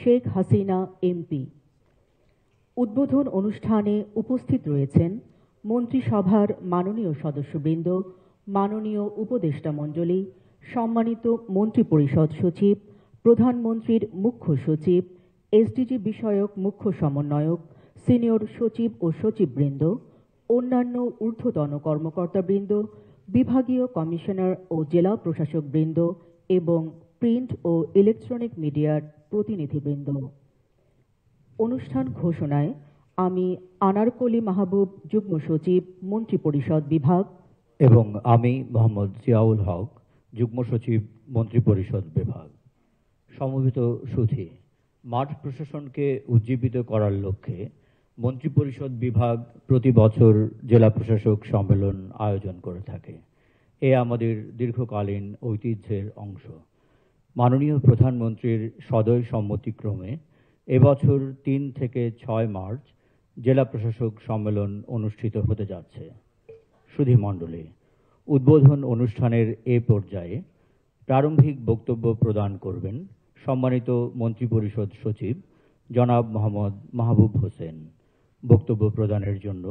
Sheikh Hasina MP. উদ্বোধন অনুষ্ঠানে উপস্থিত রয়েছেন মন্ত্রিসভার মাননীয় সদস্যবৃন্দ, মাননীয় উপদেষ্টা মণ্ডলী, সম্মানিত মন্ত্রিপরিষদ সচিব, প্রধানমন্ত্রীর মুখ্য সচিব, এসডিজি বিষয়ক মুখ্য সমন্বয়ক, সিনিয়র সচিব ও সচিববৃন্দ, অন্যান্য ঊর্ধ্বতন কর্মকর্তাবৃন্দ, বিভাগীয় কমিশনার ও জেলা প্রশাসকবৃন্দ এবং প্রিন্ট ও ইলেকট্রনিক মিডিয়ার প্রতিনিধিবৃন্দ। অনুষ্ঠান ঘোষণায় আমি আনারকলি মাহবুব, যুগ্ম সচিব, মন্ত্রিপরিষদ বিভাগ, এবং আমি মোহাম্মদ জিয়াউল হক, যুগ্ম সচিব, মন্ত্রিপরিষদ বিভাগ। সমবেত সুধী, মাঠ প্রশাসনকে উজ্জীবিত করার লক্ষ্যে মন্ত্রিপরিষদ বিভাগ প্রতি বছর জেলা প্রশাসক সম্মেলন আয়োজন করে থাকে। এ আমাদের দীর্ঘকালীন ঐতিহ্যের অংশ। মাননীয় প্রধানমন্ত্রীর সদয় সম্মতিক্রমে এবছর ৩ থেকে ৬ মার্চ জেলা প্রশাসক সম্মেলন অনুষ্ঠিত হতে যাচ্ছে। সুধী মণ্ডলী, উদ্বোধন অনুষ্ঠানের এ পর্যায়ে প্রারম্ভিক বক্তব্য প্রদান করবেন সম্মানিত মন্ত্রিপরিষদ সচিব জনাব মোহাম্মদ মাহবুব হোসেন। বক্তব্য প্রদানের জন্য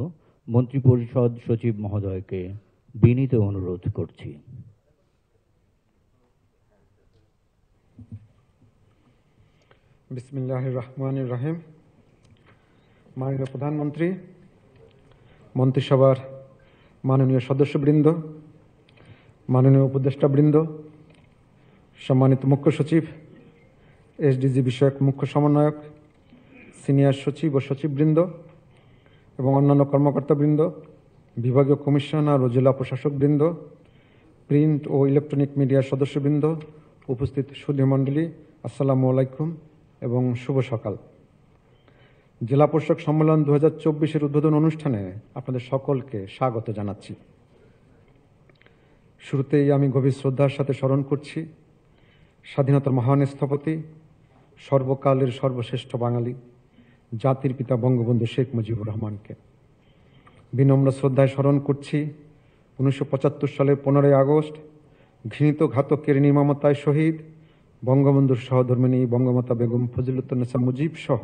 মন্ত্রিপরিষদ সচিব মহোদয়কে বিনীত অনুরোধ করছি। বিসমিল্লাহির রহমানির রহিম। মাননীয় প্রধানমন্ত্রী, মন্ত্রিসভার মাননীয় সদস্যবৃন্দ, মাননীয় উপদেষ্টাবৃন্দ, সম্মানিত মুখ্য সচিব, এসডিজি বিষয়ক মুখ্য সমন্বয়ক, সিনিয়র সচিব ও সচিববৃন্দ এবং অন্যান্য কর্মকর্তাবৃন্দ, বিভাগীয় কমিশনার ও জেলা প্রশাসকবৃন্দ, প্রিন্ট ও ইলেকট্রনিক মিডিয়ার সদস্যবৃন্দ, উপস্থিত সুধী মণ্ডলী, আসসালামু আলাইকুম এবং শুভ সকাল। জেলা প্রশাসক সম্মেলন 2024-এর উদ্বোধন অনুষ্ঠানে আপনাদের সকলকে স্বাগত জানাচ্ছি। শুরুতেই আমি গভীর শ্রদ্ধার সাথে স্মরণ করছি স্বাধীনতার মহান স্থপতি, সর্বকালের সর্বশ্রেষ্ঠ বাঙালি, জাতির পিতা বঙ্গবন্ধু শেখ মুজিবুর রহমানকে। বিনম্র শ্রদ্ধায় স্মরণ করছি 1975 সালের 15ই আগস্ট ঘৃণিত ঘাতকের নির্মমতায় শহীদ বঙ্গবন্ধুর সহধর্মিণী বঙ্গমাতা বেগম ফজিলাতুন্নেসা মুজিব সহ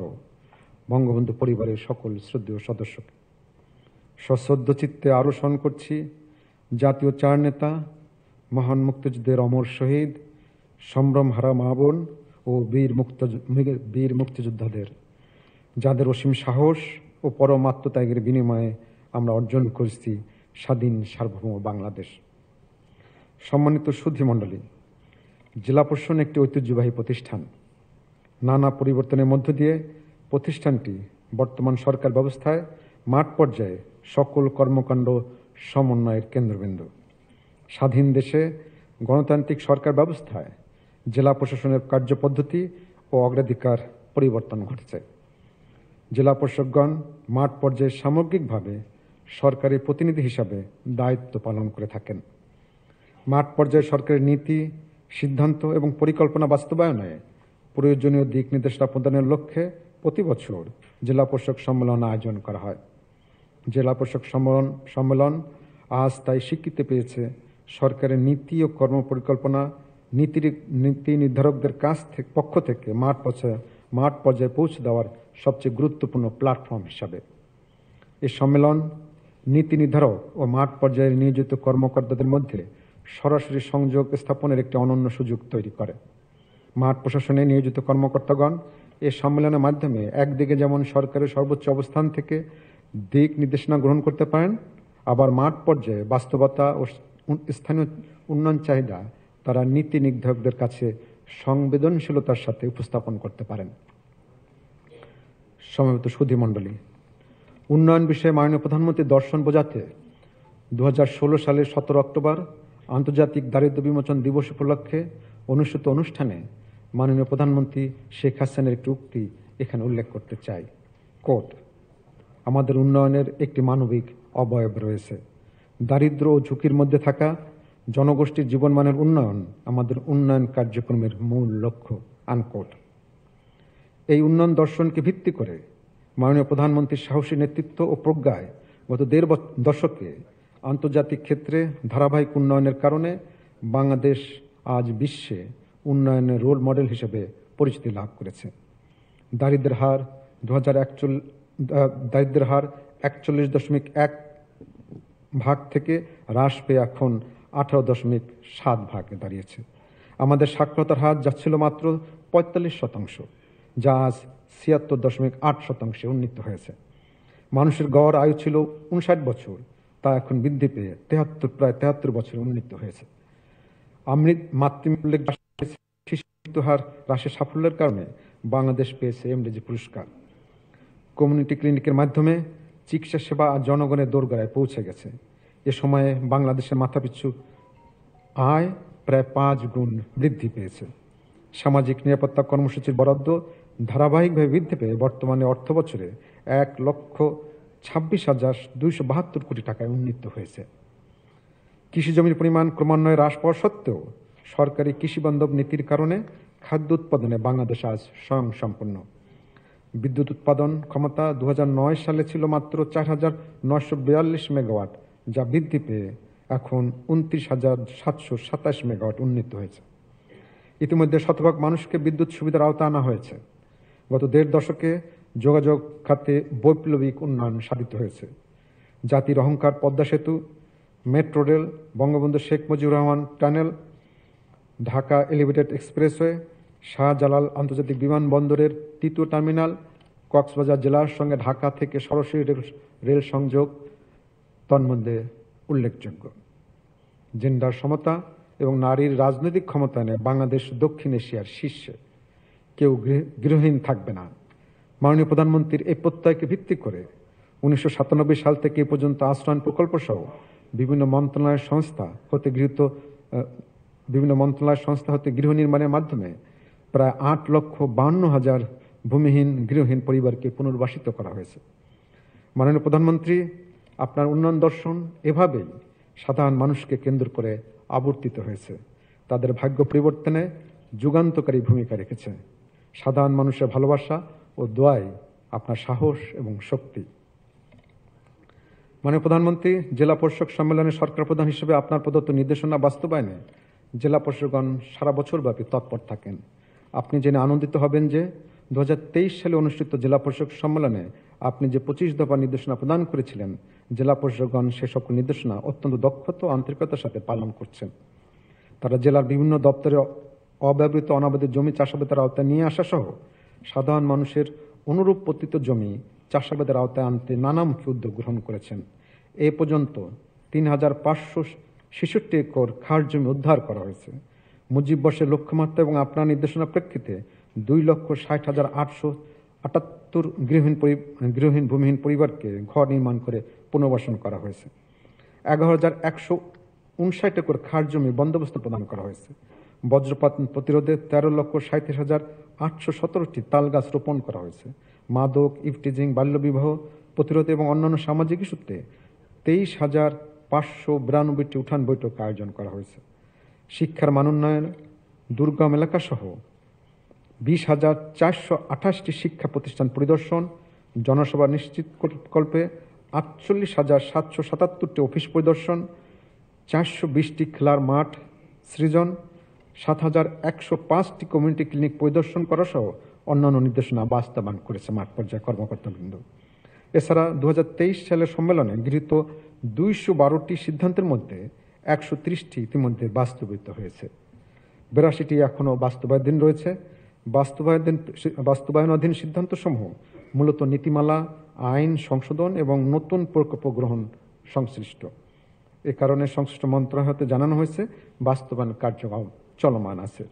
বঙ্গবন্ধু পরিবারের সকল শ্রদ্ধেয় সদস্যকে। সশ্রদ্ধ চিত্তে আরও স্মরণ করছি জাতীয় চার নেতা, মহান মুক্তিযুদ্ধের অমর শহীদ, সম্ভ্রমহারা মা বোন ও বীর মুক্তিযোদ্ধাদের, যাদের অসীম সাহস ও পরম আত্মত্যাগের বিনিময়ে আমরা অর্জন করেছি স্বাধীন সার্বভৌম বাংলাদেশ। সম্মানিত সুধী মণ্ডলী, জেলা প্রশাসন একটি ঐতিহ্যবাহী প্রতিষ্ঠান। নানা পরিবর্তনের মধ্য দিয়ে প্রতিষ্ঠানটি বর্তমান সরকার ব্যবস্থায় মাঠ পর্যায়ে সকল কর্মকাণ্ড সমন্বয়ের কেন্দ্রবিন্দু। স্বাধীন দেশে গণতান্ত্রিক সরকার ব্যবস্থায় জেলা প্রশাসনের কার্যপদ্ধতি ও অগ্রাধিকার পরিবর্তন ঘটেছে। জেলা প্রশাসকগণ মাঠ পর্যায়ে সামগ্রিকভাবে সরকারি প্রতিনিধি হিসাবে দায়িত্ব পালন করে থাকেন। মাঠ পর্যায়ে সরকারের নীতি, সিদ্ধান্ত এবং পরিকল্পনা বাস্তবায়নে প্রয়োজনীয় দিক নির্দেশনা প্রদানের লক্ষ্যে প্রতি বছর জেলা প্রশাসক সম্মেলন আয়োজন করা হয়। জেলা প্রশাসক সম্মেলন আজ তাই স্বীকৃতি পেয়েছে সরকারের নীতি ও কর্মপরিকল্পনা নীতি নির্ধারকদের পক্ষ থেকে মাঠ পর্যায়ে পৌঁছে দেওয়ার সবচেয়ে গুরুত্বপূর্ণ প্ল্যাটফর্ম হিসাবে। এই সম্মেলন নীতি নির্ধারক ও মাঠ পর্যায়ে নিয়োজিত কর্মকর্তাদের মধ্যে সরাসরি সংযোগ স্থাপনের একটি অনন্য সুযোগ তৈরি করে। মাঠ প্রশাসনে নিয়োজিত কর্মকর্তাগণ এই সম্মেলনের মাধ্যমে একদিকে যেমন সরকারের সর্বোচ্চ অবস্থান থেকে দিক নির্দেশনা গ্রহণ করতে পারেন, আবার মাঠ পর্যায়ে বাস্তবতা ও স্থানীয় উন্নয়ন চাহিদা তারা নীতি নির্ধারকদের কাছে সংবেদনশীলতার সাথে উপস্থাপন করতে পারেন। সমবেত সুধী মণ্ডলী, উন্নয়ন বিষয়ে মাননীয় প্রধানমন্ত্রীর দর্শন বোঝাতে 2016 সালের 17 অক্টোবর আন্তর্জাতিক দারিদ্র্য বিমোচন দিবস উপলক্ষে অনুষ্ঠিত অনুষ্ঠানে মাননীয় প্রধানমন্ত্রী শেখ হাসিনার একটি উক্তি এখানে উল্লেখ করতে চাই। কোট, আমাদের উন্নয়নের একটি মানবিক অবয়ব রয়েছে। দারিদ্র্য ও ঝুঁকির মধ্যে থাকা জনগোষ্ঠীর জীবনমানের উন্নয়ন আমাদের উন্নয়ন কার্যক্রমের মূল লক্ষ্য। আনকোট। এই উন্নয়ন দর্শনকে ভিত্তি করে মাননীয় প্রধানমন্ত্রীর সাহসী নেতৃত্ব ও প্রজ্ঞায় গত 1.5 দশকে আন্তর্জাতিক ক্ষেত্রে ধারাবাহিক উন্নয়নের কারণে বাংলাদেশ আজ বিশ্বে উন্নয়নের রোল মডেল হিসেবে পরিচিতি লাভ করেছে। দারিদ্র্যের হার 41.1 ভাগ থেকে হ্রাস পেয়ে এখন 18.7 ভাগে দাঁড়িয়েছে। আমাদের সাক্ষরতার হার যা ছিল মাত্র 45%, যা আজ 76.8% উন্নীত হয়েছে। মানুষের গড় আয়ু ছিল 59 বছর, তা এখন বৃদ্ধি পেয়ে প্রায় 73 বছর উন্নীত হয়েছে। মাতৃমূল্যের শিশু মৃত্যু হার হ্রাসের সাফল্যের কারণে বাংলাদেশ পেয়েছে এমডিজি পুরস্কার। কমিউনিটি ক্লিনিকের মাধ্যমে চিকিৎসা সেবা জনগণের দোরগোড়ায় পৌঁছে গেছে। এ সময়ে বাংলাদেশের মাথাপিছু আয় প্রায় 5 গুণ বৃদ্ধি পেয়েছে। সামাজিক নিরাপত্তা কর্মসূচির বরাদ্দ ধারাবাহিকভাবে বৃদ্ধি পেয়ে বর্তমানে অর্থবছরে 1,26,272 কোটি টাকায় উন্নীত হয়েছে। কৃষি জমির পরিমাণ ক্রমান্বয়ে হ্রাস পাওয়া সত্ত্বেও সরকারি কৃষি বান্ধব নীতির কারণে খাদ্য উৎপাদনে বাংলাদেশ আজ স্বয়ংসম্পূর্ণ। বিদ্যুৎ উৎপাদন ক্ষমতা 2009 সালে ছিল মাত্র 4,942 মেগাওয়াট, যা বৃদ্ধি পেয়ে এখন 29,727 মেগাওয়াট উন্নীত হয়েছে। ইতিমধ্যে শতভাগ মানুষকে বিদ্যুৎ সুবিধার আওতায় আনা হয়েছে। গত 1.5 দশকে যোগাযোগ খাতে বৈপ্লবিক উন্নয়ন সাধিত হয়েছে। জাতির অহংকার পদ্মা সেতু, metro rail, Bangabandhu Sheikh Mujibur Rahman tunnel, Dhaka elevated expressway, Shahjalal আন্তর্জাতিক বিমানবন্দরের 3য় টার্মিনাল, কক্সবাজার জেলার সঙ্গে ঢাকা থেকে সরাসরি রেল সংযোগ তন্মধ্যে উল্লেখযোগ্য। জেন্ডার সমতা এবং নারীর রাজনৈতিক ক্ষমতায়নে বাংলাদেশ দক্ষিণ এশিয়ার শীর্ষে। কেউ গৃহহীন থাকবে না। মাননীয় প্রধানমন্ত্রীর এই প্রত্যয়কে ভিত্তি করে 1997 সাল থেকে এ পর্যন্ত আশ্রয়ণ প্রকল্প সহ বিভিন্ন মন্ত্রণালয় সংস্থা হতে গৃহ নির্মাণের মাধ্যমে প্রায় 8,52,000 ভূমিহীন গৃহহীন পরিবারকে পুনর্বাসিত করা হয়েছে। মাননীয় প্রধানমন্ত্রী, আপনার উন্নয়ন দর্শন এভাবেই সাধারণ মানুষকে কেন্দ্র করে আবর্তিত হয়েছে। তাদের ভাগ্য পরিবর্তনে যুগান্তকারী ভূমিকা রেখেছে। সাধারণ মানুষের ভালোবাসা ও দোয়াই আপনার সাহস এবং শক্তি। মাননীয় প্রধানমন্ত্রী, জেলা পরিষদ সম্মেলনে সরকার প্রধান হিসেবে আপনার প্রদত্ত নির্দেশনা বাস্তবায়নে জেলা পরিষদগণ সারা বছরব্যাপী তৎপর থাকেন। আপনি জেনে আনন্দিত হবেন যে 2023 সালে অনুষ্ঠিত জেলা পরিষদ সম্মেলনে আপনি যে 25 দফা নির্দেশনা প্রদান করেছিলেন, জেলা পরিষদগণ সে সকল নির্দেশনা অত্যন্ত দক্ষতা ও আন্তরিকতার সাথে পালন করছেন। তারা জেলার বিভিন্ন দপ্তরে অব্যবহৃত অনাবাদী জমি চাষাবাদের আওতায় নিয়ে আসা সহ সাধারণ মানুষের অনুরূপ পতিত জমি চাষাবাদের আওতায় আনতে নানামুখী উদ্যোগ গ্রহণ করেছেন। এ পর্যন্ত 3,566 একর খাস জমি উদ্ধার করা হয়েছে। মুজিব বর্ষের লক্ষ্যমাত্রা এবং আপনার নির্দেশনা প্রেক্ষিতে 2,60,878 গৃহহীন ভূমিহীন পরিবারকে ঘর নির্মাণ করে পুনর্বাসন করা হয়েছে। 11,159 একর খাস জমি বন্দোবস্ত প্রদান করা হয়েছে। বজ্রপাত প্রতিরোধে 13,37,817টি তাল গাছ রোপণ করা হয়েছে। মাদক, ইভটিজিং, বাল্যবিবাহ প্রতিরোধে এবং অন্যান্য সামাজিক ইস্যুতে 23,592টি উঠান বৈঠক আয়োজন করা হয়েছে। শিক্ষার মান উন্নয়ন, দুর্গম এলাকা সহ 20,428টি শিক্ষা প্রতিষ্ঠান পরিদর্শন, জনসভা নিশ্চিতকল্পে 48,777টি অফিস পরিদর্শন, 420টি খেলার মাঠ সৃজন, 7,105টি কমিউনিটি ক্লিনিক পরিদর্শন করা সহ অন্যান্য নির্দেশনা বাস্তবায়ন করেছে মাঠ পর্যায়ে কর্মকর্তাবৃন্দ। এছাড়া 2023 সালের সম্মেলনে গৃহীত 212টি সিদ্ধান্তের মধ্যে 130টি ইতিমধ্যে বাস্তবায়িত হয়েছে। 82টি এখনও বাস্তবায়নাধীন রয়েছে। বাস্তবায়নাধীন সিদ্ধান্তসমূহ মূলত নীতিমালা, আইন সংশোধন এবং নতুন প্রকল্প গ্রহণ সংশ্লিষ্ট। এ কারণে সংশ্লিষ্ট মন্ত্রণালয় হতে জানানো হয়েছে বাস্তবায়ন কার্যক্রম চলমান আছে।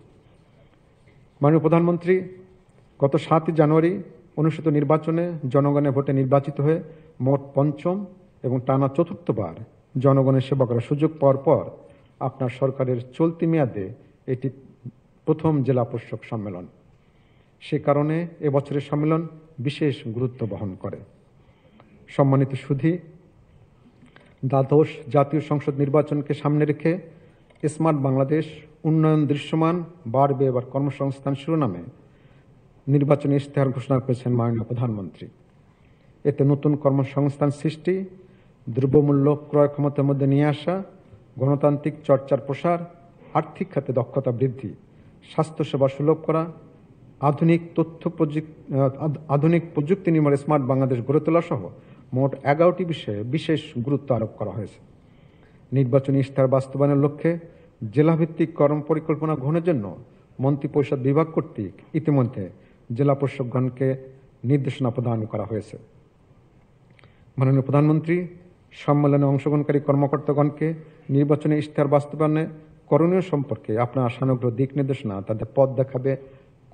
মাননীয় প্রধানমন্ত্রী, গত 7 জানুয়ারি অনুষ্ঠিত নির্বাচনে জনগণের ভোটে নির্বাচিত হয়ে মোট 5ম এবং টানা 4র্থবার জনগণের সেবা করার সুযোগ পাওয়ার পর আপনার সরকারের চলতি মেয়াদে এটি প্রথম জেলা পরিষদ সম্মেলন। সে কারণে এবছরের সম্মেলন বিশেষ গুরুত্ব বহন করে। সম্মানিত সুধী, দ্বাদশ জাতীয় সংসদ নির্বাচনকে সামনে রেখে স্মার্ট বাংলাদেশ উন্নয়ন দৃশ্যমান বাড়বে এবার কর্মসংস্থান শিরোনামে নির্বাচনী ইশতেহার ঘোষণা করেছেন মাননীয় প্রধানমন্ত্রী। এতে নতুন কর্মসংস্থান সৃষ্টি, দ্রব্যমূল্য ক্রয় ক্ষমতার মধ্যে নিয়ে আসা, গণতান্ত্রিক চর্চার প্রসার, আর্থিক খাতে দক্ষতা বৃদ্ধি, স্বাস্থ্যসেবা সুলভ করা, আধুনিক প্রযুক্তি নির্ভর স্মার্ট বাংলাদেশ গড়ে তোলা সহ মোট 11টি বিষয়ে বিশেষ গুরুত্ব আরোপ করা হয়েছে। নির্বাচনী ইশতেহার বাস্তবায়নের লক্ষ্যে জেলাভিত্তিক কর্ম পরিকল্পনা গ্রহণের জন্য মন্ত্রিপরিষদ বিভাগ কর্তৃক ইতিমধ্যে জেলা প্রশাসকগণকে নির্দেশনা প্রদান করা হয়েছে। মাননীয় প্রধানমন্ত্রী সম্মেলনে অংশগ্রহণকারী কর্মকর্তাগণকে নির্বাচনী ইশতেহার বাস্তবায়নে করণীয় সম্পর্কে আপনার আশানুগ্রহ দিক নির্দেশনা তাদের পথ দেখাবে,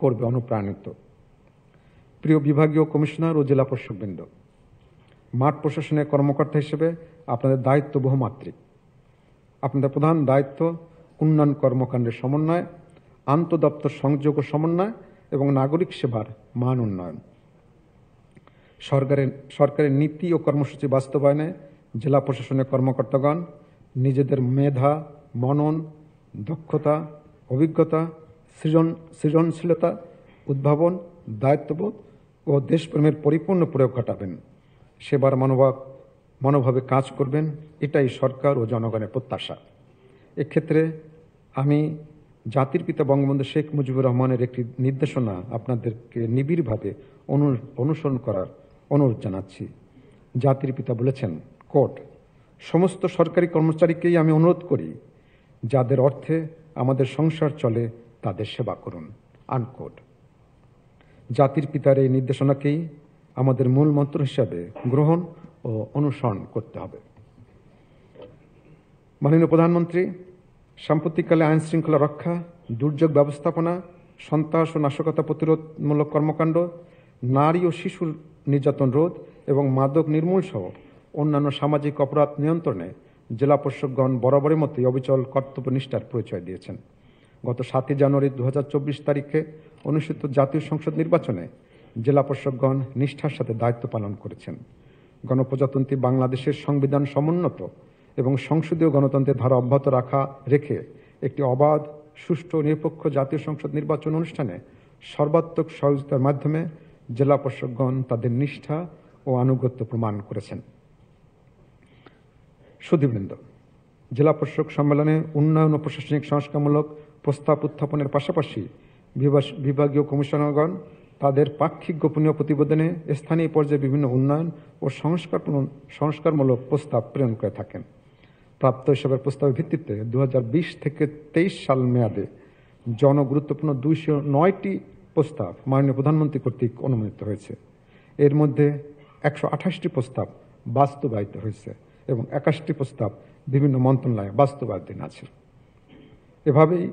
করবে অনুপ্রাণিত। প্রিয় বিভাগীয় কমিশনার ও জেলা প্রশাসকবৃন্দ, মাঠ প্রশাসনের কর্মকর্তা হিসেবে আপনাদের দায়িত্ব বহুমাত্রিক। আপনাদের প্রধান দায়িত্ব উন্নয়ন কর্মকাণ্ডের সমন্বয়, আন্তঃদপ্তর সংযোগ ও সমন্বয় এবং নাগরিক সেবার মান উন্নয়ন। সরকারের নীতি ও কর্মসূচি বাস্তবায়নে জেলা প্রশাসনের কর্মকর্তাগণ নিজেদের মেধা, মনন, দক্ষতা, অভিজ্ঞতা, সৃজনশীলতা, উদ্ভাবন, দায়িত্ববোধ ও দেশপ্রেমের পরিপূর্ণ প্রয়োগ ঘটাবেন। সেবার মনোভাবে কাজ করবেন, এটাই সরকার ও জনগণের প্রত্যাশা। এক্ষেত্রে আমি জাতির পিতা বঙ্গবন্ধু শেখ মুজিবুর রহমানের একটি নির্দেশনা আপনাদেরকে নিবিড়ভাবে অনুসরণ করার অনুরোধ জানাচ্ছি। জাতির পিতা বলেছেন, কোট, সমস্ত সরকারি কর্মচারীকেই আমি অনুরোধ করি, যাদের অর্থে আমাদের সংসার চলে তাদের সেবা করুন, আনকোট। জাতির পিতার এই নির্দেশনাকেই আমাদের মূল মন্ত্র হিসাবে গ্রহণ ও অনুসরণ করতে হবে। মাননীয় প্রধানমন্ত্রী, সাম্প্রতিককালে আইন শৃঙ্খলা রক্ষা, দুর্যোগ ব্যবস্থাপনা, সন্ত্রাস ও নাশকতা প্রতিরোধমূলক কর্মকাণ্ড, নারী ও শিশুর নির্যাতন রোধ এবং মাদক নির্মূল সহ অন্যান্য সামাজিক অপরাধ নিয়ন্ত্রণে জেলা প্রশাসকগণ বরাবরের মতোই অবিচল কর্তব্যনিষ্ঠার পরিচয় দিয়েছেন। গত 7 জানুয়ারি 2024 তারিখে অনুষ্ঠিত জাতীয় সংসদ নির্বাচনে জেলা প্রশাসকগণ নিষ্ঠার সাথে দায়িত্ব পালন করেছেন। গণপ্রজাতন্ত্রী বাংলাদেশের সংবিধান সমুন্নত এবং সংসদীয় গণতন্ত্রের ধারা অব্যাহত রেখে একটি অবাধ, সুষ্ঠু ও নিরপেক্ষ জাতীয় সংসদ নির্বাচন অনুষ্ঠানে সর্বাত্মক সহযোগিতার মাধ্যমে জেলা প্রশাসকগণ তাদের নিষ্ঠা ও আনুগত্য প্রমাণ করেছেন। সুধীবৃন্দ, জেলা প্রশাসক সম্মেলনে উন্নয়ন ও প্রশাসনিক সংস্কারমূলক প্রস্তাব উত্থাপনের পাশাপাশি বিভাগীয় কমিশনারগণ তাদের পাক্ষিক গোপনীয় প্রতিবেদনে স্থানীয় পর্যায়ে বিভিন্ন উন্নয়ন ও সংস্কারমূলক প্রস্তাব প্রেরণ করে থাকেন। প্রাপ্ত হিসাবের প্রস্তাবের ভিত্তিতে 2020 থেকে 23 সাল মেয়াদে জনগুরুত্বপূর্ণ 209টি প্রস্তাব মাননীয় প্রধানমন্ত্রী কর্তৃক অনুমোদিত হয়েছে। এর মধ্যে 128টি প্রস্তাব বাস্তবায়িত হয়েছে এবং 21টি প্রস্তাব বিভিন্ন মন্ত্রণালয়ে বাস্তবায়িত আছে। এভাবেই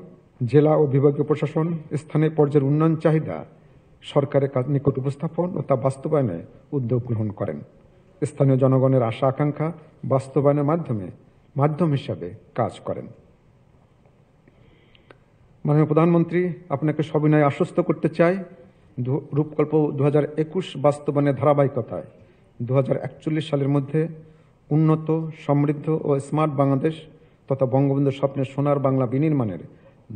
জেলা ও বিভাগীয় প্রশাসন স্থানীয় পর্যায়ের উন্নয়ন চাহিদা সরকারের নিকট উপস্থাপন ও তা বাস্তবায়নে উদ্যোগ গ্রহণ করেন। স্থানীয় জনগণের আশা আকাঙ্ক্ষা বাস্তবায়নের মাধ্যম হিসাবে কাজ করেন। মাননীয় প্রধানমন্ত্রী, আপনাকে সবিনয়ে আশ্বস্ত করতে চাই, রূপকল্প 2021 বাস্তবায়নের ধারাবাহিকতায় 2041 সালের মধ্যে উন্নত, সমৃদ্ধ ও স্মার্ট বাংলাদেশ তথা বঙ্গবন্ধু স্বপ্নের সোনার বাংলা বিনির্মাণের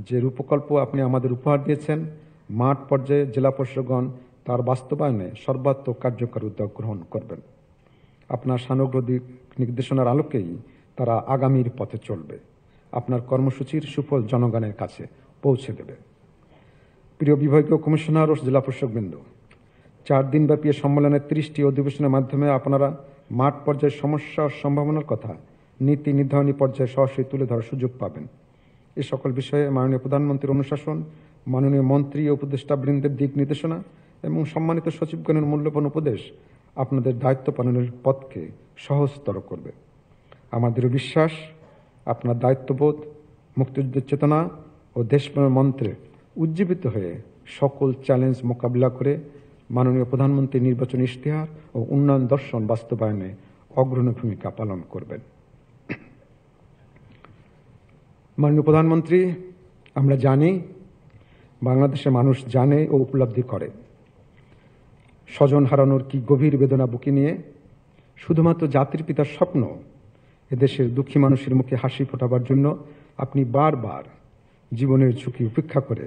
যে রূপকল্প আপনি আমাদের উপহার দিয়েছেন, মাঠ পর্যায়ে জেলা প্রশাসকগণ তার বাস্তবায়নে সর্বাত্মক কার্যকর উদ্যোগ গ্রহণ করবেন। আপনার সানুগ্রহ নির্দেশনার আলোকেই তারা আগামীর পথে চলবে, আপনার কর্মসূচির সুফল জনগণের কাছে পৌঁছে দেবে। প্রিয় বিভাগীয় কমিশনার ও জেলা প্রশাসকবৃন্দ, 4 দিনব্যাপী সম্মেলনের 30টি অধিবেশনের মাধ্যমে আপনারা মাঠ পর্যায়ের সমস্যা ও সম্ভাবনার কথা নীতি নির্ধারণী পর্যায়ে সরাসরি তুলে ধরার সুযোগ পাবেন। এই সকল বিষয়ে মাননীয় প্রধানমন্ত্রীর অনুশাসন, মাননীয় মন্ত্রী ও উপদেষ্টাবৃন্দের দিক নির্দেশনা এবং সম্মানিত সচিবগণের মূল্যবান উপদেশ আপনাদের দায়িত্ব পালনের পথকে সহজতর করবে। আমাদের বিশ্বাস, আপনার দায়িত্ববোধ, মুক্তিযুদ্ধের চেতনা ও দেশপ্রেমের মন্ত্রে উজ্জীবিত হয়ে সকল চ্যালেঞ্জ মোকাবিলা করে মাননীয় প্রধানমন্ত্রীর নির্বাচনী ইশতেহার ও উন্নয়ন দর্শন বাস্তবায়নে অগ্রণী ভূমিকা পালন করবেন। মাননীয় প্রধানমন্ত্রী, আমরা জানি, বাংলাদেশের মানুষ জানে ও উপলব্ধি করে স্বজন হারানোর কি গভীর বেদনা বুকে নিয়ে শুধুমাত্র জাতির পিতার স্বপ্ন এদেশের দুঃখী মানুষের মুখে হাসি ফোটাবার জন্য আপনি বারবার জীবনের ঝুঁকি উপেক্ষা করে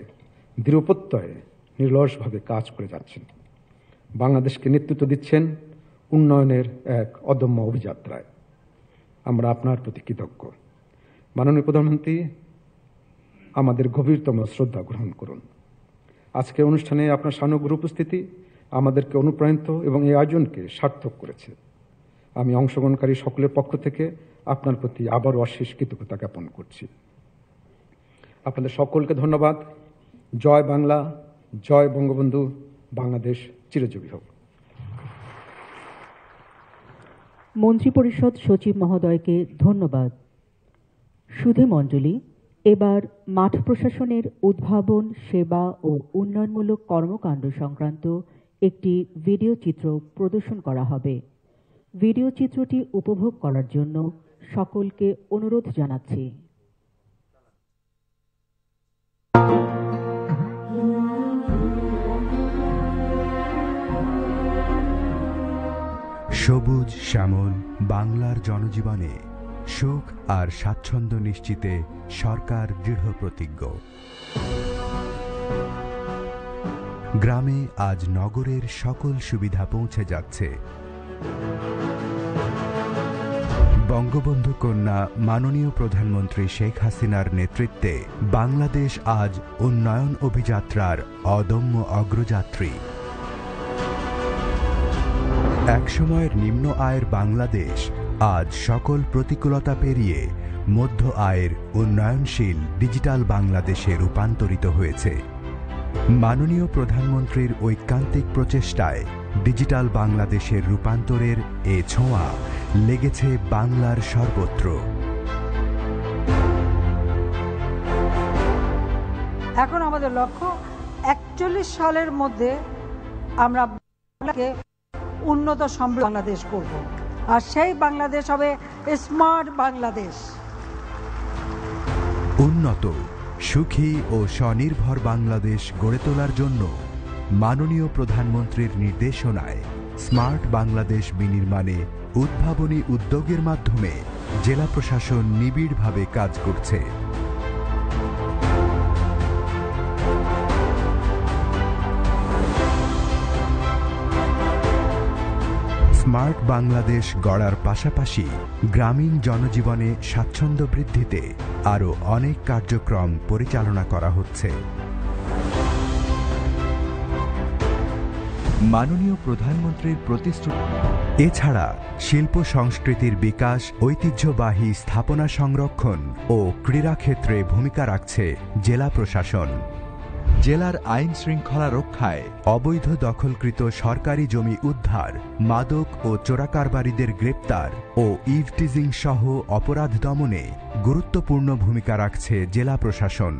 দৃঢ়প্রত্যয়ে নির্লসভাবে কাজ করে যাচ্ছেন। বাংলাদেশকে নেতৃত্ব দিচ্ছেন উন্নয়নের এক অদম্য অভিযাত্রায়। আমরা আপনার প্রতি কৃতজ্ঞ। মাননীয় প্রধানমন্ত্রী, আমাদের গভীরতম শ্রদ্ধা গ্রহণ করুন। আজকের অনুষ্ঠানে আপনার সানুগ্রহ উপস্থিতি আমাদেরকে অনুপ্রাণিত এবং এই আয়োজনকে সার্থক করেছে। আমি অংশগ্রহণকারী সকলের পক্ষ থেকে আপনার প্রতি আবারও অশেষ কৃতজ্ঞতা জ্ঞাপন করছি। আপনাদের সকলকে ধন্যবাদ। জয় বাংলা, জয় বঙ্গবন্ধু, বাংলাদেশ চিরজীবী হোক। মন্ত্রিপরিষদ সচিব মহোদয়কে ধন্যবাদ। সুধী মণ্ডলী, এবার মাঠ প্রশাসনের উদ্ভাবন, সেবা ও উন্নয়নমূলক কর্মকাণ্ড সংক্রান্ত একটি ভিডিও চিত্র প্রদর্শন করা হবে। ভিডিও চিত্রটি উপভোগ করার জন্য সকলকে অনুরোধ জানাচ্ছি। সবুজ শ্যামল বাংলার জনজীবনে সুখ আর স্বাচ্ছন্দ্য নিশ্চিতে সরকার দৃঢ় প্রতিজ্ঞ। গ্রামে আজ নগরের সকল সুবিধা পৌঁছে যাচ্ছে। বঙ্গবন্ধু কন্যা মাননীয় প্রধানমন্ত্রী শেখ হাসিনার নেতৃত্বে বাংলাদেশ আজ উন্নয়ন অভিযাত্রার অদম্য অগ্রযাত্রী। একসময়ের নিম্ন আয়ের বাংলাদেশ আজ সকল প্রতিকূলতা পেরিয়ে মধ্য আয়ের উন্নয়নশীল ডিজিটাল বাংলাদেশে রূপান্তরিত হয়েছে। মাননীয় প্রধানমন্ত্রীর ঐকান্তিক প্রচেষ্টায় ডিজিটাল বাংলাদেশের রূপান্তরের এ ছোঁয়া লেগেছে বাংলার সর্বত্র। এখন আমাদের লক্ষ্য 41 সালের মধ্যে আমরা উন্নত সমৃদ্ধ বাংলাদেশ করব, আর সেই বাংলাদেশ হবে স্মার্ট বাংলাদেশ। উন্নত, সুখী ও স্বনির্ভর বাংলাদেশ গড়ে তোলার জন্য মাননীয় প্রধানমন্ত্রীর নির্দেশনায় স্মার্ট বাংলাদেশ বিনির্মাণে উদ্ভাবনী উদ্যোগের মাধ্যমে জেলা প্রশাসন নিবিড়ভাবে কাজ করছে। স্মার্ট বাংলাদেশ গড়ার পাশাপাশি গ্রামীণ জনজীবনে স্বাচ্ছন্দ্য বৃদ্ধিতে আরও অনেক কার্যক্রম পরিচালনা করা হচ্ছে। মাননীয় প্রধানমন্ত্রীর প্রতিশ্রুতি এছাড়া শিল্প সংস্কৃতির বিকাশ, ঐতিহ্যবাহী স্থাপনা সংরক্ষণ ও ক্রীড়া ক্ষেত্রে ভূমিকা রাখছে জেলা প্রশাসন। জেলার আইন শৃঙ্খলা রক্ষায় অবৈধ দখলকৃত সরকারি জমি উদ্ধার, মাদক ও চোরাকারবারিদের গ্রেপ্তার ও ইভটিজিং সহ অপরাধ দমনে গুরুত্বপূর্ণ ভূমিকা রাখছে জেলা প্রশাসন।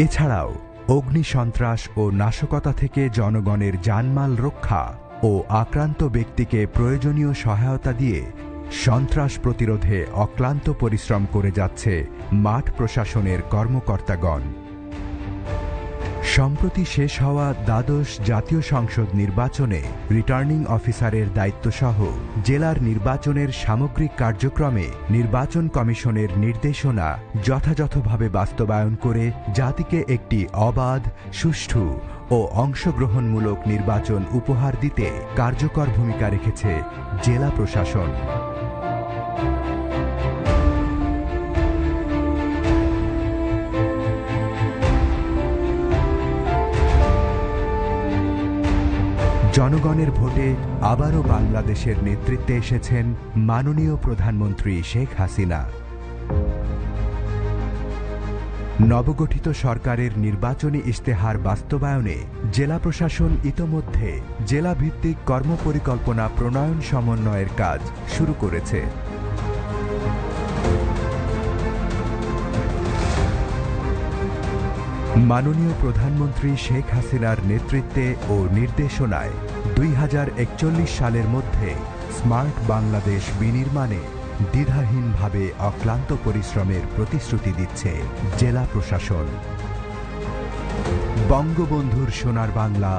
এছাড়াও অগ্নিসন্ত্রাস ও নাশকতা থেকে জনগণের জানমাল রক্ষা ও আক্রান্ত ব্যক্তিকে প্রয়োজনীয় সহায়তা দিয়ে সন্ত্রাস প্রতিরোধে অক্লান্ত পরিশ্রম করে যাচ্ছে মাঠ প্রশাসনের কর্মকর্তাগণ। সম্প্রতি শেষ হওয়া দ্বাদশ জাতীয় সংসদ নির্বাচনে রিটার্নিং অফিসারের দায়িত্বসহ জেলার নির্বাচনের সামগ্রিক কার্যক্রমে নির্বাচন কমিশনের নির্দেশনা যথাযথভাবে বাস্তবায়ন করে জাতিকে একটি অবাধ, সুষ্ঠু ও অংশগ্রহণমূলক নির্বাচন উপহার দিতে কার্যকর ভূমিকা রেখেছে জেলা প্রশাসন। জনগণের ভোটে আবারও বাংলাদেশের নেতৃত্বে এসেছেন মাননীয় প্রধানমন্ত্রী শেখ হাসিনা। নবগঠিত সরকারের নির্বাচনী ইশতেহার বাস্তবায়নে জেলা প্রশাসন ইতোমধ্যে জেলাভিত্তিক কর্মপরিকল্পনা প্রণয়ন সমন্বয়ের কাজ শুরু করেছে। মাননীয় প্রধানমন্ত্রী শেখ হাসিনার নেতৃত্বে ও নির্দেশনায় 2041 সালের মধ্যে স্মার্ট বাংলাদেশ বিনির্মাণে দ্বিধাহীনভাবে অক্লান্ত পরিশ্রমের প্রতিশ্রুতি দিচ্ছে জেলা প্রশাসন। বঙ্গবন্ধুর সোনার বাংলা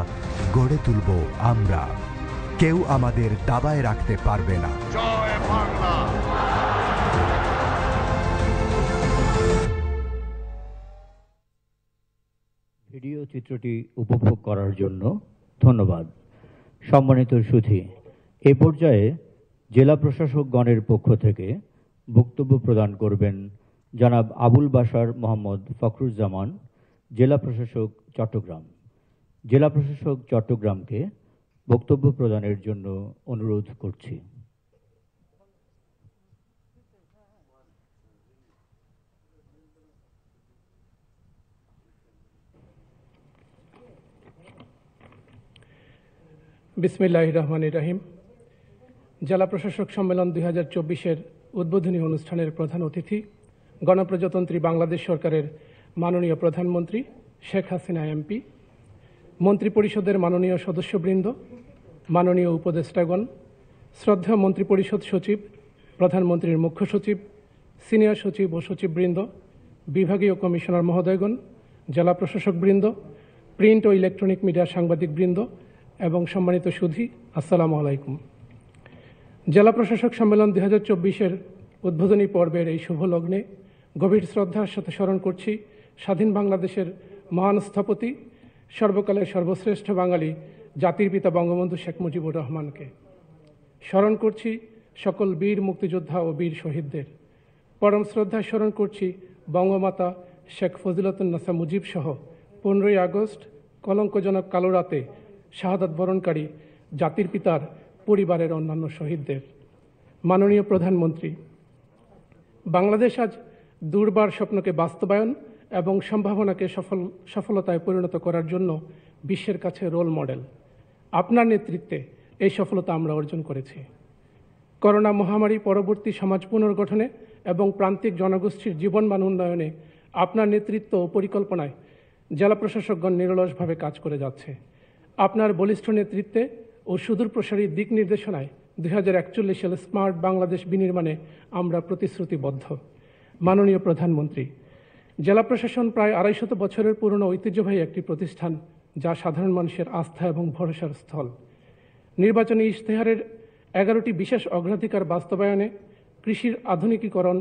গড়ে তুলব আমরা, কেউ আমাদের দাবায় রাখতে পারবে না। জয় বাংলা। ভিডিও চিত্রটি উপভোগ করার জন্য ধন্যবাদ। সম্মানিত সুধী, এ পর্যায়ে জেলা প্রশাসকগণের পক্ষ থেকে বক্তব্য প্রদান করবেন জনাব আবুল বাশার মোহাম্মদ ফখরুজ্জামান, জেলা প্রশাসক চট্টগ্রাম। জেলা প্রশাসক চট্টগ্রামকে বক্তব্য প্রদানের জন্য অনুরোধ করছি। বিসমিল্লাহির রহমানির রহিম। জেলা প্রশাসক সম্মেলন 2024-এর উদ্বোধনী অনুষ্ঠানের প্রধান অতিথি গণপ্রজাতন্ত্রী বাংলাদেশ সরকারের মাননীয় প্রধানমন্ত্রী শেখ হাসিনা এমপি, মন্ত্রিপরিষদের মাননীয় সদস্যবৃন্দ, মাননীয় উপদেষ্টাগণ, শ্রদ্ধেয় মন্ত্রিপরিষদ সচিব, প্রধানমন্ত্রীর মুখ্য সচিব, সিনিয়র সচিব ও সচিববৃন্দ, বিভাগীয় কমিশনার মহোদয়গণ, জেলা প্রশাসকবৃন্দ, প্রিন্ট ও ইলেকট্রনিক মিডিয়ার সাংবাদিকবৃন্দ এবং সম্মানিত সুধী, আসসালামু আলাইকুম। জেলা প্রশাসক সম্মেলন 2024-এর উদ্বোধনী পর্বের এই শুভ লগ্নে গভীর শ্রদ্ধার সাথে স্মরণ করছি স্বাধীন বাংলাদেশের মহান স্থপতি, সর্বকালের সর্বশ্রেষ্ঠ বাঙালি, জাতির পিতা বঙ্গবন্ধু শেখ মুজিবুর রহমানকে। স্মরণ করছি সকল বীর মুক্তিযোদ্ধা ও বীর শহীদদের। পরম শ্রদ্ধায় স্মরণ করছি বঙ্গমাতা শেখ ফজিলাতুন্নেসা মুজিব সহ 15ই আগস্ট কলঙ্কজনক কালো রাতে শাহাদাত বরণকারী জাতির পিতার পরিবারের অন্যান্য শহীদদের। মাননীয় প্রধানমন্ত্রী, বাংলাদেশ আজ দুর্বার স্বপ্নকে বাস্তবায়ন এবং সম্ভাবনাকে সফলতায় পরিণত করার জন্য বিশ্বের কাছে রোল মডেল। আপনার নেতৃত্বে এই সফলতা আমরা অর্জন করেছি। করোনা মহামারী পরবর্তী সমাজ পুনর্গঠনে এবং প্রান্তিক জনগোষ্ঠীর জীবনমান উন্নয়নে আপনার নেতৃত্ব ও পরিকল্পনায় জেলা প্রশাসকগণ নিরলসভাবে কাজ করে যাচ্ছে। আপনার বলিষ্ঠ নেতৃত্বে ও সুদূর প্রসারী দিক নির্দেশনায় 2041 সালে স্মার্ট বাংলাদেশ বিনির্মাণে আমরা প্রতিশ্রুতিবদ্ধ। মাননীয় প্রধানমন্ত্রী, জেলা প্রশাসন প্রায় 250 বছরের পুরনো ঐতিহ্যবাহী একটি প্রতিষ্ঠান, যা সাধারণ মানুষের আস্থা এবং ভরসার স্থল। নির্বাচনী ইশতেহারের 11টি বিশেষ অগ্রাধিকার বাস্তবায়নে, কৃষির আধুনিকীকরণ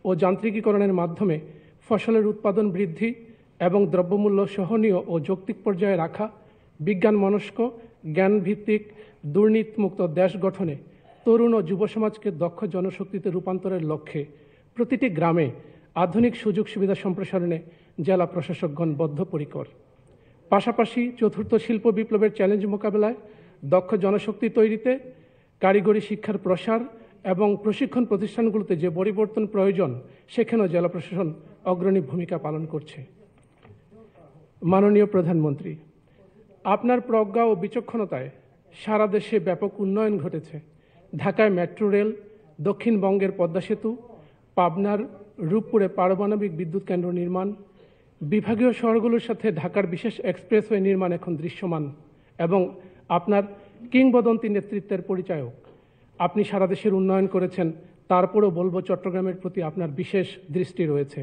ও যান্ত্রিকীকরণের মাধ্যমে ফসলের উৎপাদন বৃদ্ধি এবং দ্রব্যমূল্য সহনীয় ও যৌক্তিক পর্যায়ে রাখা, বিজ্ঞান মনস্ক, জ্ঞানভিত্তিক, দুর্নীতিমুক্ত দেশ গঠনে তরুণ ও যুব সমাজকে দক্ষ জনশক্তিতে রূপান্তরের লক্ষ্যে প্রতিটি গ্রামে আধুনিক সুযোগ সুবিধা সম্প্রসারণে জেলা প্রশাসকগণ বদ্ধপরিকর। পাশাপাশি চতুর্থ শিল্প বিপ্লবের চ্যালেঞ্জ মোকাবেলায় দক্ষ জনশক্তি তৈরিতে, কারিগরি শিক্ষার প্রসার এবং প্রশিক্ষণ প্রতিষ্ঠানগুলোতে যে পরিবর্তন প্রয়োজন, সেখানেও জেলা প্রশাসন অগ্রণী ভূমিকা পালন করছে। মাননীয় প্রধানমন্ত্রী, আপনার প্রজ্ঞা ও বিচক্ষণতায় সারা দেশে ব্যাপক উন্নয়ন ঘটেছে। ঢাকায় মেট্রো রেল, দক্ষিণবঙ্গের পদ্মা সেতু, পাবনার রূপপুরে পারমাণবিক বিদ্যুৎ কেন্দ্র নির্মাণ, বিভাগীয় শহরগুলোর সাথে ঢাকার বিশেষ এক্সপ্রেসওয়ে নির্মাণ এখন দৃশ্যমান এবং আপনার কিংবদন্তি নেতৃত্বের পরিচায়ক। আপনি সারা দেশের উন্নয়ন করেছেন, তারপরও বলবো চট্টগ্রামের প্রতি আপনার বিশেষ দৃষ্টি রয়েছে।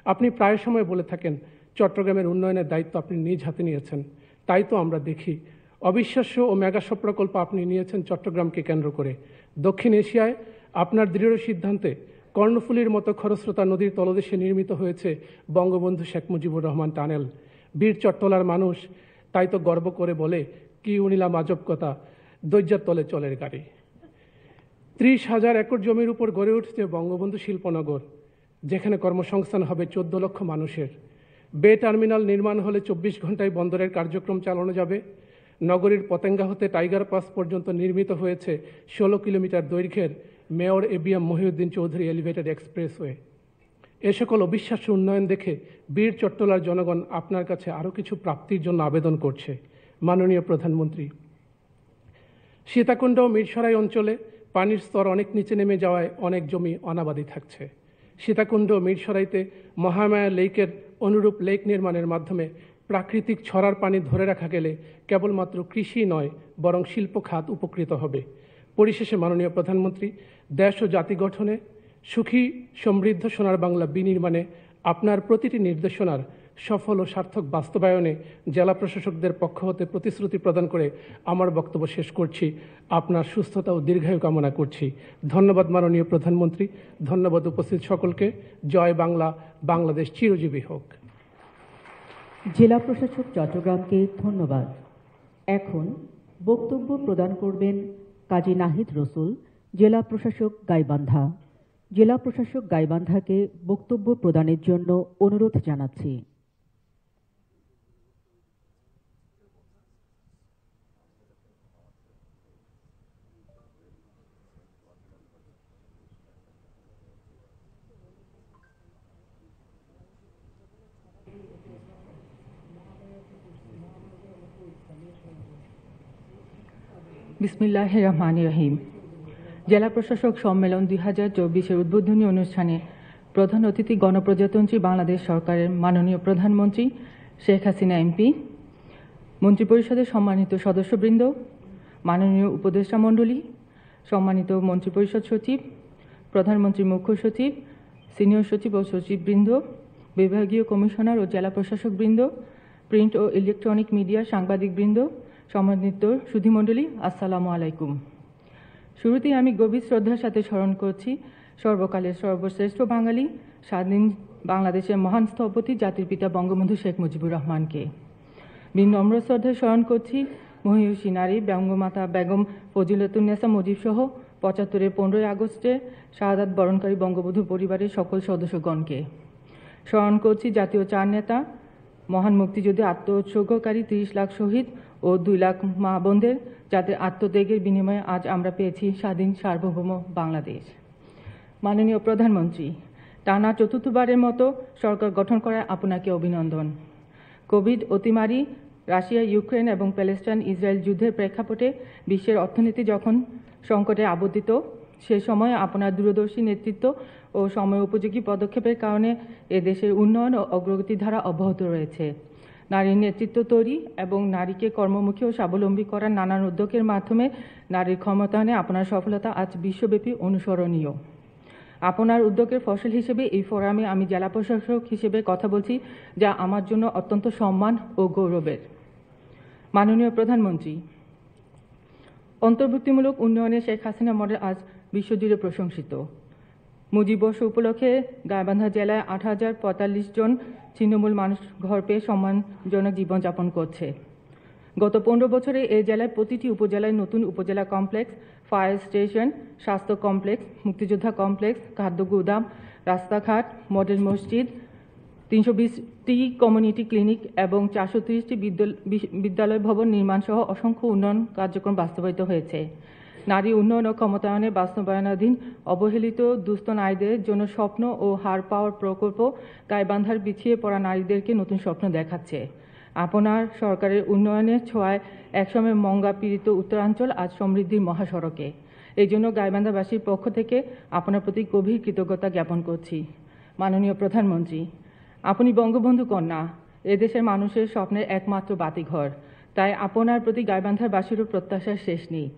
আপনি প্রায় সময় বলে থাকেন চট্টগ্রামের উন্নয়নের দায়িত্ব আপনি নিজ হাতে নিয়েছেন। তাই তো আমরা দেখি অবিশ্বাস্য ও মেগাসব প্রকল্প আপনি নিয়েছেন চট্টগ্রামকে কেন্দ্র করে। দক্ষিণ এশিয়ায় আপনার দৃঢ় সিদ্ধান্তে কর্ণফুলীর মতো খরস্রোতা নদীর তলদেশে নির্মিত হয়েছে বঙ্গবন্ধু শেখ মুজিবুর রহমান টানেল। বীর চট্টলার মানুষ তাই তো গর্ব করে বলে, কি উনিলাম আজব কথা, দৈর্যার তলে চলের গাড়ি। 30,000 একর জমির উপর গড়ে উঠছে বঙ্গবন্ধু শিল্পনগর, যেখানে কর্মসংস্থান হবে 14 লক্ষ মানুষের। বে টার্মিনাল নির্মাণ হলে 24 ঘন্টায় বন্দরের কার্যক্রম চালানো যাবে। নগরীর পতেঙ্গা হতে টাইগার পাস পর্যন্ত নির্মিত হয়েছে 16 কিলোমিটার দৈর্ঘ্যের mayor ABM Mohiuddin Chowdhury elevated expressway. এ সকল অবিশ্বাস্য উন্নয়ন দেখে বীর চট্টলার জনগণ আপনার কাছে আরও কিছু প্রাপ্তির জন্য আবেদন করছে। মাননীয় প্রধানমন্ত্রী, সীতাকুণ্ড ও মিরসরাই অঞ্চলে পানির স্তর অনেক নিচে নেমে যাওয়ায় অনেক জমি অনাবাদি থাকছে। সীতাকুণ্ড ও মিরসরাইতে মহামায়া লেকের অনুরূপ লেক নির্মাণের মাধ্যমে প্রাকৃতিক ছড়ার পানি ধরে রাখা গেলে কেবলমাত্র কৃষি নয়, বরং শিল্প খাত উপকৃত হবে। পরিশেষে মাননীয় প্রধানমন্ত্রী, দেশ ও জাতি গঠনে, সুখী সমৃদ্ধ সোনার বাংলা বিনির্মাণে আপনার প্রতিটি নির্দেশনার সফল ও সার্থক বাস্তবায়নে জেলা প্রশাসকদের পক্ষ হতে প্রতিশ্রুতি প্রদান করে আমার বক্তব্য শেষ করছি। আপনার সুস্থতা ও দীর্ঘায়ু কামনা করছি। ধন্যবাদ মাননীয় প্রধানমন্ত্রী, ধন্যবাদ উপস্থিত সকলকে। জয় বাংলা, বাংলাদেশ চিরজীবী হোক। জেলা প্রশাসক চট্টগ্রামকে ধন্যবাদ। এখন বক্তব্য প্রদান করবেন কাজী নাহিদ রসুল, জেলা প্রশাসক গাইবান্ধা। জেলা প্রশাসক গাইবান্ধাকে বক্তব্য প্রদানের জন্য অনুরোধ জানাচ্ছি। বিসমিল্লাহির রহমানির রহিম। জেলা প্রশাসক সম্মেলন 2024-এর উদ্বোধনী অনুষ্ঠানে প্রধান অতিথি গণপ্রজাতন্ত্রী বাংলাদেশ সরকারের মাননীয় প্রধানমন্ত্রী শেখ হাসিনা এমপি, মন্ত্রিপরিষদের সম্মানিত সদস্যবৃন্দ, মাননীয় উপদেষ্টা মণ্ডলী, সম্মানিত মন্ত্রিপরিষদ সচিব, প্রধানমন্ত্রীর মুখ্য সচিব, সিনিয়র সচিব ও সচিববৃন্দ, বিভাগীয় কমিশনার ও জেলা প্রশাসকবৃন্দ, প্রিন্ট ও ইলেকট্রনিক মিডিয়া সাংবাদিকবৃন্দ, সম্মানিত সুধীমণ্ডলী, আসসালামু আলাইকুম। শুরুতেই আমি গভীর শ্রদ্ধার সাথে স্মরণ করছি সর্বকালের সর্বশ্রেষ্ঠ বাঙালি, স্বাধীন বাংলাদেশের মহান স্থপতি জাতির পিতা বঙ্গবন্ধু শেখ মুজিবুর রহমানকে। বিনম্র শ্রদ্ধায় স্মরণ করছি মহিষী নারী বঙ্গমাতা বেগম ফজিলাতুন্নেসা মুজিব সহ 75-এর 15ই আগস্টে শাহাদাত বরণকারী বঙ্গবন্ধু পরিবারের সকল সদস্যগণকে। স্মরণ করছি জাতীয় চার নেতা, মহান মুক্তিযুদ্ধে আত্মোৎসর্গকারী 30 লাখ শহীদ ও 2 লাখ মা বোনদের, যাদের আত্মত্যাগের বিনিময়ে আজ আমরা পেয়েছি স্বাধীন সার্বভৌম বাংলাদেশ। মাননীয় প্রধানমন্ত্রী, টানা চতুর্থবারের মতো সরকার গঠন করায় আপনাকে অভিনন্দন। কোভিড অতিমারি, রাশিয়া ইউক্রেন এবং প্যালেস্টাইন ইসরায়েল যুদ্ধের প্রেক্ষাপটে বিশ্বের অর্থনীতি যখন সংকটে আবর্তিত, সে সময় আপনার দূরদর্শী নেতৃত্ব ও সময় উপযোগী পদক্ষেপের কারণে এ দেশের উন্নয়ন ও অগ্রগতির ধারা অব্যাহত রয়েছে। নারীর নেতৃত্ব তৈরি এবং নারীকে কর্মমুখী ও স্বাবলম্বী করার নানান উদ্যোগের মাধ্যমে নারীর ক্ষমতায়নে আপনার সফলতা আজ বিশ্বব্যাপী অনুসরণীয়। আপনার উদ্যোগের ফসল হিসেবে এই ফোরামে আমি জেলা প্রশাসক হিসেবে কথা বলছি, যা আমার জন্য অত্যন্ত সম্মান ও গৌরবের। মাননীয় প্রধানমন্ত্রী, অন্তর্ভুক্তিমূলক উন্নয়নে শেখ হাসিনা মডেল আজ বিশ্বজুড়ে প্রশংসিত। মুজিব বর্ষ উপলক্ষে গাইবান্ধা জেলায় 8,045 জন ছিন্নমূল মানুষ ঘর পেয়ে সম্মানজনক জীবনযাপন করছে। গত 15 বছরে এই জেলায় প্রতিটি উপজেলায় নতুন উপজেলা কমপ্লেক্স, ফায়ার স্টেশন, স্বাস্থ্য কমপ্লেক্স, মুক্তিযোদ্ধা কমপ্লেক্স, খাদ্য গুদাম, রাস্তাঘাট, মডেল মসজিদ, 320টি কমিউনিটি ক্লিনিক এবং 430টি বিদ্যালয় ভবন নির্মাণ সহ অসংখ্য উন্নয়ন কার্যক্রম বাস্তবায়িত হয়েছে। নারী উন্নয়ন ও ক্ষমতায়নে বাস্তবায়নাধীন অবহেলিত দুস্থ নারীদের জন্য স্বপ্ন ও হার পাওয়ার প্রকল্প গাইবান্ধার পিছিয়ে পড়া নারীদেরকে নতুন স্বপ্ন দেখাচ্ছে। আপনার সরকারের উন্নয়নের ছোঁয়ায় একসময় মঙ্গা পীড়িত উত্তরাঞ্চল আজ সমৃদ্ধির মহাসড়কে। এই জন্য গাইবান্ধাবাসীর পক্ষ থেকে আপনার প্রতি গভীর কৃতজ্ঞতা জ্ঞাপন করছি। মাননীয় প্রধানমন্ত্রী, আপনি বঙ্গবন্ধু কন্যা, এদেশের মানুষের স্বপ্নের একমাত্র বাতিঘর। তাই আপনার প্রতি গাইবান্ধাবাসীরও প্রত্যাশার শেষ নেই।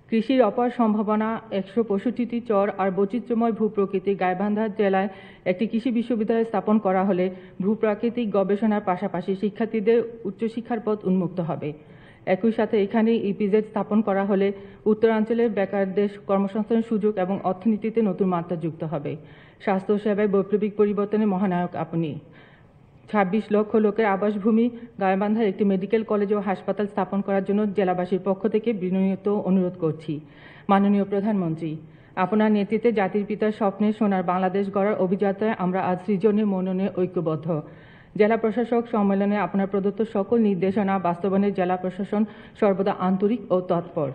কৃষির অপার সম্ভাবনা, 165টি চর আর বৈচিত্র্যময় ভূপ্রকৃতির গাইবান্ধা জেলায় একটি কৃষি বিশ্ববিদ্যালয় স্থাপন করা হলে ভূপ্রাকৃতিক গবেষণার পাশাপাশি শিক্ষার্থীদের উচ্চশিক্ষার পথ উন্মুক্ত হবে। একই সাথে এখানে ইপিজেড স্থাপন করা হলে উত্তরাঞ্চলের বেকারদের কর্মসংস্থানের সুযোগ এবং অর্থনীতিতে নতুন মাত্রা যুক্ত হবে। স্বাস্থ্যসেবায় বৈপ্লবিক পরিবর্তনের মহানায়ক আপনি। 26 লক্ষ লোকের আবাসভূমি গাইবান্ধার একটি মেডিকেল কলেজ ও হাসপাতাল স্থাপন করার জন্য জেলাবাসীর পক্ষ থেকে বিনীত অনুরোধ করছি। মাননীয় প্রধানমন্ত্রী, আপনার নেতৃত্বে জাতির পিতার স্বপ্নের সোনার বাংলাদেশ গড়ার অভিযাত্রায় আমরা আজ সৃজনের মননে ঐক্যবদ্ধ। জেলা প্রশাসক সম্মেলনে আপনার প্রদত্ত সকল নির্দেশনা বাস্তবায়নে জেলা প্রশাসন সর্বদা আন্তরিক ও তৎপর।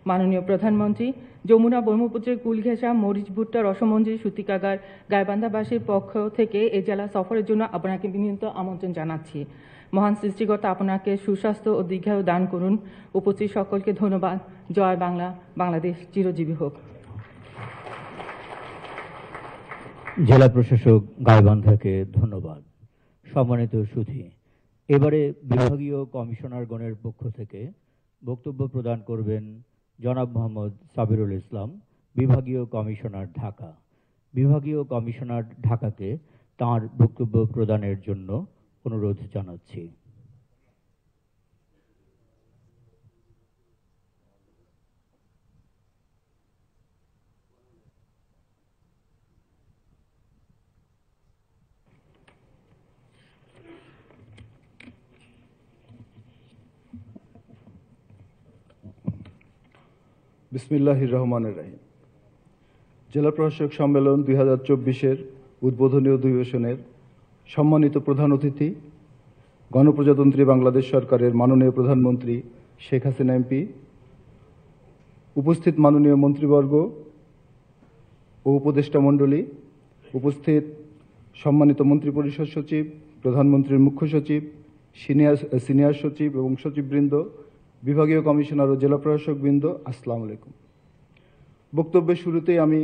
মাননীয় প্রধানমন্ত্রী, যমুনা ব্রহ্মপুত্রের কুল ঘেঁষা মরিচ ভুট্টা রসমঞ্জরি সূতিকাগার গাইবান্ধাবাসীর পক্ষ থেকে এই জেলা সফরের জন্য আপনাকে বিনীত আমন্ত্রণ জানাচ্ছি। মহান সৃষ্টিকর্তা আপনাকে সুস্বাস্থ্য ও দীর্ঘায়ু দান করুন। উপস্থিত সকলকে ধন্যবাদ। জয় বাংলা, বাংলাদেশ চিরজীবী হোক। জেলা প্রশাসক গাইবান্ধাকে ধন্যবাদ। সম্মানিত সুধী, এবারে বিভাগীয় কমিশনারগণের পক্ষ থেকে বক্তব্য প্রদান করবেন জনাব মোহাম্মদ সাবিরুল ইসলাম, বিভাগীয় কমিশনার ঢাকা। বিভাগীয় কমিশনার ঢাকাকে তাঁর বক্তব্য প্রদানের জন্য অনুরোধ জানাচ্ছি। বিসমিল্লাহির রহমানির রহিম। জেলা প্রশাসক সম্মেলন 2024-এর উদ্বোধনী অধিবেশনের সম্মানিত প্রধান অতিথি, গণপ্রজাতন্ত্রী বাংলাদেশ সরকারের মাননীয় প্রধানমন্ত্রী শেখ হাসিনা এমপি, উপস্থিত মাননীয় মন্ত্রীবর্গ ও উপদেষ্টা মণ্ডলী, উপস্থিত সম্মানিত মন্ত্রিপরিষদ সচিব, প্রধানমন্ত্রীর মুখ্য সচিব, সিনিয়র সচিব এবং সচিববৃন্দ, বিভাগীয় কমিশনার ও জেলা প্রশাসকবৃন্দ, আসসালামু আলাইকুম। বক্তব্যের শুরুতেই আমি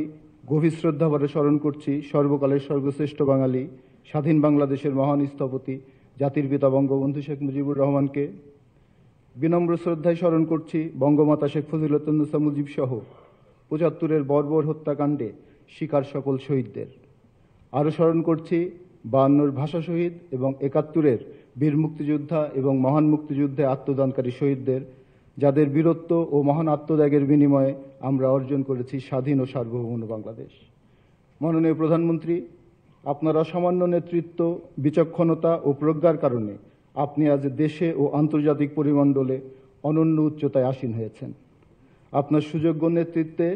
গভীর শ্রদ্ধা ভরে স্মরণ করছি সর্বকালের সর্বশ্রেষ্ঠ বাঙালি, স্বাধীন বাংলাদেশের মহান স্থপতি, জাতির পিতা বঙ্গবন্ধু শেখ মুজিবুর রহমানকে। বিনম্র শ্রদ্ধায় স্মরণ করছি বঙ্গমাতা শেখ ফজিলাতুন্নেসা মুজিব সহ ৭৫-এর বর্বর হত্যাকাণ্ডে শিকার সকল শহীদদের। আরও স্মরণ করছি ৫২-র ভাষা শহীদ এবং ৭১-এর বীর মুক্তিযোদ্ধা এবং মহান মুক্তিযুদ্ধে আত্মদানকারী শহীদদের, যাদের বীরত্ব ও মহান আত্মত্যাগের বিনিময়ে আমরা অর্জন করেছি স্বাধীন ও সার্বভৌম বাংলাদেশ। মাননীয় প্রধানমন্ত্রী, আপনার অসামান্য নেতৃত্ব, বিচক্ষণতা ও প্রজ্ঞার কারণে আপনি আজ দেশে ও আন্তর্জাতিক পরিমণ্ডলে অনন্য উচ্চতায় আসীন হয়েছেন। আপনার সুযোগ্য নেতৃত্বে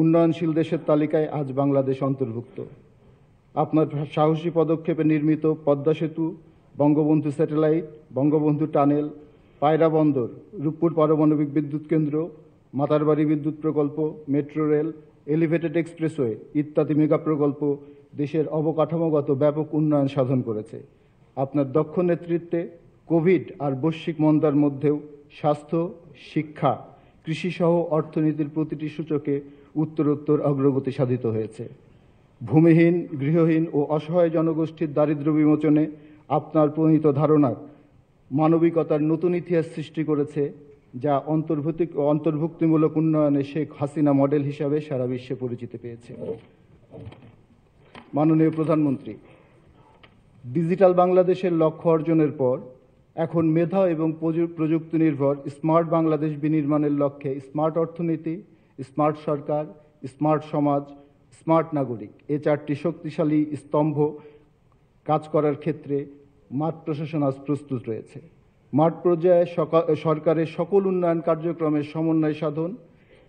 উন্নয়নশীল দেশের তালিকায় আজ বাংলাদেশ অন্তর্ভুক্ত। আপনার সাহসী পদক্ষেপে নির্মিত পদ্মা সেতু, বঙ্গবন্ধু স্যাটেলাইট, বঙ্গবন্ধু টানেল, পায়রা বন্দর, রূপপুর পারমাণবিক বিদ্যুৎ কেন্দ্র, মাতারবাড়ি বিদ্যুৎ প্রকল্প, মেট্রো রেল, এলিভেটেড এক্সপ্রেসওয়ে ইত্যাদি মেগা প্রকল্প দেশের অবকাঠামোগত ব্যাপক উন্নয়ন সাধন করেছে। আপনার দক্ষ নেতৃত্বে কোভিড আর বৈশ্বিক মন্দার মধ্যেও স্বাস্থ্য, শিক্ষা, কৃষিসহ অর্থনীতির প্রতিটি সূচকে উত্তরোত্তর অগ্রগতি সাধিত হয়েছে। ভূমিহীন, গৃহহীন ও অসহায় জনগোষ্ঠীর দারিদ্র্য বিমোচনে আপনার প্রণীত ধারণা মানবিকতার নতুন ইতিহাস সৃষ্টি করেছে, যা অন্তর্ভুক্তিমূলক উন্নয়নে শেখ হাসিনা মডেল হিসাবে সারা বিশ্বে পরিচিতি পেয়েছে। মাননীয় প্রধানমন্ত্রী, ডিজিটাল বাংলাদেশের লক্ষ্য অর্জনের পর এখন মেধা এবং প্রযুক্তি নির্ভর স্মার্ট বাংলাদেশ বিনির্মাণের লক্ষ্যে স্মার্ট অর্থনীতি, স্মার্ট সরকার, স্মার্ট সমাজ, স্মার্ট নাগরিক এই 4টি শক্তিশালী স্তম্ভ কাজ করার ক্ষেত্রে মাঠ প্রশাসন আজ প্রস্তুত রয়েছে। মাঠ পর্যায়ে সরকারের সকল উন্নয়ন কার্যক্রমের সমন্বয় সাধন,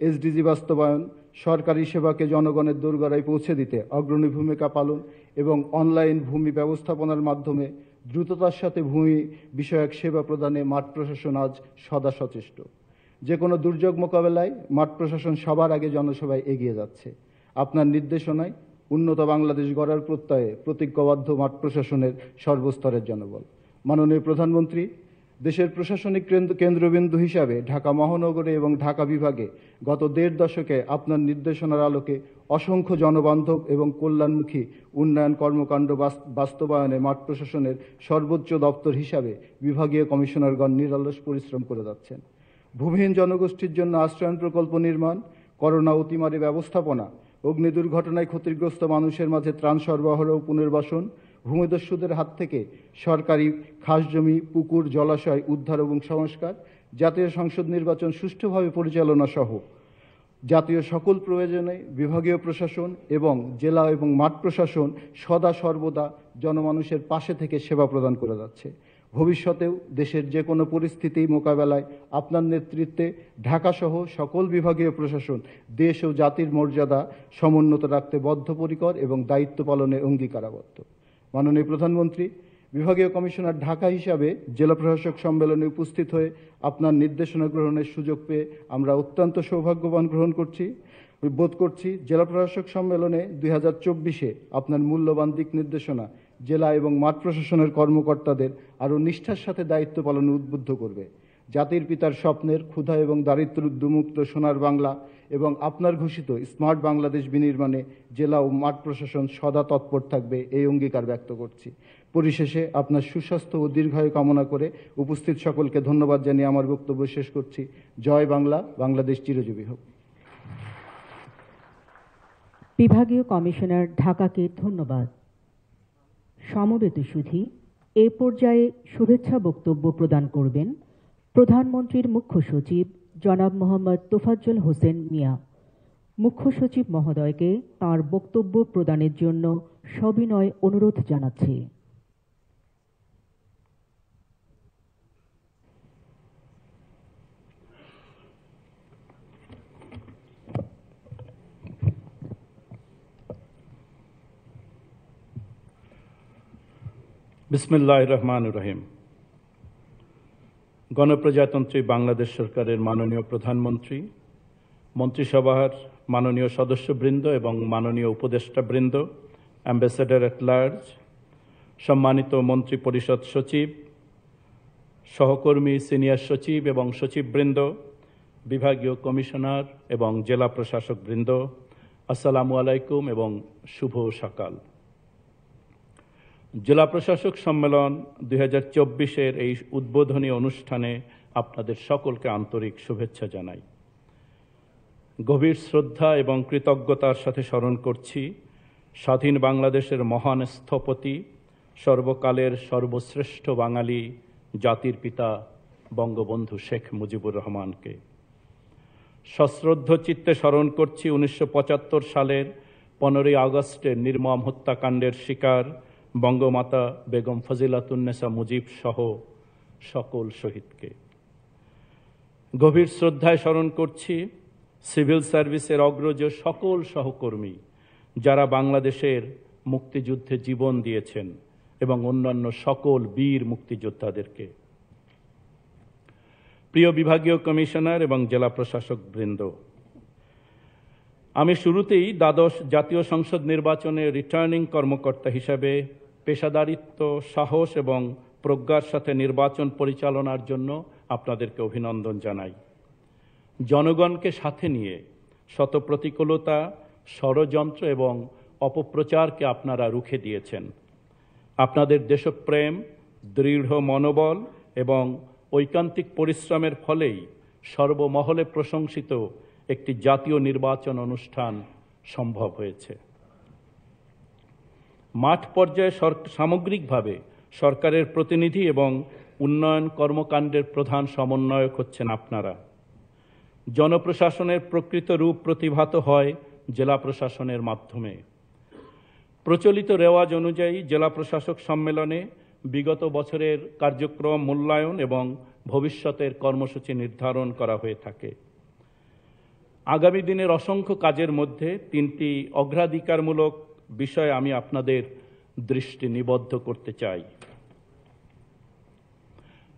এসডিজি বাস্তবায়ন, সরকারি সেবাকে জনগণের দোরগোড়ায় পৌঁছে দিতে অগ্রণী ভূমিকা পালন এবং অনলাইন ভূমি ব্যবস্থাপনার মাধ্যমে দ্রুততার সাথে ভূমি বিষয়ক সেবা প্রদানে মাঠ প্রশাসন আজ সদা সচেষ্ট। যে কোনো দুর্যোগ মোকাবেলায় মাঠ প্রশাসন সবার আগে জনসভায় এগিয়ে যাচ্ছে। আপনার নির্দেশনায় উন্নত বাংলাদেশ গড়ার প্রত্যয়ে প্রতিজ্ঞাবদ্ধ মাঠ প্রশাসনের সর্বস্তরের জনবল। মাননীয় প্রধানমন্ত্রী, দেশের প্রশাসনিক কেন্দ্রবিন্দু হিসাবে ঢাকা মহানগরে এবং ঢাকা বিভাগে গত 1.5 দশকে আপনার নির্দেশনার আলোকে অসংখ্য জনবান্ধব এবং কল্যাণমুখী উন্নয়ন কর্মকাণ্ড বাস্তবায়নে মাঠ প্রশাসনের সর্বোচ্চ দপ্তর হিসাবে বিভাগীয় কমিশনারগণ নিরলস পরিশ্রম করে যাচ্ছেন। ভূমিহীন জনগোষ্ঠীর জন্য আশ্রয়ন প্রকল্প নির্মাণ, করোনা অতিমারি ব্যবস্থাপনা, অগ্নি দুর্ঘটনায় ক্ষতিগ্রস্ত মানুষের মাঝে ত্রাণ সরবরাহ ও পুনর্বাসন, ভূমিদস্যুদের হাত থেকে সরকারি খাস জমি, পুকুর, জলাশয় উদ্ধার এবং সংস্কার, জাতীয় সংসদ নির্বাচন সুষ্ঠুভাবে পরিচালনা সহ জাতীয় সকল প্রয়োজনে বিভাগীয় প্রশাসন এবং জেলা এবং মাঠ প্রশাসন সদা সর্বদা জনমানুষের পাশে থেকে সেবা প্রদান করে যাচ্ছে। ভবিষ্যতেও দেশের যে কোনো পরিস্থিতি মোকাবেলায় আপনার নেতৃত্বে ঢাকাসহ সকল বিভাগীয় প্রশাসন দেশ ও জাতির মর্যাদা সমুন্নত রাখতে বদ্ধপরিকর এবং দায়িত্ব পালনে অঙ্গীকারাবদ্ধ। মাননীয় প্রধানমন্ত্রী, বিভাগীয় কমিশনার ঢাকা হিসাবে জেলা প্রশাসক সম্মেলনে উপস্থিত হয়ে আপনার নির্দেশনা গ্রহণের সুযোগ পেয়ে আমরা অত্যন্ত সৌভাগ্যবান বোধ করছি। জেলা প্রশাসক সম্মেলনে 2024-এ আপনার মূল্যবান দিক নির্দেশনা জেলা এবং মাঠ প্রশাসনের কর্মকর্তাদের আরও নিষ্ঠার সাথে দায়িত্ব পালনে উদ্বুদ্ধ করবে। জাতির পিতার স্বপ্নের ক্ষুধা এবং দারিদ্র্যমুক্ত সোনার বাংলা এবং আপনার ঘোষিত স্মার্ট বাংলাদেশ বিনির্মাণে জেলা ও মাঠ প্রশাসন সদা তৎপর থাকবে, এই অঙ্গীকার ব্যক্ত করছি। পরিশেষে আপনার সুস্বাস্থ্য ও দীর্ঘায়ু কামনা করে উপস্থিত সকলকে ধন্যবাদ জানিয়ে আমার বক্তব্য শেষ করছি। জয় বাংলা, বাংলাদেশ চিরজীবী হোক। বিভাগীয় কমিশনার ঢাকাকে ধন্যবাদ। সমবেত সুধী, এ পর্যায়ে শুভেচ্ছা বক্তব্য প্রদান করবেন প্রধানমন্ত্রীর মুখ্য সচিব জনাব মোহাম্মদ তোফাজ্জল হোসেন মিয়া। মুখ্য সচিব মহোদয়কে তাঁর বক্তব্য প্রদানের জন্য সবিনয় অনুরোধ জানাচ্ছি। বিসমিল্লাহির রহমানির রহিম। গণপ্রজাতন্ত্রী বাংলাদেশ সরকারের মাননীয় প্রধানমন্ত্রী, মন্ত্রিসভার মাননীয় সদস্যবৃন্দ এবং মাননীয় উপদেষ্টাবৃন্দ, অ্যাম্বাসেডর এট লার্জ, সম্মানিত মন্ত্রী পরিষদ সচিব, সহকর্মী সিনিয়র সচিব এবং সচিববৃন্দ, বিভাগীয় কমিশনার এবং জেলা প্রশাসক বৃন্দ, আসসালামু আলাইকুম এবং শুভ সকাল। জেলা প্রশাসক সম্মেলন 2024-এর এই উদ্বোধনী অনুষ্ঠানে আপনাদের সকলকে আন্তরিক শুভেচ্ছা জানাই। গভীর শ্রদ্ধা এবং কৃতজ্ঞতার সাথে স্মরণ করছি স্বাধীন বাংলাদেশের মহান স্থপতি, সর্বকালের সর্বশ্রেষ্ঠ বাঙালি, জাতির পিতা বঙ্গবন্ধু শেখ মুজিবুর রহমানকে। সশ্রদ্ধ চিত্তে স্মরণ করছি 1975 সালের 15ই আগস্টের নির্মম হত্যাকাণ্ডের শিকার বঙ্গমাতা বেগম ফজিলাতুন্নেসা মুজিব সহ সকল শহীদকে। গভীর শ্রদ্ধায় স্মরণ করছি সিভিল সার্ভিসের অগ্রজ সকল সহকর্মী যারা বাংলাদেশের মুক্তিযুদ্ধে জীবন দিয়েছেন এবং অন্যান্য সকল বীর মুক্তিযোদ্ধাদেরকে। প্রিয় বিভাগীয় কমিশনার এবং জেলা প্রশাসক বৃন্দ, আমি শুরুতেই দ্বাদশ জাতীয় সংসদ নির্বাচনে রিটার্নিং কর্মকর্তা হিসাবে পেশাদারিত্ব, সাহস এবং প্রজ্ঞার সাথে নির্বাচন পরিচালনার জন্য আপনাদেরকে অভিনন্দন জানাই। জনগণকে সাথে নিয়ে শত প্রতিকূলতা, ষড়যন্ত্র এবং অপপ্রচারকে আপনারা রুখে দিয়েছেন। আপনাদের দেশপ্রেম, দৃঢ় মনোবল এবং ঐকান্তিক পরিশ্রমের ফলেই সর্বমহলে প্রশংসিত একটি জাতীয় নির্বাচন অনুষ্ঠান সম্ভব হয়েছে। মাঠ পর্যায়ে সামগ্রিকভাবে সরকারের প্রতিনিধি এবং উন্নয়ন কর্মকাণ্ডের প্রধান সমন্বয়ক হচ্ছেন আপনারা। জনপ্রশাসনের প্রকৃত রূপ প্রতিভাত হয় জেলা প্রশাসনের মাধ্যমে। প্রচলিত রেওয়াজ অনুযায়ী জেলা প্রশাসক সম্মেলনে বিগত বছরের কার্যক্রম মূল্যায়ন এবং ভবিষ্যতের কর্মসূচি নির্ধারণ করা হয়ে থাকে। আগামী দিনের অসংখ্য কাজের মধ্যে 3টি অগ্রাধিকারমূলক বিষয়ে আমি আপনাদের দৃষ্টি নিবদ্ধ করতে চাই।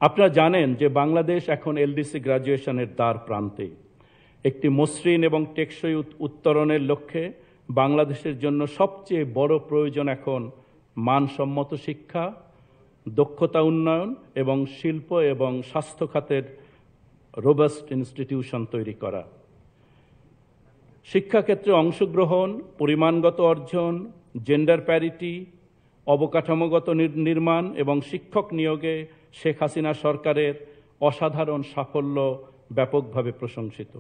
আপনারা জানেন যে বাংলাদেশ এখন এলডিসি গ্র্যাজুয়েশনের দ্বার প্রান্তে। একটি মসৃণ এবং টেকসই উত্তরণের লক্ষ্যে বাংলাদেশের জন্য সবচেয়ে বড় প্রয়োজন এখন মানসম্মত শিক্ষা, দক্ষতা উন্নয়ন এবং শিল্প এবং স্বাস্থ্য খাতের রোবাস্ট ইনস্টিটিউশন তৈরি করা। শিক্ষাক্ষেত্রে অংশগ্রহণ, পরিমাণগত অর্জন, জেন্ডার প্যারিটি, অবকাঠামোগত নির্মাণ এবং শিক্ষক নিয়োগে শেখ হাসিনা সরকারের অসাধারণ সাফল্য ব্যাপকভাবে প্রশংসিত।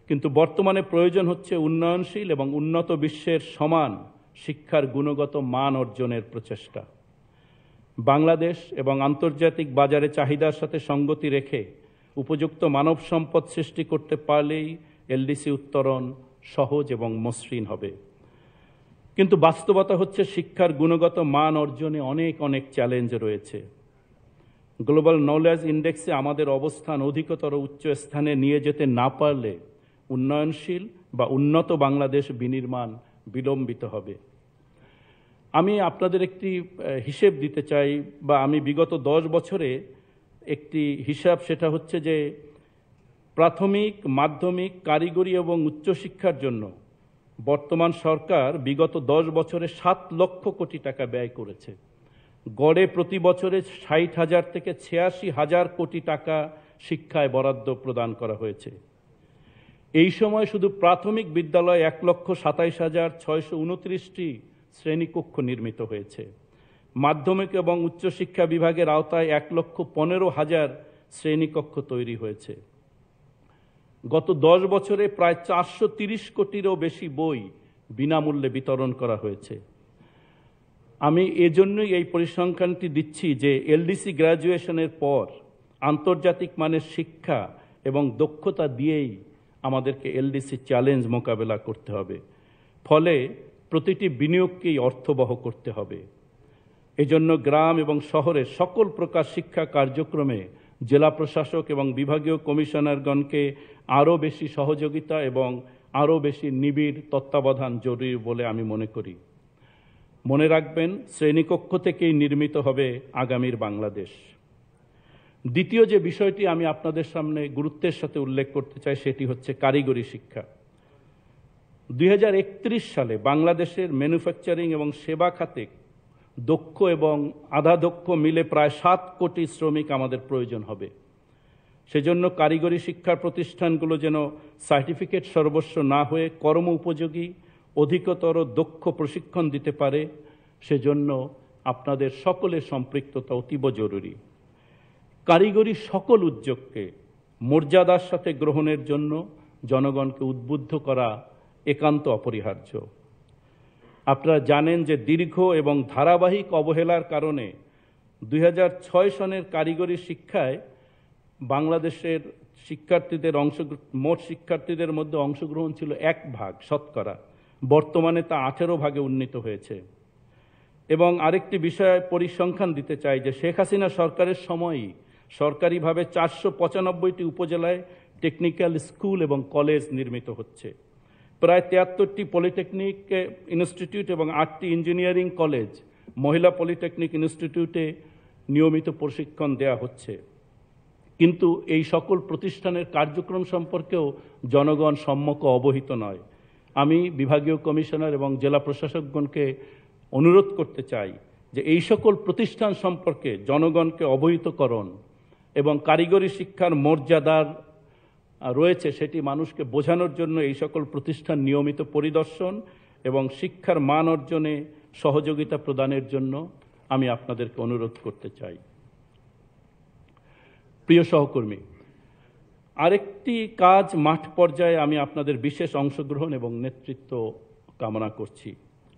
কিন্তু বর্তমানে প্রয়োজন হচ্ছে উন্নয়নশীল এবং উন্নত বিশ্বের সমান শিক্ষার গুণগত মান অর্জনের প্রচেষ্টা। বাংলাদেশ এবং আন্তর্জাতিক বাজারে চাহিদার সাথে সঙ্গতি রেখে উপযুক্ত মানব সম্পদ সৃষ্টি করতে পারলেই এলডিসি উত্তরণ সহজ এবং মসৃণ হবে। কিন্তু বাস্তবতা হচ্ছে শিক্ষার গুণগত মান অর্জনে অনেক চ্যালেঞ্জ রয়েছে। গ্লোবাল নলেজ ইন্ডেক্সে আমাদের অবস্থান অধিকতর উচ্চ স্থানে নিয়ে যেতে না পারলে উন্নয়নশীল বা উন্নত বাংলাদেশ বিনির্মাণ বিলম্বিত হবে। আমি আপনাদের একটি হিসেব দিতে চাই, বা আমি বিগত 10 বছরে একটি হিসাব, সেটা হচ্ছে যে প্রাথমিক, মাধ্যমিক, কারিগরি এবং উচ্চশিক্ষার জন্য বর্তমান সরকার বিগত 10 বছরে 7 লক্ষ কোটি টাকা ব্যয় করেছে। গড়ে প্রতি বছরে 60,000 থেকে 86,000 কোটি টাকা শিক্ষায় বরাদ্দ প্রদান করা হয়েছে। এই সময় শুধু প্রাথমিক বিদ্যালয়ে 1,27,629টি শ্রেণীকক্ষ নির্মিত হয়েছে। মাধ্যমিক এবং উচ্চশিক্ষা বিভাগের আওতায় 1,15,000 শ্রেণীকক্ষ তৈরি হয়েছে। গত 10 বছরে প্রায় 430 কোটিরও বেশি বই বিনামূল্যে বিতরণ করা হয়েছে। আমি এজন্যই এই পরিসংখ্যানটি দিচ্ছি যে এলডিসি গ্র্যাজুয়েশনের পর আন্তর্জাতিক মানের শিক্ষা এবং দক্ষতা দিয়েই আমাদেরকে এলডিসি চ্যালেঞ্জ মোকাবেলা করতে হবে। ফলে প্রতিটি বিনিয়োগকেই অর্থবহ করতে হবে। এজন্য গ্রাম এবং শহরের সকল প্রকার শিক্ষা কার্যক্রমে জেলা প্রশাসক এবং বিভাগীয় কমিশনারগণকে আরও বেশি সহযোগিতা এবং আরও বেশি নিবিড় তত্ত্বাবধান জরুরি বলে আমি মনে করি। মনে রাখবেন, শ্রেণীকক্ষ থেকেই নির্মিত হবে আগামীর বাংলাদেশ। দ্বিতীয় যে বিষয়টি আমি আপনাদের সামনে গুরুত্বের সাথে উল্লেখ করতে চাই সেটি হচ্ছে কারিগরি শিক্ষা। 2031 সালে বাংলাদেশের ম্যানুফ্যাকচারিং এবং সেবা খাতে দক্ষ এবং আধা দক্ষ মিলে প্রায় 7 কোটি শ্রমিক আমাদের প্রয়োজন হবে। সেজন্য কারিগরি শিক্ষার প্রতিষ্ঠানগুলো যেন সার্টিফিকেট সর্বস্ব না হয়ে কর্ম উপযোগী অধিকতর দক্ষ প্রশিক্ষণ দিতে পারে, সেজন্য আপনাদের সকলের সম্পৃক্ততা অতীব জরুরি। কারিগরি সকল উদ্যোগকে মর্যাদার সাথে গ্রহণের জন্য জনগণকে উদ্বুদ্ধ করা একান্ত অপরিহার্য। আপনারা জানেন যে দীর্ঘ এবং ধারাবাহিক অবহেলার কারণে 2006 সনের কারিগরি শিক্ষায় বাংলাদেশের শিক্ষার্থীদের মোট শিক্ষার্থীদের মধ্যে অংশগ্রহণ ছিল 1% শতকরা। বর্তমানে তা 18 ভাগে উন্নীত হয়েছে। এবং আরেকটি বিষয়ে পরিসংখ্যান দিতে চাই যে শেখ হাসিনা সরকারের সময়ই সরকারিভাবে 495টি উপজেলায় টেকনিক্যাল স্কুল এবং কলেজ নির্মিত হচ্ছে। প্রায় 73টি পলিটেকনিক ইনস্টিটিউট এবং 8টি ইঞ্জিনিয়ারিং কলেজ, মহিলা পলিটেকনিক ইনস্টিটিউটে নিয়মিত প্রশিক্ষণ দেওয়া হচ্ছে। কিন্তু এই সকল প্রতিষ্ঠানের কার্যক্রম সম্পর্কেও জনগণ সম্যক অবহিত নয়। আমি বিভাগীয় কমিশনার এবং জেলা প্রশাসকগণকে অনুরোধ করতে চাই যে এই সকল প্রতিষ্ঠান সম্পর্কে জনগণকে অবহিতকরণ এবং কারিগরি শিক্ষার মর্যাদার রয়েছে সেটি মানুষকে বোঝানোর জন্য এই সকল প্রতিষ্ঠান নিয়মিত পরিদর্শন এবং শিক্ষার মান অর্জনে সহযোগিতা প্রদানের জন্য আমি আপনাদেরকে অনুরোধ করতে চাই। প্রিয় সহকর্মী, আরেকটি কাজ মাঠ পর্যায়ে আমি আপনাদের বিশেষ অংশগ্রহণ এবং নেতৃত্ব কামনা করছি।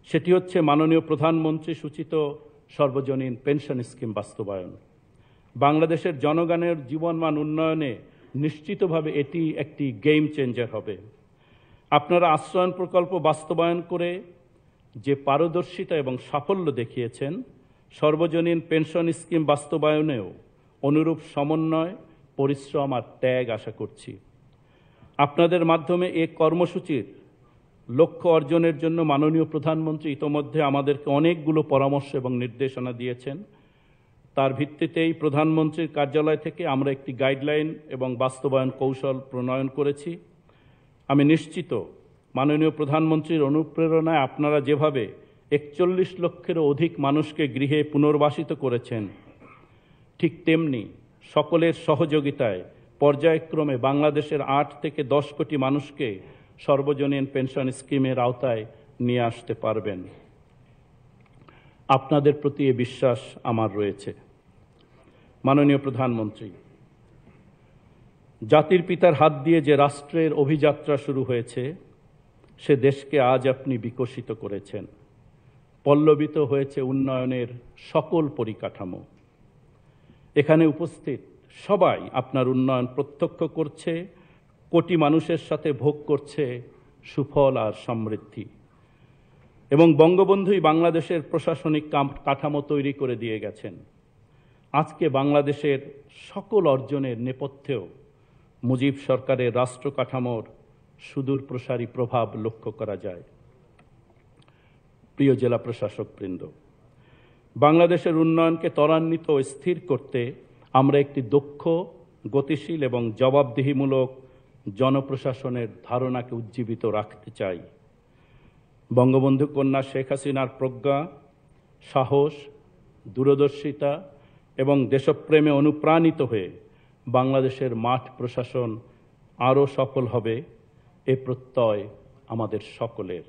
সেটি হচ্ছে মাননীয় প্রধানমন্ত্রী সূচিত সর্বজনীন পেনশন স্কিম বাস্তবায়ন। বাংলাদেশের জনগণের জীবনমান উন্নয়নে নিশ্চিতভাবে এটি একটি গেম চেঞ্জার হবে। আপনারা আশ্রয়ণ প্রকল্প বাস্তবায়ন করে যে পারদর্শিতা এবং সাফল্য দেখিয়েছেন, সর্বজনীন পেনশন স্কিম বাস্তবায়নেও অনুরূপ সমন্বয়, পরিশ্রম আর ত্যাগ আশা করছি। আপনাদের মাধ্যমে এই কর্মসূচির লক্ষ্য অর্জনের জন্য মাননীয় প্রধানমন্ত্রী ইতোমধ্যে আমাদেরকে অনেকগুলো পরামর্শ এবং নির্দেশনা দিয়েছেন। তার ভিত্তিতেই প্রধানমন্ত্রীর কার্যালয় থেকে আমরা একটি গাইডলাইন এবং বাস্তবায়ন কৌশল প্রণয়ন করেছি। আমি নিশ্চিত মাননীয় প্রধানমন্ত্রীর অনুপ্রেরণায় আপনারা যেভাবে 41 লক্ষেরও অধিক মানুষকে গৃহে পুনর্বাসিত করেছেন, ঠিক তেমনি সকলের সহযোগিতায় পর্যায়ক্রমে বাংলাদেশের 8 থেকে 10 কোটি মানুষকে সর্বজনীন পেনশন স্কিমের আওতায় নিয়ে আসতে পারবেন। আপনাদের প্রতি এ বিশ্বাস আমার রয়েছে। মাননীয় প্রধানমন্ত্রী, জাতির পিতার হাত দিয়ে যে রাষ্ট্রের অভিযাত্রা শুরু হয়েছে, সে দেশকে আজ আপনি বিকশিত করেছেন। পল্লবিত হয়েছে উন্নয়নের সকল পরিকাঠামো। এখানে উপস্থিত সবাই আপনার উন্নয়ন প্রত্যক্ষ করছে, কোটি মানুষের সাথে ভোগ করছে সুফল আর সমৃদ্ধি। এবং বঙ্গবন্ধুই বাংলাদেশের প্রশাসনিক কাঠামো তৈরি করে দিয়ে গেছেন। আজকে বাংলাদেশের সকল অর্জনের নেপথ্যেও মুজিব সরকারের রাষ্ট্র কাঠামোর সুদূর প্রসারী প্রভাব লক্ষ্য করা যায়। প্রিয় জেলা প্রশাসকবৃন্দ, বাংলাদেশের উন্নয়নকে ত্বরান্বিত ও স্থির করতে আমরা একটি দক্ষ, গতিশীল এবং জবাবদিহিমূলক জনপ্রশাসনের ধারণাকে উজ্জীবিত রাখতে চাই। বঙ্গবন্ধু কন্যা শেখ হাসিনার প্রজ্ঞা, সাহস, দূরদর্শিতা এবং দেশপ্রেমে অনুপ্রাণিত হয়ে বাংলাদেশের মাঠ প্রশাসন আরও সফল হবে, এ প্রত্যয় আমাদের সকলের।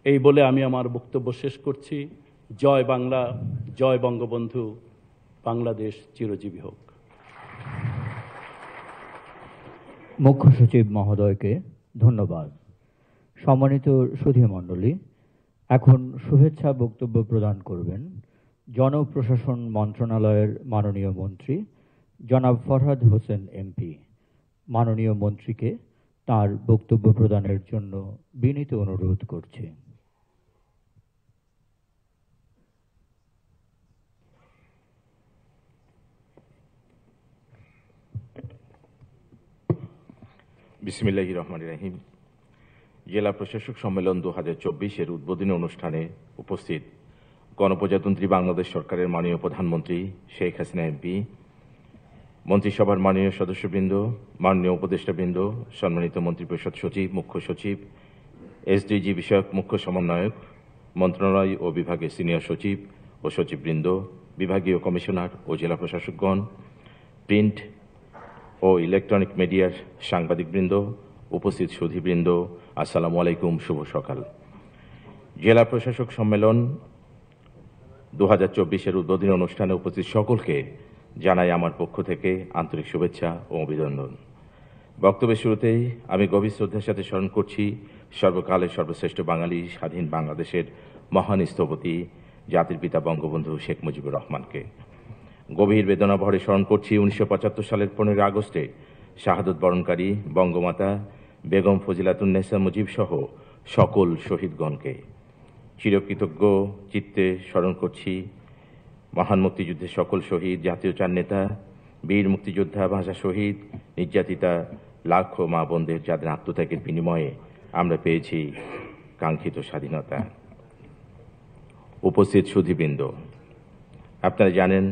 এই বলে আমি আমার বক্তব্য শেষ করছি। জয় বাংলা, জয় বঙ্গবন্ধু, বাংলাদেশ চিরজীবী হোক। মুখ্য সচিব মহোদয়কে ধন্যবাদ। সম্মানিত সুধীমণ্ডলী, এখন শুভেচ্ছা বক্তব্য প্রদান করবেন জনপ্রশাসন মন্ত্রণালয়ের মাননীয় মন্ত্রী জনাব ফরহাদ হোসেন এমপি। মাননীয় মন্ত্রীকে তার বক্তব্য প্রদানের জন্য বিনীত অনুরোধ করছি। বিসমিল্লাহির রহমানির রহিম। জেলা প্রশাসক সম্মেলন 2024-এর উদ্বোধনী অনুষ্ঠানে উপস্থিত গণপ্রজাতন্ত্রী বাংলাদেশ সরকারের মাননীয় প্রধানমন্ত্রী শেখ হাসিনা এমপি, মন্ত্রিসভার মাননীয় সদস্যবৃন্দ, মাননীয় উপদেষ্টাবৃন্দ, সম্মানিত মন্ত্রিপরিষদ সচিব, মুখ্য সচিব, এসডিজি বিষয়ক মুখ্য সমন্বয়ক, মন্ত্রণালয় ও বিভাগের সিনিয়র সচিব ও সচিববৃন্দ, বিভাগীয় কমিশনার ও জেলা প্রশাসকগণ, প্রিন্ট ও ইলেকট্রনিক মিডিয়ার সাংবাদিকবৃন্দ, উপস্থিত সুধীবৃন্দ, আসসালামু আলাইকুম, শুভ সকাল। জেলা প্রশাসক সম্মেলন 2024-এর উদ্বোধনী অনুষ্ঠানে উপস্থিত সকলকে জানাই আমার পক্ষ থেকে আন্তরিক শুভেচ্ছা ও অভিনন্দন। বক্তব্যের শুরুতেই আমি গভীর শ্রদ্ধার সাথে স্মরণ করছি সর্বকালের সর্বশ্রেষ্ঠ বাঙালি, স্বাধীন বাংলাদেশের মহান স্থপতি, জাতির পিতা বঙ্গবন্ধু শেখ মুজিবুর রহমানকে। গভীর বেদনা ভরে স্মরণ করছি 1975 সালের 15 আগস্টে শাহাদত বরণকারী বঙ্গমাতা বেগম ফজিলাতুন্নেসা মুজিব সহ সকল শহীদগণকে। চিরকৃতজ্ঞ চিত্তে স্মরণ করছি মহান মুক্তিযুদ্ধের সকল শহীদ, জাতীয় চার নেতা, বীর মুক্তিযোদ্ধা, ভাষা শহীদ, নির্যাতিতা লাখো মা বোনদের, যাদের আত্মত্যাগের বিনিময়ে আমরা পেয়েছি কাঙ্ক্ষিত স্বাধীনতা। উপস্থিত সুধীবৃন্দ, আপনারা জানেন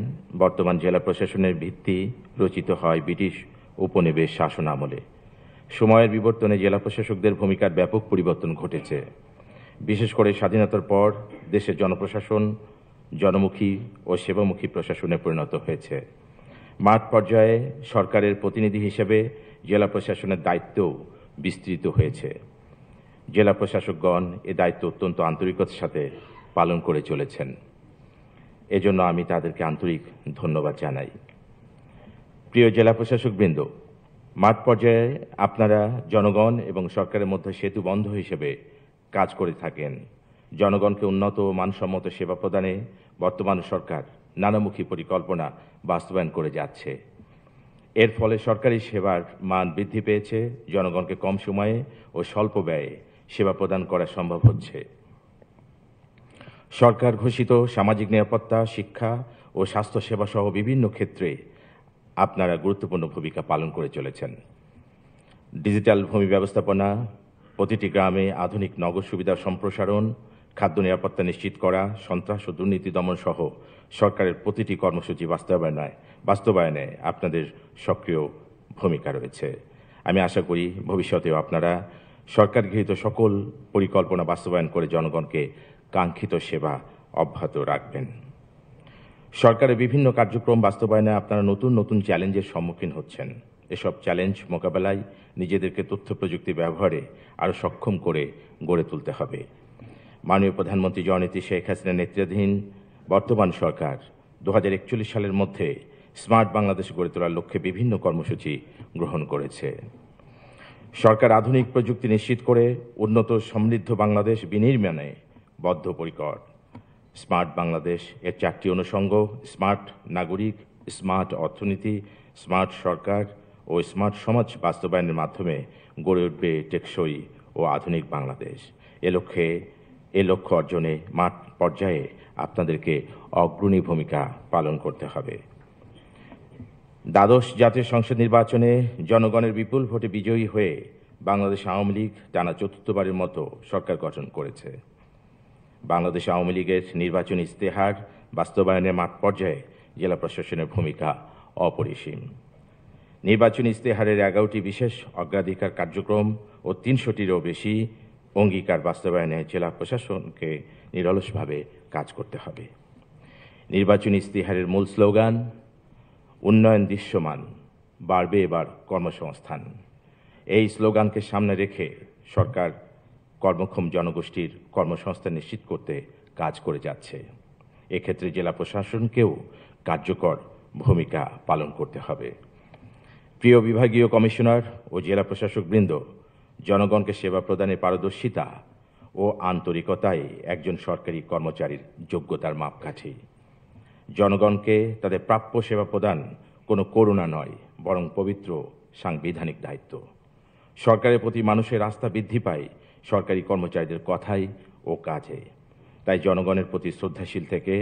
বর্তমান জেলা প্রশাসনের ভিত্তি রচিত হয় ব্রিটিশ উপনিবেশ শাসন আমলে। সময়ের বিবর্তনে জেলা প্রশাসকদের ভূমিকার ব্যাপক পরিবর্তন ঘটেছে। বিশেষ করে স্বাধীনতার পর দেশের জনপ্রশাসন জনমুখী ও সেবামুখী প্রশাসনে পরিণত হয়েছে। মাঠ পর্যায়ে সরকারের প্রতিনিধি হিসেবে জেলা প্রশাসনের দায়িত্বও বিস্তৃত হয়েছে। জেলা প্রশাসকগণ এ দায়িত্ব অত্যন্ত আন্তরিকতার সাথে পালন করে চলেছেন। এজন্য আমি তাদেরকে আন্তরিক ধন্যবাদ জানাই। প্রিয় জেলা প্রশাসকবৃন্দ, মাঠ পর্যায়ে আপনারা জনগণ এবং সরকারের মধ্যে সেতু বন্ধ হিসেবে কাজ করে থাকেন। জনগণকে উন্নত ও মানসম্মত সেবা প্রদানে বর্তমান সরকার নানামুখী পরিকল্পনা বাস্তবায়ন করে যাচ্ছে। এর ফলে সরকারি সেবার মান বৃদ্ধি পেয়েছে, জনগণকে কম সময়ে ও স্বল্প ব্যয়ে সেবা প্রদান করা সম্ভব হচ্ছে। সরকার ঘোষিত সামাজিক নিরাপত্তা, শিক্ষা ও স্বাস্থ্যসেবা সহ বিভিন্ন ক্ষেত্রে আপনারা গুরুত্বপূর্ণ ভূমিকা পালন করে চলেছেন। ডিজিটাল ভূমি ব্যবস্থাপনা, প্রতিটি গ্রামে আধুনিক নগর সুবিধার সম্প্রসারণ, খাদ্য নিরাপত্তা নিশ্চিত করা, সন্ত্রাস ও দুর্নীতি দমন সহ সরকারের প্রতিটি কর্মসূচি বাস্তবায়নে আপনাদের সক্রিয় ভূমিকা রয়েছে। আমি আশা করি ভবিষ্যতেও আপনারা সরকার গৃহীত সকল পরিকল্পনা বাস্তবায়ন করে জনগণকে কাঙ্ক্ষিত সেবা অব্যাহত রাখবেন। সরকারের বিভিন্ন কার্যক্রম বাস্তবায়নে আপনারা নতুন নতুন চ্যালেঞ্জের সম্মুখীন হচ্ছেন। এসব চ্যালেঞ্জ মোকাবেলায় নিজেদেরকে তথ্য প্রযুক্তি ব্যবহারে আরও সক্ষম করে গড়ে তুলতে হবে। মাননীয় প্রধানমন্ত্রী জননেত্রী শেখ হাসিনার নেতৃত্বাধীন বর্তমান সরকার 2041 সালের মধ্যে স্মার্ট বাংলাদেশ গড়ে তোলার লক্ষ্যে বিভিন্ন কর্মসূচি গ্রহণ করেছে। সরকার আধুনিক প্রযুক্তি নিশ্চিত করে উন্নত সমৃদ্ধ বাংলাদেশ বিনির্মাণে বদ্ধপরিকর। স্মার্ট বাংলাদেশ এর 4টি অনুষঙ্গ স্মার্ট নাগরিক, স্মার্ট অর্থনীতি, স্মার্ট সরকার ও স্মার্ট সমাজ বাস্তবায়নের মাধ্যমে গড়ে উঠবে টেকসই ও আধুনিক বাংলাদেশ। এ লক্ষ্য অর্জনে মাঠ পর্যায়ে আপনাদেরকে অগ্রণী ভূমিকা পালন করতে হবে। দ্বাদশ জাতীয় সংসদ নির্বাচনে জনগণের বিপুল ভোটে বিজয়ী হয়ে বাংলাদেশ আওয়ামী লীগ টানা 4র্থবারের মতো সরকার গঠন করেছে। বাংলাদেশ আওয়ামী লীগের নির্বাচনী ইশতেহার বাস্তবায়নের মাঠ পর্যায়ে জেলা প্রশাসনের ভূমিকা অপরিসীম। নির্বাচনী ইশতেহারের 11টি বিশেষ অগ্রাধিকার কার্যক্রম ও 300টিরও বেশি অঙ্গীকার বাস্তবায়নে জেলা প্রশাসনকে নিরলসভাবে কাজ করতে হবে। নির্বাচনী ইশতেহারের মূল স্লোগান উন্নয়ন দৃশ্যমান, বাড়বে এবার কর্মসংস্থান। এই স্লোগানকে সামনে রেখে সরকার কর্মক্ষম জনগোষ্ঠীর কর্মসংস্থান নিশ্চিত করতে কাজ করে যাচ্ছে। এক্ষেত্রে জেলা প্রশাসনকেও কার্যকর ভূমিকা পালন করতে হবে। প্রিয় বিভাগীয় কমিশনার ও জেলা প্রশাসকবৃন্দ, জনগণকে সেবা প্রদানের পারদর্শিতা ও আন্তরিকতাই একজন সরকারি কর্মচারীর যোগ্যতার মাপকাঠি। জনগণকে তাদের প্রাপ্য সেবা প্রদান কোনো করুণা নয়, বরং পবিত্র সাংবিধানিক দায়িত্ব। সরকারের প্রতি মানুষের আস্থা বৃদ্ধি পায় সরকারি কর্মচারীদের কথাই ও কাজে। তাই জনগণের প্রতি শ্রদ্ধাশীল থেকে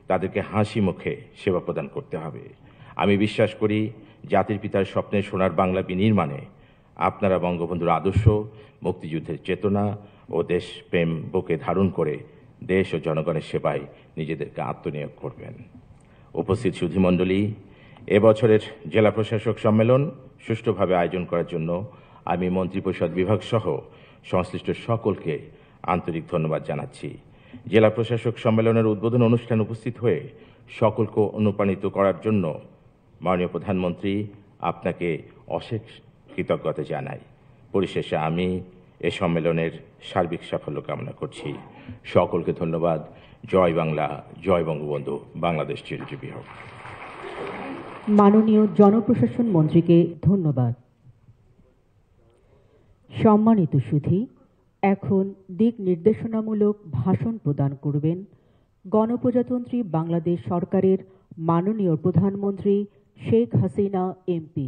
তাদেরকে হাসি মুখে সেবা প্রদান করতে হবে। আমি বিশ্বাস করি জাতির পিতার স্বপ্নের সোনার বাংলা বিনির্মাণে আপনারা বঙ্গবন্ধুর আদর্শ, মুক্তিযুদ্ধের চেতনা ও দেশপ্রেম বুকে ধারণ করে দেশ ও জনগণের সেবায় নিজেদেরকে আত্মনিয়োগ করবেন। উপস্থিত সুধীমণ্ডলী, এবছরের জেলা প্রশাসক সম্মেলন সুষ্ঠুভাবে আয়োজন করার জন্য আমি মন্ত্রিপরিষদ বিভাগ সহ সংশ্লিষ্ট সকলকে আন্তরিক ধন্যবাদ জানাচ্ছি। জেলা প্রশাসক সম্মেলনের উদ্বোধন অনুষ্ঠানে উপস্থিত হয়ে সকলকে অনুপ্রাণিত করার জন্য মাননীয় প্রধানমন্ত্রী আপনাকে অশেষ কৃতজ্ঞতা জানাই। পরিশেষে আমি এ সম্মেলনের সার্বিক সাফল্য কামনা করছি। সকলকে ধন্যবাদ। জয় বাংলা, জয় বঙ্গবন্ধু, বাংলাদেশ চিরজীবী হোক। মাননীয় জনপ্রশাসন মন্ত্রীকে ধন্যবাদ। সম্মানিত সুধী, এখন দিক নির্দেশনামূলক ভাষণ প্রদান করবেন গণপ্রজাতন্ত্রী বাংলাদেশ সরকারের মাননীয় প্রধানমন্ত্রী শেখ হাসিনা এমপি।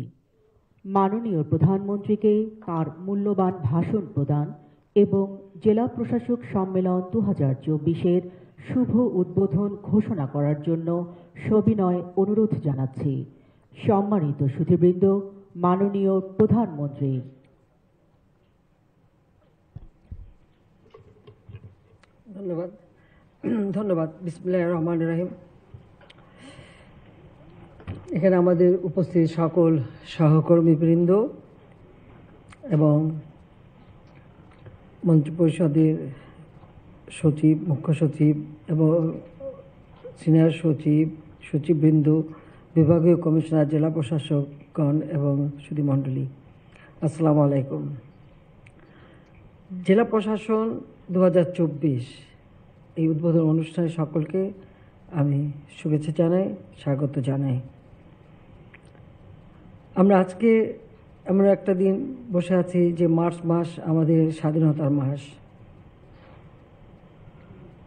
মাননীয় প্রধানমন্ত্রীকে তার মূল্যবান ভাষণ প্রদান এবং জেলা প্রশাসক সম্মেলন 2024-এর শুভ উদ্বোধন ঘোষণা করার জন্য সবিনয় অনুরোধ জানাচ্ছি। সম্মানিত সুধীবৃন্দ, মাননীয় প্রধানমন্ত্রী। ধন্যবাদ। বিসমিল্লাহির রহমানির রহিম। এখানে আমাদের উপস্থিত সকল সহকর্মীবৃন্দ এবং মন্ত্রিপরিষদের সচিব, মুখ্য সচিব এবং সিনিয়র সচিব, সচিববৃন্দ, বিভাগীয় কমিশনার, জেলা প্রশাসকগণ এবং সুধীমণ্ডলী, আসসালামু আলাইকুম। জেলা প্রশাসন 2024 এই উদ্বোধন অনুষ্ঠানে সকলকে আমি শুভেচ্ছা জানাই, স্বাগত জানাই। আমরা আজকে এমন একটা দিন বসে আছি যে মার্চ মাস আমাদের স্বাধীনতার মাস।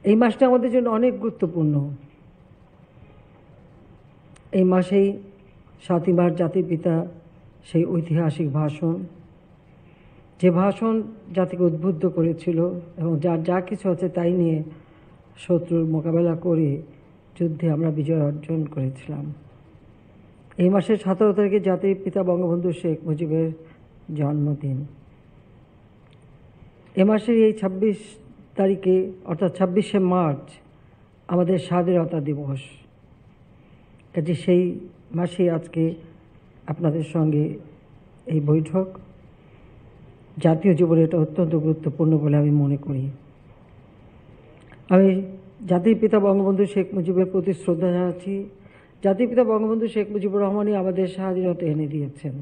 এই মাসটা আমাদের জন্য অনেক গুরুত্বপূর্ণ। এই মাসেই 7ই মার্চ জাতির পিতা সেই ঐতিহাসিক ভাষণ, যে ভাষণ জাতিকে উদ্বুদ্ধ করেছিল এবং যার যা কিছু আছে তাই নিয়ে শত্রুর মোকাবেলা করে যুদ্ধে আমরা বিজয় অর্জন করেছিলাম। এই মাসের 17 তারিখে জাতির পিতা বঙ্গবন্ধু শেখ মুজিবের জন্মদিন। এ মাসের এই 26 তারিখে অর্থাৎ 26শে মার্চ আমাদের স্বাধীনতা দিবস। কাজে সেই মাসে আজকে আপনাদের সঙ্গে এই বৈঠক। জাতীয় জীবনে এটা অত্যন্ত গুরুত্বপূর্ণ বলে আমি মনে করি। আমি জাতির পিতা বঙ্গবন্ধু শেখ মুজিবের প্রতি শ্রদ্ধা জানাচ্ছি। জাতির পিতা বঙ্গবন্ধু শেখ মুজিবুর রহমানই আমাদের স্বাধীনতা এনে দিয়েছেন,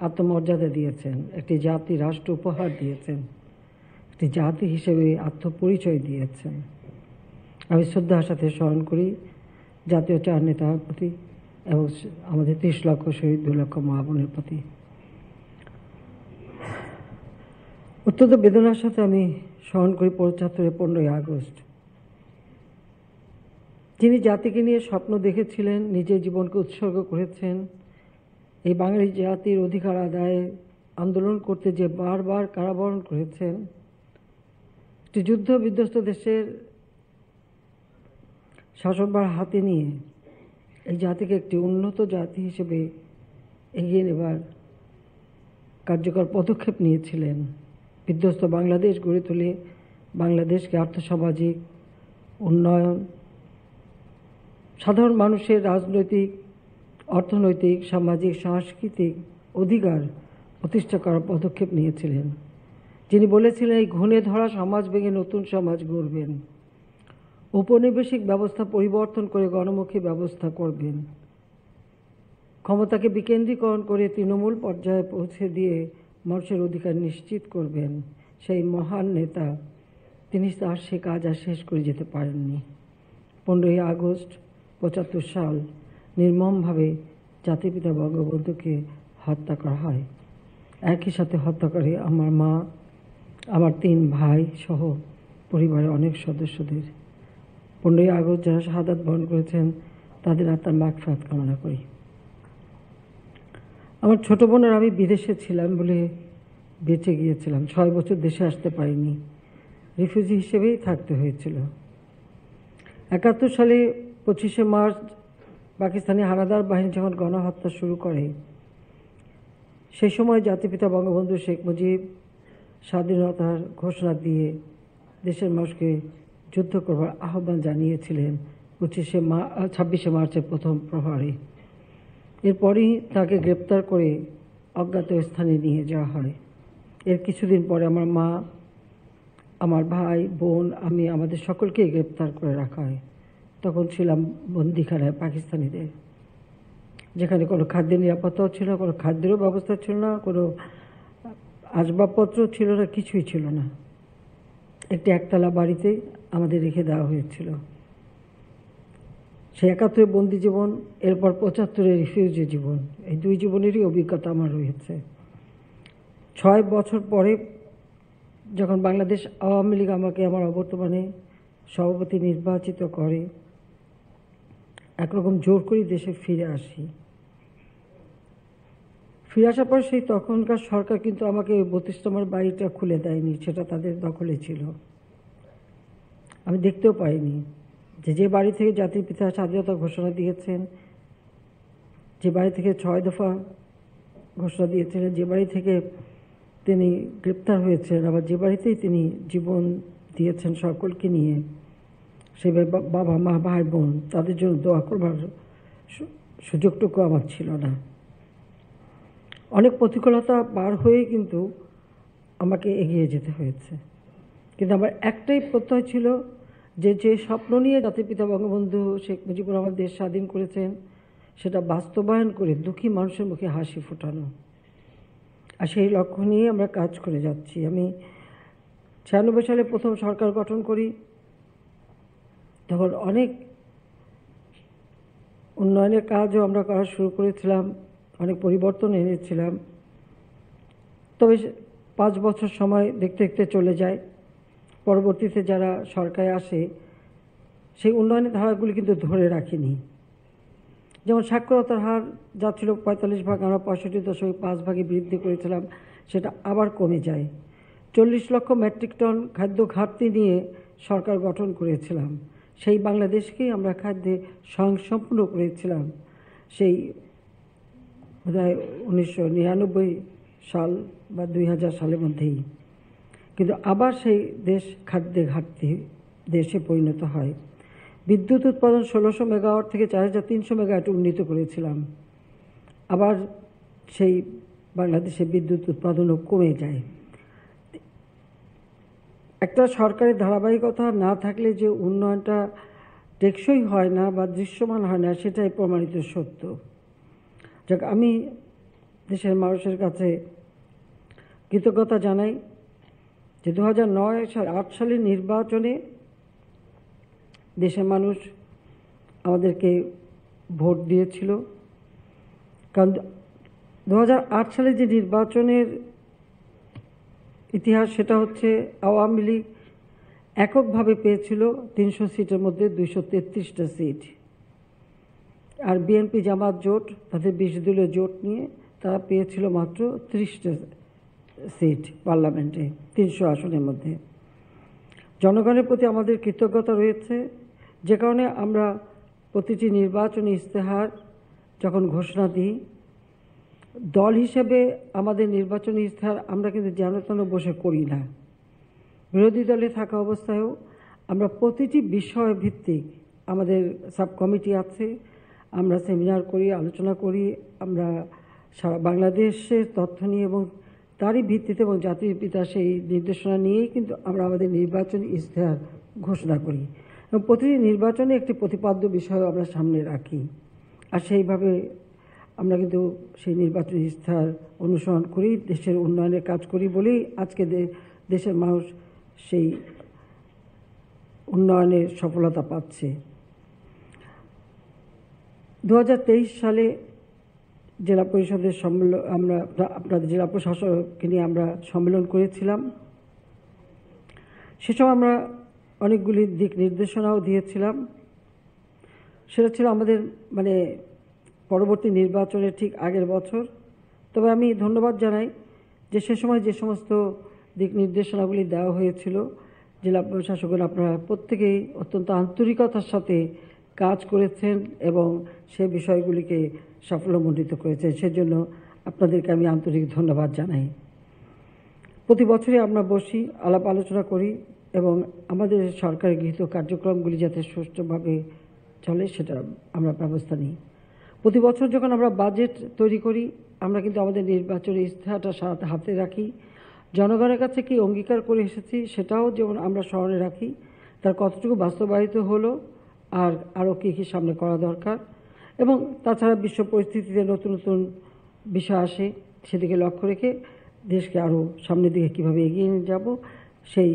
আত্মমর্যাদা দিয়েছেন, একটি জাতি রাষ্ট্র উপহার দিয়েছেন, একটি জাতি হিসেবে আত্মপরিচয় দিয়েছেন। আমি শ্রদ্ধার সাথে স্মরণ করি জাতীয় 4 নেতার প্রতি এবং আমাদের 30 লক্ষ শহীদ, 2 লক্ষ মা বোনের প্রতি। অত্যন্ত বেদনার সাথে আমি স্মরণ করি 75-এর 15ই আগস্ট। যিনি জাতিকে নিয়ে স্বপ্ন দেখেছিলেন, নিজের জীবনকে উৎসর্গ করেছেন, এই বাঙালি জাতির অধিকার আদায়ে আন্দোলন করতে যে বারবার কারাবরণ করেছেন, একটি যুদ্ধ বিধ্বস্ত দেশের শাসনভার হাতে নিয়ে এই জাতিকে একটি উন্নত জাতি হিসেবে এগিয়ে নেবার কার্যকর পদক্ষেপ নিয়েছিলেন। বিধ্বস্ত বাংলাদেশ গড়ে তুলে বাংলাদেশকে আর্থসামাজিক উন্নয়ন, সাধারণ মানুষের রাজনৈতিক, অর্থনৈতিক, সামাজিক, সাংস্কৃতিক অধিকার প্রতিষ্ঠা করার পদক্ষেপ নিয়েছিলেন। যিনি বলেছিলেন এই ঘুণে ধরা সমাজ ভেঙে নতুন সমাজ গড়বেন, ঔপনিবেশিক ব্যবস্থা পরিবর্তন করে গণমুখী ব্যবস্থা করবেন, ক্ষমতাকে বিকেন্দ্রীকরণ করে তৃণমূল পর্যায়ে পৌঁছে দিয়ে মানুষের অধিকার নিশ্চিত করবেন। সেই মহান নেতা, তিনি তার সে কাজ আর শেষ করে যেতে পারেননি। 15ই আগস্ট 75 সাল নির্মমভাবে জাতির পিতা বঙ্গবন্ধুকে হত্যা করা হয়। একই সাথে হত্যা করে আমার মা, আমার 3 ভাই সহ পরিবারের অনেক সদস্যদের। 15ই আগস্ট যারা শাহাদাত বরণ করেছেন তাদের আত্মার মাগফিরাত কামনা করি। আমার ছোট বোনের আমি বিদেশে ছিলাম বলে বেঁচে গিয়েছিলাম। 6 বছর দেশে আসতে পারিনি, রিফিউজি হিসেবেই থাকতে হয়েছিল। 71 সালে 25শে মার্চ পাকিস্তানি হানাদার বাহিনী যখন গণহত্যা শুরু করে, সেই সময় জাতিপিতা বঙ্গবন্ধু শেখ মুজিব স্বাধীনতার ঘোষণা দিয়ে দেশের মানুষকে যুদ্ধ করবার আহ্বান জানিয়েছিলেন 26শে মার্চের প্রথম প্রহরে। এরপরই তাকে গ্রেপ্তার করে অজ্ঞাত স্থানে নিয়ে যাওয়া হয়। এর কিছুদিন পরে আমার মা, আমার ভাই বোন আমি আমাদের সকলকেই গ্রেপ্তার করে রাখা হয়। তখন ছিলাম বন্দিখানায় পাকিস্তানিদের, যেখানে কোনো খাদ্যের নিরাপত্তাও ছিল না, কোনো খাদ্যেরও ব্যবস্থা ছিল না, কোনো আসবাবপত্র ছিল না, কিছুই ছিল না। একটি একতলা বাড়িতে আমাদের রেখে দেওয়া হয়েছিল। সে ৭১ বন্দি জীবন, এরপর ৭৫ রিফিউজি জীবন, এই দুই জীবনেরই অভিজ্ঞতা আমার রয়েছে। ৬ বছর পরে যখন বাংলাদেশ আওয়ামী লীগ আমাকে আমার অবর্তমানে সভাপতি নির্বাচিত করে, একরকম জোর করে দেশে ফিরে আসি। ফিরে আসার পর সেই তখনকার সরকার কিন্তু আমাকে ৩২ নম্বর বাড়িটা খুলে দেয়নি, সেটা তাদের দখলে ছিল। আমি দেখতেও পাইনি যে বাড়ি থেকে জাতির পিতা স্বাধীনতা ঘোষণা দিয়েছেন, যে বাড়ি থেকে ৬ দফা ঘোষণা দিয়েছিলেন, যে বাড়ি থেকে তিনি গ্রেপ্তার হয়েছেন, আবার যে বাড়িতেই তিনি জীবন দিয়েছেন সকলকে নিয়ে, সেই বাবা মা ভাই বোন তাদের জন্য দোয়া করবার সুযোগটুকু আমার ছিল না। অনেক প্রতিকূলতা পার হয়েই কিন্তু আমাকে এগিয়ে যেতে হয়েছে। কিন্তু আমার একটাই প্রত্যয় ছিল যে স্বপ্ন নিয়ে জাতির পিতা বঙ্গবন্ধু শেখ মুজিবুর রহমান দেশ স্বাধীন করেছেন, সেটা বাস্তবায়ন করে দুঃখী মানুষের মুখে হাসি ফোটানো। আর সেই লক্ষ্য নিয়ে আমরা কাজ করে যাচ্ছি। আমি ৯৬ সালে প্রথম সরকার গঠন করি, তখন অনেক উন্নয়নের কাজও আমরা করা শুরু করেছিলাম, অনেক পরিবর্তন এনেছিলাম। তবে ৫ বছর সময় দেখতে দেখতে চলে যায়। পরবর্তীতে যারা সরকারে আসে সেই উন্নয়নের ধারাগুলি কিন্তু ধরে রাখিনি। যেমন সাক্ষরতার হার যা ছিল ৪৫ আমরা ৬৫.৫ বৃদ্ধি করেছিলাম, সেটা আবার কমে যায়। ৪০ লক্ষ মেট্রিক টন খাদ্য ঘাটতি নিয়ে সরকার গঠন করেছিলাম। সেই বাংলাদেশকেই আমরা খাদ্যে স্বয়ংসম্পূর্ণ করেছিলাম সেই বোধহয় ১৯৯৯ সাল বা ২০০০ সালের মধ্যেই। কিন্তু আবার সেই দেশ খাদ্যে ঘাটতি দেশে পরিণত হয়। বিদ্যুৎ উৎপাদন ১৬০০ মেগাওয়াট থেকে ৪৩০০ মেগাওয়াট উন্নীত করেছিলাম। আবার সেই বাংলাদেশে বিদ্যুৎ উৎপাদনও কমে যায়। একটা সরকারের ধারাবাহিকতা না থাকলে যে উন্নয়নটা টেকসই হয় না বা দৃশ্যমান হয় না, সেটাই প্রমাণিত সত্য। যাক, আমি দেশের মানুষের কাছে কৃতজ্ঞতা জানাই যে ২০০৯-৮ সালের নির্বাচনে দেশের মানুষ আমাদেরকে ভোট দিয়েছিল। কারণ ২০০৮ সালে যে নির্বাচনের ইতিহাস, সেটা হচ্ছে আওয়ামী লীগ এককভাবে পেয়েছিল ৩০০ সিটের মধ্যে ২৩৩টা সিট, আর বিএনপি জামাত জোট তাদের ২০ দলীয় জোট নিয়ে তারা পেয়েছিল মাত্র ৩০টা সিট পার্লামেন্টে, ৩০০ আসনের মধ্যে। জনগণের প্রতি আমাদের কৃতজ্ঞতা রয়েছে, যে কারণে আমরা প্রতিটি নির্বাচনী ইশতেহার যখন ঘোষণা দিই, দল হিসেবে আমাদের নির্বাচনী ইশতেহার আমরা কিন্তু যেন তেন বসে করি না। বিরোধী দলে থাকা অবস্থায়ও আমরা প্রতিটি বিষয় ভিত্তিক আমাদের সাব কমিটি আছে, আমরা সেমিনার করি, আলোচনা করি, আমরা সারা বাংলাদেশের তথ্য নিয়ে এবং তারই ভিত্তিতে এবং জাতির পিতা সেই নির্দেশনা নিয়েই কিন্তু আমরা আমাদের নির্বাচনী ইশতেহার ঘোষণা করি এবং প্রতিটি নির্বাচনে একটি প্রতিপাদ্য বিষয় আমরা সামনে রাখি। আর সেইভাবে আমরা কিন্তু সেই নির্বাচনী ইশতেহার অনুসরণ করি, দেশের উন্নয়নের কাজ করি বলেই আজকে দেশের মানুষ সেই উন্নয়নের সফলতা পাচ্ছে। ২০২৩ সালে জেলা পরিষদের সম্মেলন, আমরা আপনাদের জেলা প্রশাসককে নিয়ে আমরা সম্মেলন করেছিলাম। সে সময় আমরা অনেকগুলি দিক নির্দেশনাও দিয়েছিলাম। সেটা ছিল আমাদের পরবর্তী নির্বাচনের ঠিক আগের বছর। তবে আমি ধন্যবাদ জানাই যে সে সময় যে সমস্ত দিক নির্দেশনাগুলি দেওয়া হয়েছিল, জেলা প্রশাসকগণ আপনারা প্রত্যেকেই অত্যন্ত আন্তরিকতার সাথে কাজ করেছেন এবং সে বিষয়গুলিকে সাফল্যমণ্ডিত করেছেন। সেজন্য আপনাদেরকে আমি আন্তরিক ধন্যবাদ জানাই। প্রতি বছরই আমরা বসি, আলাপ আলোচনা করি এবং আমাদের সরকারের গৃহীত কার্যক্রমগুলি যাতে সুষ্ঠুভাবে চলে সেটা আমরা ব্যবস্থা নিই। প্রতি বছর যখন আমরা বাজেট তৈরি করি, আমরা কিন্তু আমাদের নির্বাচনী ইশতেহারটা হাতে রাখি। জনগণের কাছে কি অঙ্গীকার করে এসেছি সেটাও যেমন আমরা স্মরণে রাখি, তার কতটুকু বাস্তবায়িত হলো আর আরও কী কী সামনে করা দরকার, এবং তাছাড়া বিশ্ব পরিস্থিতিতে নতুন নতুন বিষয় আসে, সেদিকে লক্ষ্য রেখে দেশকে আরও সামনের দিকে কীভাবে এগিয়ে নিয়ে যাব সেই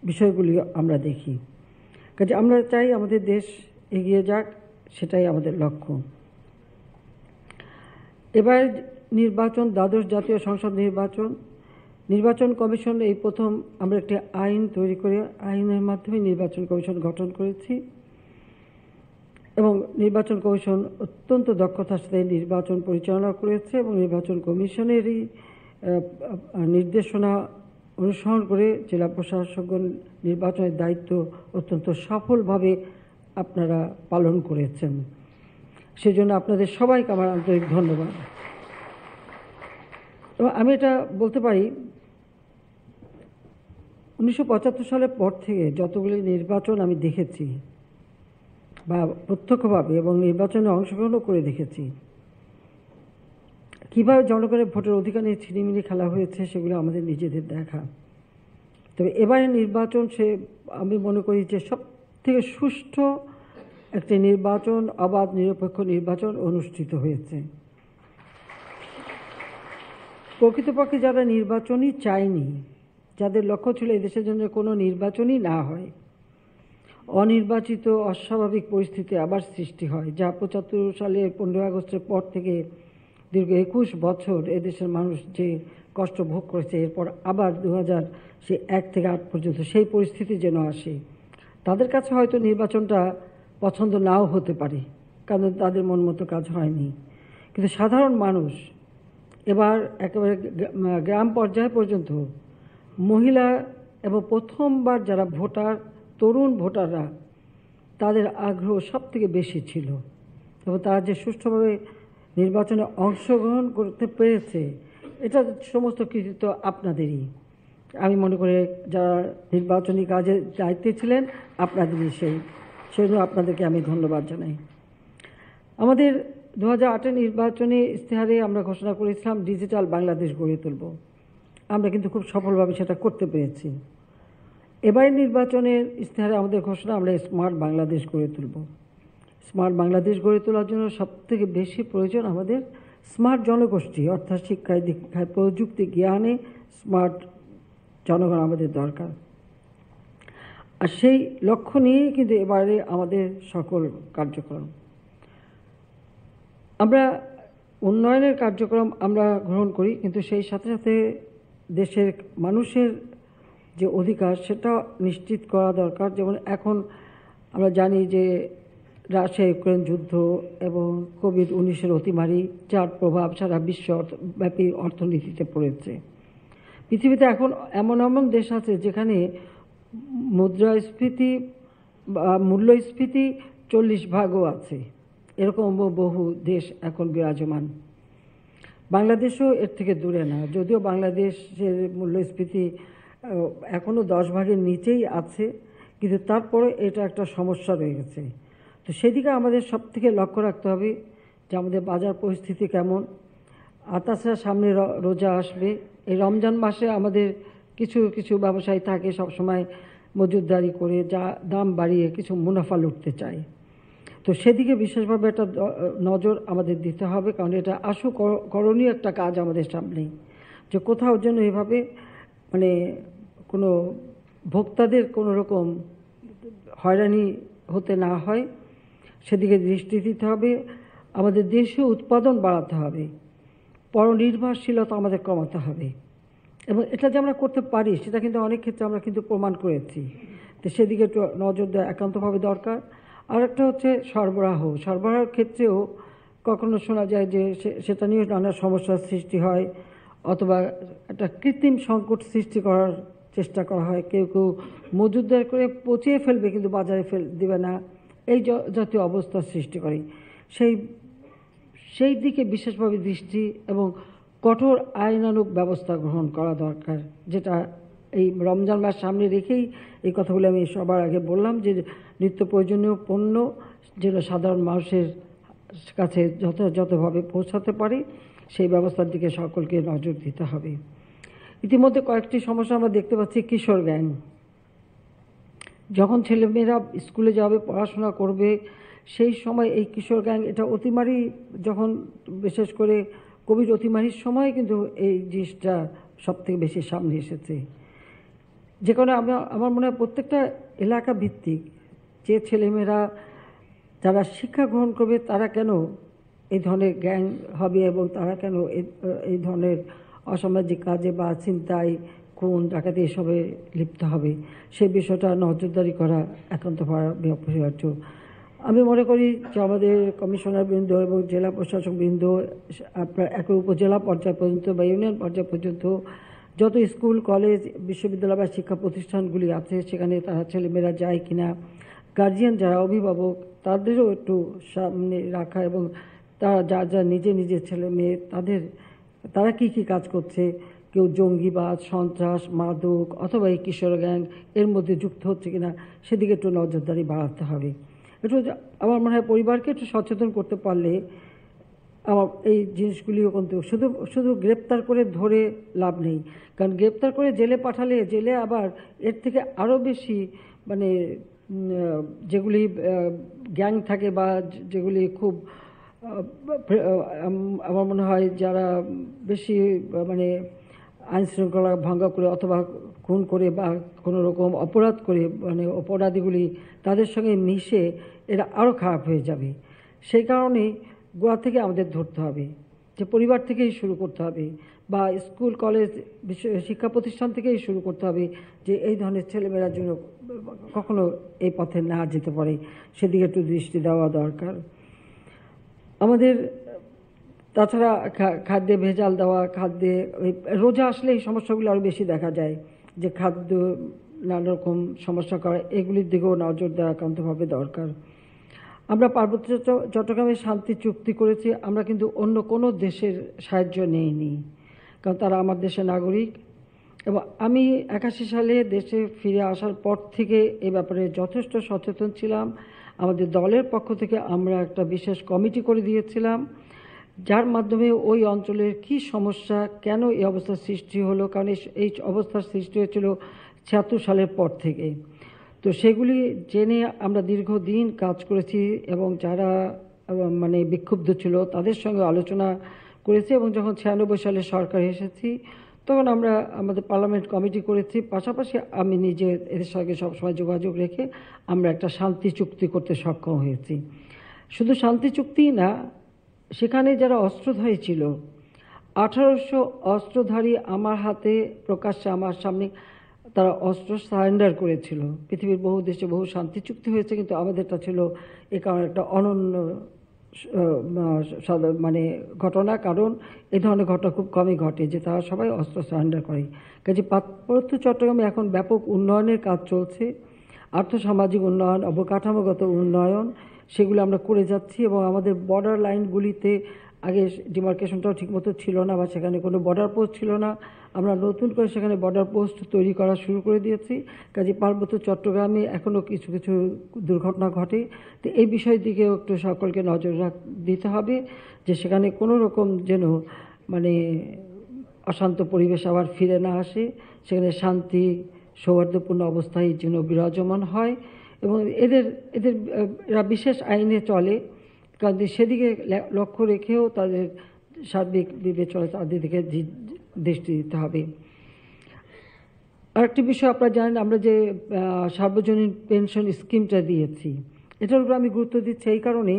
বিষয়গুলি আমরা দেখি। কাজে আমরা চাই আমাদের দেশ এগিয়ে যাক, সেটাই আমাদের লক্ষ্য। এবার নির্বাচন, দ্বাদশ জাতীয় সংসদ নির্বাচন কমিশন এই প্রথম আমরা একটি আইন তৈরি করে আইনের মাধ্যমে নির্বাচন কমিশন গঠন করেছি এবং নির্বাচন কমিশন অত্যন্ত দক্ষতার সাথে নির্বাচন পরিচালনা করেছে এবং নির্বাচন কমিশনেরই নির্দেশনা অনুসরণ করে জেলা প্রশাসকগণ নির্বাচনের দায়িত্ব অত্যন্ত সফলভাবে আপনারা পালন করেছেন। সেজন্য আপনাদের সবাইকে আমার আন্তরিক ধন্যবাদ। এবং আমি এটা বলতে পারি 1975 সালের পর থেকে যতগুলি নির্বাচন আমি দেখেছি বা প্রত্যক্ষভাবে এবং নির্বাচনে অংশগ্রহণও করে দেখেছি, কীভাবে জনগণের ভোটের অধিকার নিয়ে ছিনিমিনি খেলা হয়েছে সেগুলো আমাদের নিজেদের দেখা। তবে এবারে নির্বাচন আমি মনে করি যে সব থেকে সুষ্ঠু একটি নির্বাচন, অবাধ নিরপেক্ষ নির্বাচন অনুষ্ঠিত হয়েছে। প্রকৃতপক্ষে যারা নির্বাচনই চায়নি, যাদের লক্ষ্য ছিল এদেশের জন্য কোনো নির্বাচনই না হয়, অনির্বাচিত অস্বাভাবিক পরিস্থিতি আবার সৃষ্টি হয়, যা 75 সালে 15 আগস্টের পর থেকে দীর্ঘ 21 বছর এদেশের মানুষ যে কষ্ট ভোগ করেছে, এরপর আবার 2001 থেকে 8 পর্যন্ত সেই পরিস্থিতি যেন আসে। তাদের কাছে হয়তো নির্বাচনটা পছন্দ নাও হতে পারে, কারণ তাদের মন মতো কাজ হয়নি, কিন্তু সাধারণ মানুষ এবার একেবারে গ্রাম পর্যায় পর্যন্ত মহিলা এবং প্রথমবার যারা ভোটার, তরুণ ভোটাররা, তাদের আগ্রহ সব থেকে বেশি ছিল এবং তারা যে সুষ্ঠুভাবে নির্বাচনে অংশগ্রহণ করতে পেরেছে, এটা সমস্ত কৃতিত্ব আপনাদেরই। আমি মনে করি যারা নির্বাচনী কাজে দায়িত্বে ছিলেন আপনাদেরই সেজন্য আপনাদেরকে আমি ধন্যবাদ জানাই। আমাদের 2008 নির্বাচনে ইশতেহারে আমরা ঘোষণা করেছিলাম ডিজিটাল বাংলাদেশ গড়ে তুলব। আমরা কিন্তু খুব সফলভাবে সেটা করতে পেরেছি। এবারের নির্বাচনের ইশতেহারে আমাদের ঘোষণা, আমরা স্মার্ট বাংলাদেশ গড়ে তুলব। স্মার্ট বাংলাদেশ গড়ে তোলার জন্য সবথেকে বেশি প্রয়োজন আমাদের স্মার্ট জনগোষ্ঠী, অর্থাৎ শিক্ষায়, দীক্ষায়, প্রযুক্তি, জ্ঞানে স্মার্ট জনগণ আমাদের দরকার। আর সেই লক্ষ্য নিয়েই কিন্তু এবারে আমাদের সকল কার্যক্রম। আমরা উন্নয়নের কার্যক্রম আমরা গ্রহণ করি, কিন্তু সেই সাথে সাথে দেশের মানুষের যে অধিকার সেটা নিশ্চিত করা দরকার। যেমন এখন আমরা জানি যে রাশিয়া ইউক্রেন যুদ্ধ এবং কোভিড-19 অতিমারি, যার প্রভাব সারা বিশ্বব্যাপী অর্থনীতিতে পড়েছে। পৃথিবীতে এখন এমন এমন দেশ আছে যেখানে মুদ্রাস্ফীতি বা মূল্যস্ফীতি 40% আছে, এরকম বহু দেশ এখন বিরাজমান। বাংলাদেশও এর থেকে দূরে না, যদিও বাংলাদেশের মূল্যস্ফীতি এখনও 10% নিচেই আছে, কিন্তু তারপরে এটা একটা সমস্যা রয়ে গেছে। তো সেদিকে আমাদের সব থেকে লক্ষ্য রাখতে হবে যে আমাদের বাজার পরিস্থিতি কেমন। আর তাছাড়া সামনে রোজা আসবে, এই রমজান মাসে আমাদের কিছু কিছু ব্যবসায়ী থাকে সবসময় মজুতদারি করে যা দাম বাড়িয়ে কিছু মুনাফা লুটতে চায়। তো সেদিকে বিশেষভাবে একটা নজর আমাদের দিতে হবে, কারণ এটা আশু করণীয় একটা কাজ আমাদের সামনেই, যে কোথাও যেন এভাবে মানে কোনো ভোক্তাদের কোনো রকম হয়রানি হতে না হয়, সেদিকে দৃষ্টি দিতে হবে। আমাদের দেশীয় উৎপাদন বাড়াতে হবে, পরনির্ভরশীলতা আমাদের কমাতে হবে, এবং এটা যে আমরা করতে পারি সেটা কিন্তু অনেক ক্ষেত্রে আমরা কিন্তু প্রমাণ করেছি। তো সেদিকে একটু নজর দেওয়া একান্তভাবে দরকার। আর একটা হচ্ছে সরবরাহের ক্ষেত্রেও কখনো শোনা যায় যে সেটা নিয়ে নানা সমস্যার সৃষ্টি হয়, অথবা একটা কৃত্রিম সংকট সৃষ্টি করার চেষ্টা করা হয়। কেউ কেউ মজুতদার করে পচিয়ে ফেলবে কিন্তু বাজারে দেবে না, এই জাতীয় অবস্থার সৃষ্টি করে। সেই দিকে বিশেষভাবে দৃষ্টি এবং কঠোর আইনানুগ ব্যবস্থা গ্রহণ করা দরকার, যেটা এই রমজান মাস সামনে রেখেই এই কথাগুলো আমি সবার আগে বললাম, যে নিত্য প্রয়োজনীয় পণ্য যেন সাধারণ মানুষের কাছে যথাযথভাবে পৌঁছাতে পারে সেই ব্যবস্থার দিকে সকলকে নজর দিতে হবে। ইতিমধ্যে কয়েকটি সমস্যা আমরা দেখতে পাচ্ছি। কিশোর গ্যাং, যখন ছেলেমেয়েরা স্কুলে যাবে, পড়াশোনা করবে, সেই সময় এই কিশোর গ্যাং, এটা অতিমারি, যখন বিশেষ করে কোভিড অতিমারির সময় কিন্তু এই জিনিসটা সব থেকে বেশি সামনে এসেছে। যে কারণে আমার মনে হয় প্রত্যেকটা এলাকা ভিত্তিক যে ছেলেমেয়েরা যারা শিক্ষা গ্রহণ করবে তারা কেন এই ধরনের গ্যাং হবে এবং তারা কেন এই ধরনের অসামাজিক কাজে বা ছিনতাই, খুন, ডাকাতি এসবে লিপ্ত হবে, সেই বিষয়টা নজরদারি করা একান্তভাবে অপরিহার্য। আমি মনে করি যে আমাদের কমিশনার বৃন্দ এবং জেলা প্রশাসক বৃন্দ, আপনার একই উপজেলা পর্যায় পর্যন্ত বা ইউনিয়ন পর্যায় পর্যন্ত যত স্কুল, কলেজ, বিশ্ববিদ্যালয় বা শিক্ষা প্রতিষ্ঠানগুলি আছে সেখানে তারা ছেলেমেয়েরা যায় কিনা, গার্জিয়ান যারা অভিভাবক তাদেরও একটু সামনে রাখা এবং তারা যা নিজের ছেলে মেয়ে তারা কি কাজ করছে, কেউ জঙ্গিবাদ, সন্ত্রাস, মাদক অথবা এই কিশোর গ্যাং এর মধ্যে যুক্ত হচ্ছে কিনা সেদিকে একটু নজরদারি বাড়াতে হবে। একটু আমার মনে হয় পরিবারকে একটু সচেতন করতে পারলে আমার এই জিনিসগুলিও কিন্তু শুধু গ্রেপ্তার করে ধরে লাভ নেই, কারণ গ্রেপ্তার করে জেলে পাঠালে জেলে আবার এর থেকে আরও বেশি মানে যেগুলি গ্যাং থাকে বা যেগুলি খুব আমার মনে হয় যারা বেশি মানে আইন শৃঙ্খলা ভঙ্গ করে অথবা খুন করে বা কোনো রকম অপরাধ করে মানে অপরাধীগুলি তাদের সঙ্গে মিশে এরা আরও খারাপ হয়ে যাবে। সেই কারণে গোড়া থেকে আমাদের ধরতে হবে, যে পরিবার থেকেই শুরু করতে হবে বা স্কুল, কলেজ, শিক্ষা প্রতিষ্ঠান থেকেই শুরু করতে হবে, যে এই ধরনের ছেলেমেয়েরা যেন কখনো এই পথে না যেতে পারে, সেদিকে একটু দৃষ্টি দেওয়া দরকার আমাদের। তাছাড়া খাদ্যে ভেজাল দেওয়া, খাদ্যে রোজা আসলে এই সমস্যাগুলো আরও বেশি দেখা যায়, যে খাদ্য নানা রকম সমস্যা করা, এগুলির দিকেও নজর দেওয়া একান্তভাবে দরকার। আমরা পার্বত্য চট্টগ্রামে শান্তি চুক্তি করেছি, আমরা কিন্তু অন্য কোনো দেশের সাহায্য নেইনি, কারণ তারা আমার দেশের নাগরিক। এবং আমি 81 সালে দেশে ফিরে আসার পর থেকে এ ব্যাপারে যথেষ্ট সচেতন ছিলাম। আমাদের দলের পক্ষ থেকে আমরা একটা বিশেষ কমিটি করে দিয়েছিলাম, যার মাধ্যমে ওই অঞ্চলের কি সমস্যা, কেন এই অবস্থার সৃষ্টি হলো, কারণ এই অবস্থার সৃষ্টি হয়েছিল 76 সালের পর থেকে। তো সেগুলি জেনে আমরা দীর্ঘদিন কাজ করেছি এবং যারা মানে বিক্ষুব্ধ ছিল তাদের সঙ্গে আলোচনা করেছি এবং যখন 96 সালে সরকার এসেছি তখন আমরা আমাদের পার্লামেন্ট কমিটি করেছি, পাশাপাশি আমি নিজে এদের সঙ্গে সবসময় যোগাযোগ রেখে আমরা একটা শান্তি চুক্তি করতে সক্ষম হয়েছি। শুধু শান্তি চুক্তিই না, সেখানে যারা অস্ত্রধারী ছিল 1800 অস্ত্রধারী আমার হাতে প্রকাশ্যে আমার সামনে তারা অস্ত্র সারেন্ডার করেছিল। পৃথিবীর বহু দেশে বহু শান্তি চুক্তি হয়েছে, কিন্তু আমাদেরটা ছিল এ কারণে একটা অনন্য মানে ঘটনা, কারণ এই ধরনের ঘটনা খুব কমই ঘটে যে তারা সবাই অস্ত্র সারেন্ডার করে। কাজে পার্বত্য চট্টগ্রামে এখন ব্যাপক উন্নয়নের কাজ চলছে, আর্থসামাজিক উন্নয়ন, অবকাঠামোগত উন্নয়ন, সেগুলো আমরা করে যাচ্ছি এবং আমাদের বর্ডার লাইনগুলিতে আগে ডিমার্কেশনটাও ঠিকমতো ছিল না বা সেখানে কোনো বর্ডার পোস্ট ছিল না, আমরা নতুন করে সেখানে বর্ডার পোস্ট তৈরি করা শুরু করে দিয়েছি। কাজে পার্বত্য চট্টগ্রামে এখনও কিছু দুর্ঘটনা ঘটে, তো এই বিষয়ের দিকেও একটু সকলকে নজর দিতে হবে, যে সেখানে কোনো রকম যেন মানে অশান্ত পরিবেশ আবার ফিরে না আসে, সেখানে শান্তি সৌহার্দ্যপূর্ণ অবস্থায় যেন বিরাজমান হয় এবং এরা বিশেষ আইনে চলে, কারণ সেদিকে লক্ষ্য রেখেও তাদের সার্বিক বিবেচনা তাদের দিকে দৃষ্টি দিতে হবে। আরেকটি বিষয় আপনারা জানেন, আমরা যে সার্বজনীন পেনশন স্কিমটা দিয়েছি, এটার উপর আমি গুরুত্ব দিচ্ছি এই কারণে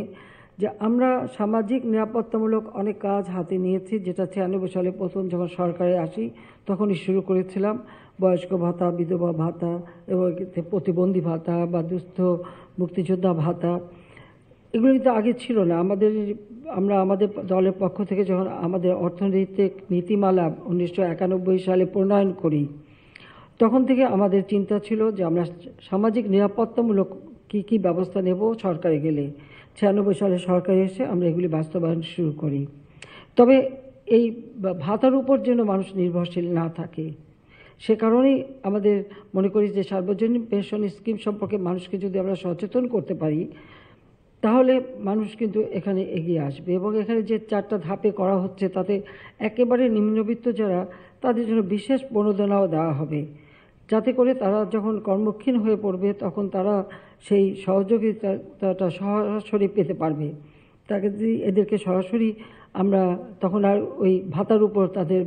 যে আমরা সামাজিক নিরাপত্তামূলক অনেক কাজ হাতে নিয়েছি, যেটা 96 সালে প্রথম যখন সরকারে আসি তখনই শুরু করেছিলাম। বয়স্ক ভাতা, বিধবা ভাতা এবং প্রতিবন্ধী ভাতা বা দুস্থ মুক্তিযোদ্ধা ভাতা, এগুলো কিন্তু আগে ছিল না। আমরা আমাদের দলের পক্ষ থেকে যখন আমাদের অর্থনৈতিক নীতিমালা 1991 সালে প্রণয়ন করি, তখন থেকে আমাদের চিন্তা ছিল যে আমরা সামাজিক নিরাপত্তামূলক কি ব্যবস্থা নেব সরকারে গেলে। 96 সালে সরকারে এসে আমরা এগুলি বাস্তবায়ন শুরু করি। তবে এই ভাতার উপর যেন মানুষ নির্ভরশীল না থাকে, সে কারণেই আমাদের মনে করি যে সার্বজনীন পেনশন স্কিম সম্পর্কে মানুষকে যদি আমরা সচেতন করতে পারি, তাহলে মানুষ কিন্তু এখানে এগিয়ে আসবে। এবং এখানে যে 4টা ধাপে করা হচ্ছে তাতে একেবারে নিম্নবিত্ত যারা তাদের জন্য বিশেষ প্রণোদনাও দেওয়া হবে, যাতে করে তারা যখন কর্মক্ষীণ হয়ে পড়বে তখন তারা সেই সহযোগিতাটা সরাসরি পেতে পারবে। তাকে যদি এদেরকে সরাসরি আমরা তখন আর ওই ভাতার উপর তাদের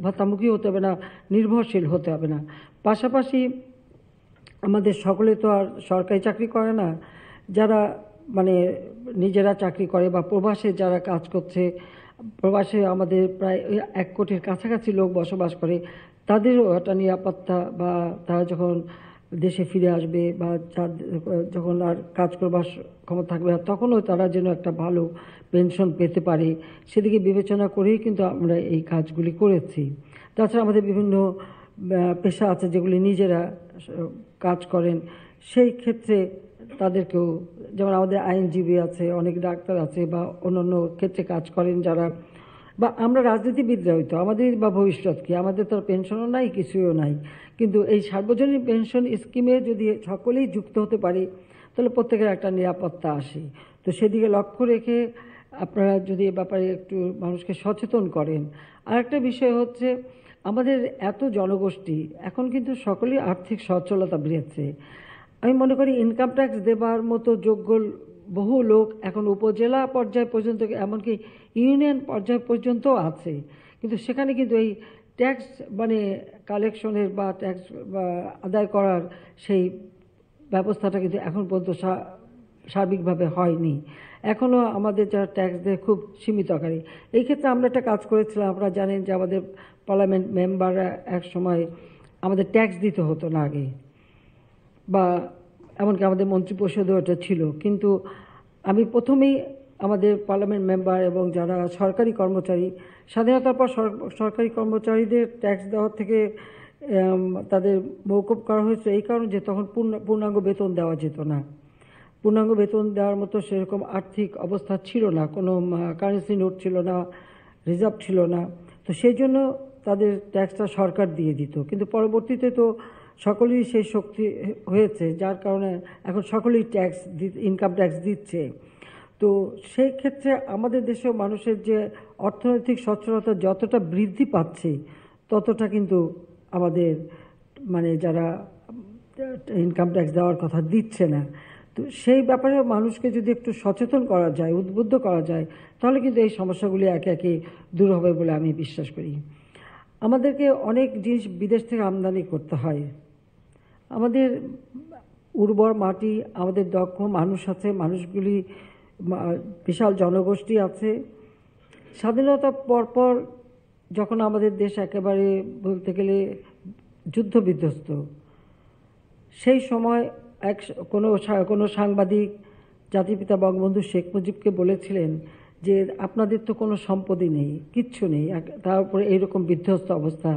ভাতামুখী হতে হবে না, নির্ভরশীল হতে হবে না। পাশাপাশি আমাদের সকলে তো আর সরকারি চাকরি করে না, যারা মানে নিজেরা চাকরি করে বা প্রবাসে যারা কাজ করছে, প্রবাসে আমাদের প্রায় 1 কোটির কাছাকাছি লোক বসবাস করে, তাদেরও একটা নিরাপত্তা বা তারা যখন দেশে ফিরে আসবে বা যখন আর কাজ করবার ক্ষমতা থাকবে না তখনও তারা যেন একটা ভালো পেনশন পেতে পারে, সেদিকে বিবেচনা করেই কিন্তু আমরা এই কাজগুলি করেছি। তাছাড়া আমাদের বিভিন্ন পেশা আছে যেগুলি নিজেরা কাজ করেন, সেই ক্ষেত্রে তাদেরকেও, যেমন আমাদের আইনজীবী আছে, অনেক ডাক্তার আছে বা অন্যান্য ক্ষেত্রে কাজ করেন যারা, বা আমরা রাজনীতিবিদরা হইতো, আমাদের বা ভবিষ্যৎ কি, আমাদের তো পেনশনও নাই, কিছুও নাই, কিন্তু এই সার্বজনীন পেনশন স্কিমে যদি সকলেই যুক্ত হতে পারি তাহলে প্রত্যেকের একটা নিরাপত্তা আসে। তো সেদিকে লক্ষ্য রেখে আপনারা যদি এ ব্যাপারে একটু মানুষকে সচেতন করেন। আরেকটা বিষয় হচ্ছে আমাদের এত জনগোষ্ঠী, এখন কিন্তু সকলেই আর্থিক সচ্ছলতা বেড়েছে। আমি মনে করি ইনকাম ট্যাক্স দেবার মতো যোগ্য বহু লোক এখন উপজেলা পর্যায় পর্যন্ত, এমনকি ইউনিয়ন পর্যায় পর্যন্ত আছে, কিন্তু সেখানে কিন্তু এই ট্যাক্স মানে কালেকশনের বা ট্যাক্স আদায় করার সেই ব্যবস্থাটা কিন্তু এখন পর্যন্ত সার্বিকভাবে হয়নি। এখনও আমাদের যারা ট্যাক্স দেয় খুব সীমিত আকারে। এই ক্ষেত্রে আমরা একটা কাজ করেছিলাম, আপনারা জানেন যে আমাদের পার্লামেন্ট মেম্বাররা এক সময় আমাদের ট্যাক্স দিতে হতো না আগে, বা এমনকি আমাদের মন্ত্রিপরিষদেও এটা ছিল, কিন্তু আমি প্রথমেই আমাদের পার্লামেন্ট মেম্বার এবং যারা সরকারি কর্মচারী, স্বাধীনতার পর সরকারি কর্মচারীদের ট্যাক্স দেওয়ার থেকে তাদের মৌকুব করা হয়েছে এই কারণে যে তখন পূর্ণাঙ্গ বেতন দেওয়া যেত না। পূর্ণাঙ্গ বেতন দেওয়ার মতো সেরকম আর্থিক অবস্থা ছিল না, কোনো কারেন্সি নোট ছিল না, রিজার্ভ ছিল না, তো সেই জন্য তাদের ট্যাক্সটা সরকার দিয়ে দিত। কিন্তু পরবর্তীতে তো সকলেই সেই শক্তি হয়েছে, যার কারণে এখন সকলেই ট্যাক্স ইনকাম ট্যাক্স দিচ্ছে। তো সেই ক্ষেত্রে আমাদের দেশেও মানুষের যে অর্থনৈতিক সচ্ছলতা যতটা বৃদ্ধি পাচ্ছে ততটা কিন্তু আমাদের মানে যারা ইনকাম ট্যাক্স দেওয়ার কথা দিচ্ছে না, তো সেই ব্যাপারে মানুষকে যদি একটু সচেতন করা যায়, উদ্বুদ্ধ করা যায়, তাহলে কিন্তু এই সমস্যাগুলি একে একে দূর হবে বলে আমি বিশ্বাস করি। আমাদেরকে অনেক জিনিস বিদেশ থেকে আমদানি করতে হয়। আমাদের উর্বর মাটি, আমাদের দক্ষ মানুষ আছে, মানুষগুলি বিশাল জনগোষ্ঠী আছে। স্বাধীনতার পরপর যখন আমাদের দেশ একেবারে বলতে গেলে যুদ্ধ বিধ্বস্ত, সেই সময় কোনো সাংবাদিক জাতিপিতা বঙ্গবন্ধু শেখ মুজিবকে বলেছিলেন যে আপনাদের তো কোনো সম্পদই নেই, কিচ্ছু নেই, তার উপরে এইরকম বিধ্বস্ত অবস্থা,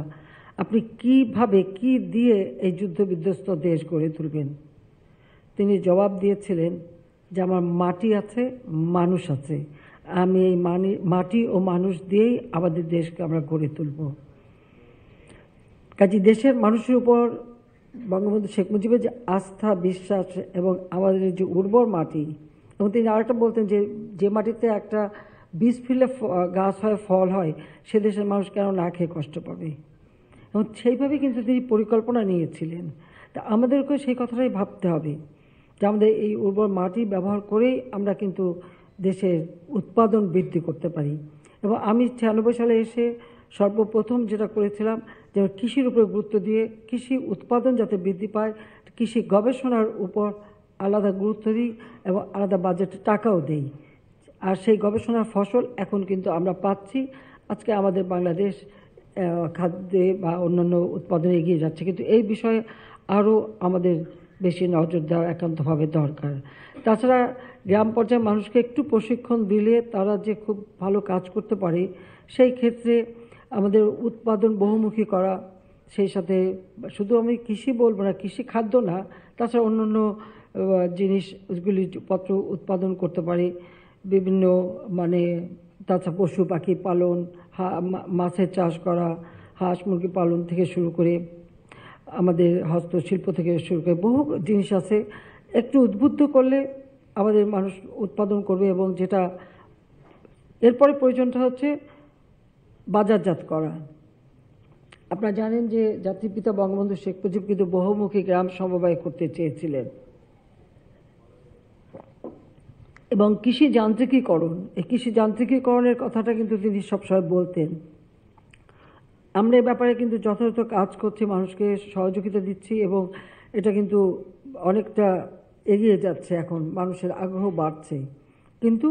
আপনি কিভাবে কি দিয়ে এই যুদ্ধ বিধ্বস্ত দেশ গড়ে তুলবেন? তিনি জবাব দিয়েছিলেন যে আমার মাটি আছে, মানুষ আছে, আমি এই মাটি ও মানুষ দিয়েই আমাদের দেশকে আমরা গড়ে তুলব। কাজে দেশের মানুষের উপর বঙ্গবন্ধু শেখ মুজিবের যে আস্থা, বিশ্বাস এবং আমাদের যে উর্বর মাটি, এবং তিনি আরেকটা বলতেন যে মাটিতে একটা বীজ ফেলে গাছ হয়, ফল হয়, সে দেশের মানুষ কেন না খেয়ে কষ্ট পাবে, এবং সেইভাবে কিন্তু তিনি পরিকল্পনা নিয়েছিলেন। তা আমাদেরকেও সেই কথাটাই ভাবতে হবে যে আমাদের এই উর্বর মাটি ব্যবহার করেই আমরা কিন্তু দেশের উৎপাদন বৃদ্ধি করতে পারি। এবং আমি 96 সালে এসে সর্বপ্রথম যেটা করেছিলাম যে কৃষির উপরে গুরুত্ব দিয়ে কৃষি উৎপাদন যাতে বৃদ্ধি পায়, কৃষি গবেষণার উপর আলাদা গুরুত্ব দিই এবং আলাদা বাজেটে টাকাও দেই। আর সেই গবেষণার ফসল এখন কিন্তু আমরা পাচ্ছি। আজকে আমাদের বাংলাদেশ খাদ্যে বা অন্যান্য উৎপাদনে এগিয়ে যাচ্ছে, কিন্তু এই বিষয়ে আরও আমাদের বেশি নজর দেওয়া একান্তভাবে দরকার। তাছাড়া গ্রাম পর্যায়ে মানুষকে একটু প্রশিক্ষণ দিলে তারা যে খুব ভালো কাজ করতে পারে, সেই ক্ষেত্রে আমাদের উৎপাদন বহুমুখী করা, সেই সাথে শুধু আমি কৃষি বলবো না, কৃষি খাদ্য না, তাছাড়া অন্যান্য জিনিসগুলি পত্র উৎপাদন করতে পারে, বিভিন্ন মানে তাছাড়া পশু পাখি পালন, মাছের চাষ করা, হাঁস মুরগি পালন থেকে শুরু করে আমাদের হস্তশিল্প থেকে শুরু করে বহু জিনিস আছে। একটু উদ্বুদ্ধ করলে আমাদের মানুষ উৎপাদন করবে, এবং যেটা এরপরে প্রয়োজনটা হচ্ছে বাজারজাত করা। আপনারা জানেন যে জাতির পিতা বঙ্গবন্ধু শেখ মুজিব কিন্তু বহুমুখী গ্রাম সমবায় করতে চেয়েছিলেন এবং কৃষি যান্ত্রিকীকরণ, এই কৃষি যান্ত্রিকীকরণের কথাটা কিন্তু তিনি সবসময় বলতেন। আমরা এ ব্যাপারে কিন্তু যথাযথ কাজ করছি, মানুষকে সহযোগিতা দিচ্ছি এবং এটা কিন্তু অনেকটা এগিয়ে যাচ্ছে, এখন মানুষের আগ্রহ বাড়ছে। কিন্তু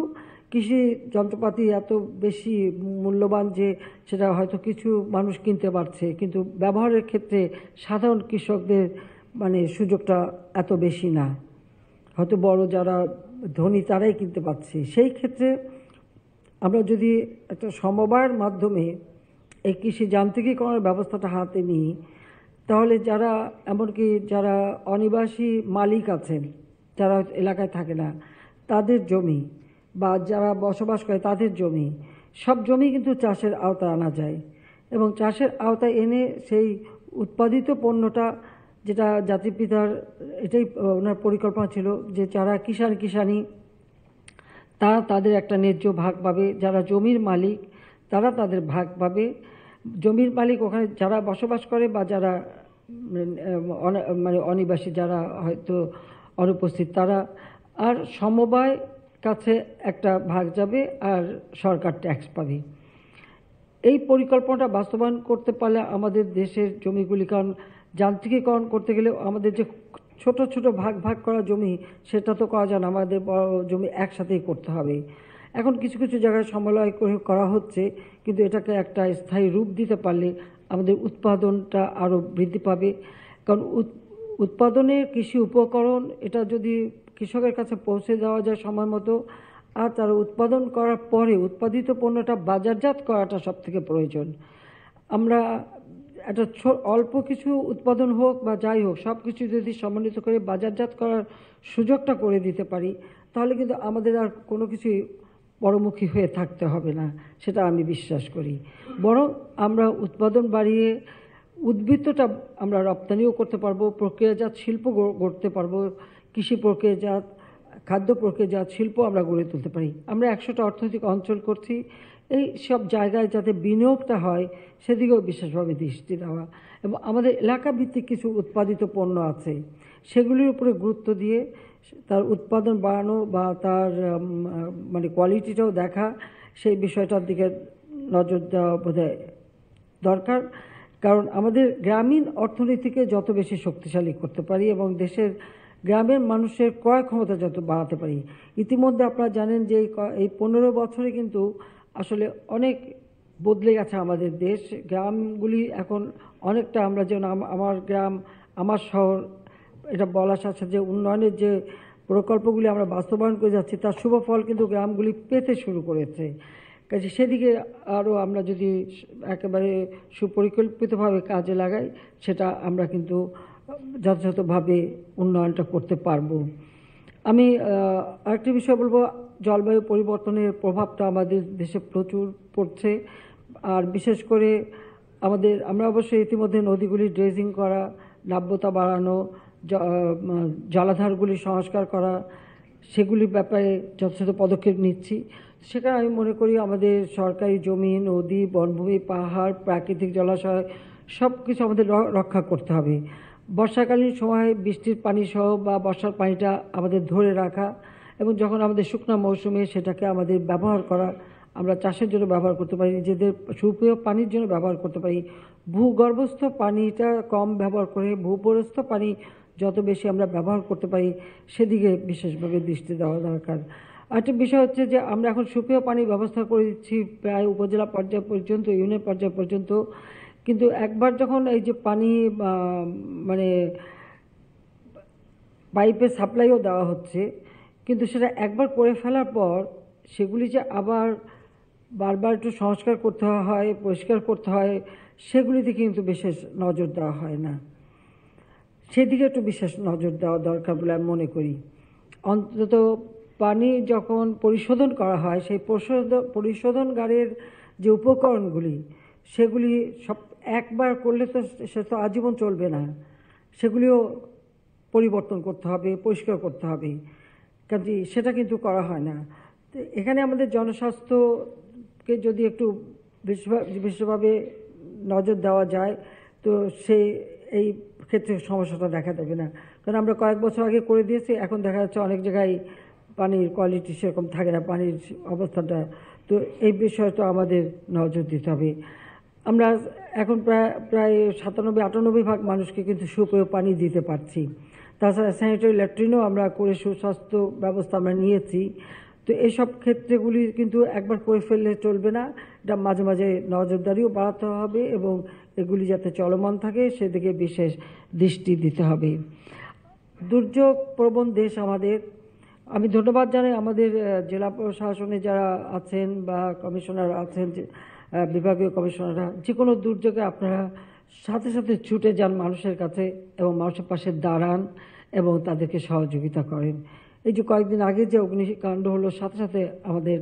কৃষি যন্ত্রপাতি এত বেশি মূল্যবান যে সেটা হয়তো কিছু মানুষ কিনতে পারছে, কিন্তু ব্যবহারের ক্ষেত্রে সাধারণ কৃষকদের মানে সুযোগটা এত বেশি না, হয়তো বড় যারা ধনী তারাই কিনতে পারছে। সেই ক্ষেত্রে আমরা যদি একটা সমবায়ের মাধ্যমে এই কৃষি যান্ত্রিকীকরণের ব্যবস্থাটা হাতে নিই, তাহলে যারা এমনকি যারা অনিবাসী মালিক আছেন, যারা এলাকায় থাকে না, তাদের জমি বা যারা বসবাস করে তাদের জমি, সব জমি কিন্তু চাষের আওতায় আনা যায় এবং চাষের আওতায় এনে সেই উৎপাদিত পণ্যটা, যেটা জাতির পিতার এটাই ওনার পরিকল্পনা ছিল যে যারা কিষাণী তারা তাদের একটা ন্যায্য ভাগ পাবে, যারা জমির মালিক তারা তাদের ভাগ পাবে। জমির মালিক ওখানে যারা বসবাস করে বা যারা মানে অনিবাসী যারা হয়তো অনুপস্থিত তারা, আর সমবায় কাছে একটা ভাগ যাবে আর সরকার ট্যাক্স পাবে। এই পরিকল্পনাটা বাস্তবায়ন করতে পারলে আমাদের দেশের জমিগুলি, কারণ যান্ত্রিকীকরণ করতে গেলে আমাদের যে ছোট ছোট ভাগ ভাগ করা জমি সেটা তো করা যায় না, আমাদের বড় জমি একসাথেই করতে হবে। এখন কিছু কিছু জায়গায় সমন্বয় করা হচ্ছে, কিন্তু এটাকে একটা স্থায়ী রূপ দিতে পারলে আমাদের উৎপাদনটা আরও বৃদ্ধি পাবে। কারণ উৎপাদনের কৃষি উপকরণ এটা যদি কৃষকের কাছে পৌঁছে দেওয়া যায় সময় মতো, আর তারা উৎপাদন করার পরে উৎপাদিত পণ্যটা বাজারজাত করাটা সবথেকে প্রয়োজন। আমরা একটা অল্প কিছু উৎপাদন হোক বা যাই হোক, সব কিছু যদি সমন্বিত করে বাজারজাত করার সুযোগটা করে দিতে পারি, তাহলে কিন্তু আমাদের আর কোনো কিছুই পরমুখী হয়ে থাকতে হবে না, সেটা আমি বিশ্বাস করি। বরং আমরা উৎপাদন বাড়িয়ে উদ্বৃত্তটা আমরা রপ্তানিও করতে পারবো, প্রক্রিয়াজাত শিল্প গড়তে পারবো, কৃষি প্রক্রিয়াজাত, খাদ্য প্রক্রিয়াজাত শিল্প আমরা গড়ে তুলতে পারি। আমরা 100টা অর্থনৈতিক অঞ্চল করছি, এই সব জায়গায় যাতে বিনিয়োগটা হয় সেদিকেও বিশেষভাবে দৃষ্টি দেওয়া এবং আমাদের এলাকা ভিত্তিক কিছু উৎপাদিত পণ্য আছে সেগুলির উপরে গুরুত্ব দিয়ে তার উৎপাদন বাড়ানো বা তার মানে কোয়ালিটিটাও দেখা, সেই বিষয়টার দিকে নজর দেওয়া বোধহয় দরকার। কারণ আমাদের গ্রামীণ অর্থনীতিকে যত বেশি শক্তিশালী করতে পারি এবং দেশের গ্রামের মানুষের ক্রয় ক্ষমতা যত বাড়াতে পারি। ইতিমধ্যে আপনারা জানেন যে এই 15 বছরে কিন্তু আসলে অনেক বদলে গেছে আমাদের দেশ। গ্রামগুলি এখন অনেকটা, আমরা যেমন আমার গ্রাম আমার শহর এটা বলার সাথে যে উন্নয়নের যে প্রকল্পগুলি আমরা বাস্তবায়ন করে যাচ্ছি তার শুভ ফল কিন্তু গ্রামগুলি পেতে শুরু করেছে। কাজে সেদিকে আরও আমরা যদি একেবারে সুপরিকল্পিতভাবে কাজে লাগাই, সেটা আমরা কিন্তু যথাযথভাবে উন্নয়নটা করতে পারবো। আমি আরেকটি বিষয় বলবো, জলবায়ু পরিবর্তনের প্রভাবটা আমাদের দেশে প্রচুর পড়ছে, আর বিশেষ করে আমরা অবশ্যই ইতিমধ্যে নদীগুলি ড্রেজিং করা, নাব্যতা বাড়ানো, জলাধারগুলি সংস্কার করা, সেগুলির ব্যাপারে যথাযথ পদক্ষেপ নিচ্ছি। সেখানে আমি মনে করি আমাদের সরকারি জমি, নদী, বনভূমি, পাহাড়, প্রাকৃতিক জলাশয় সব কিছু আমাদের রক্ষা করতে হবে। বর্ষাকালীন সময় বৃষ্টির পানি সহ বা বর্ষার পানিটা আমাদের ধরে রাখা এবং যখন আমাদের শুকনো মৌসুমে সেটাকে আমাদের ব্যবহার করা, আমরা চাষের জন্য ব্যবহার করতে পারি, নিজেদের সুপেয় পানির জন্য ব্যবহার করতে পারি। ভূগর্ভস্থ পানিটা কম ব্যবহার করে ভূপরস্থ পানি যত বেশি আমরা ব্যবহার করতে পারি সেদিকে বিশেষভাবে দৃষ্টি দেওয়া দরকার। আরেকটি বিষয় হচ্ছে যে আমরা এখন সুপেয় পানি ব্যবস্থা করে দিচ্ছি প্রায় উপজেলা পর্যায় পর্যন্ত, ইউনিয়ন পর্যায় পর্যন্ত, কিন্তু একবার যখন এই যে পানি মানে পাইপে সাপ্লাইও দেওয়া হচ্ছে, কিন্তু সেটা একবার করে ফেলার পর সেগুলি যে আবার বারবার একটু সংস্কার করতে হয়, পরিষ্কার করতে হয়, সেগুলিতে কিন্তু বিশেষ নজর দেওয়া হয় না। সেদিকে একটু বিশেষ নজর দেওয়া দরকার বলে আমি মনে করি। অন্তত পানি যখন পরিশোধন করা হয়, সেই পরিশোধনগারের যে উপকরণগুলি সেগুলি সব একবার করলে তো সে তো আজীবন চলবে না, সেগুলিও পরিবর্তন করতে হবে, পরিষ্কার করতে হবে, কাজে সেটা কিন্তু করা হয় না। তো এখানে আমাদের জনস্বাস্থ্যকে যদি একটু বিশেষভাবে নজর দেওয়া যায় তো এই ক্ষেত্রে সমস্যাটা দেখা দেবে না। কারণ আমরা কয়েক বছর আগে করে দিয়েছি, এখন দেখা যাচ্ছে অনেক জায়গায় পানির কোয়ালিটি সেরকম থাকে না, পানির অবস্থাটা। তো এই বিষয়টা আমাদের নজর দিতে হবে। আমরা এখন প্রায় 97-98% মানুষকে কিন্তু সুপেয় পানি দিতে পারছি। তাছাড়া স্যানিটারি ল্যাট্রিনও আমরা করে সুস্বাস্থ্য ব্যবস্থা আমরা নিয়েছি। তো এইসব ক্ষেত্রগুলি কিন্তু একবার করে ফেললে চলবে না, এটা মাঝে মাঝে নজরদারিও বাড়াতে হবে এবং এগুলি যাতে চলমান থাকে সেদিকে বিশেষ দৃষ্টি দিতে হবে। দুর্যোগ প্রবণ দেশ আমাদের। আমি ধন্যবাদ জানাই আমাদের জেলা প্রশাসনে যারা আছেন বা কমিশনার আছেন, বিভাগীয় কমিশনাররা, যে কোনো দুর্যোগে আপনারা সাথে সাথে ছুটে যান মানুষের কাছে এবং মানুষের পাশে দাঁড়ান এবং তাদেরকে সহযোগিতা করেন। এই যে কয়েকদিন আগে যে অগ্নিকাণ্ড হলো, সাথে সাথে আমাদের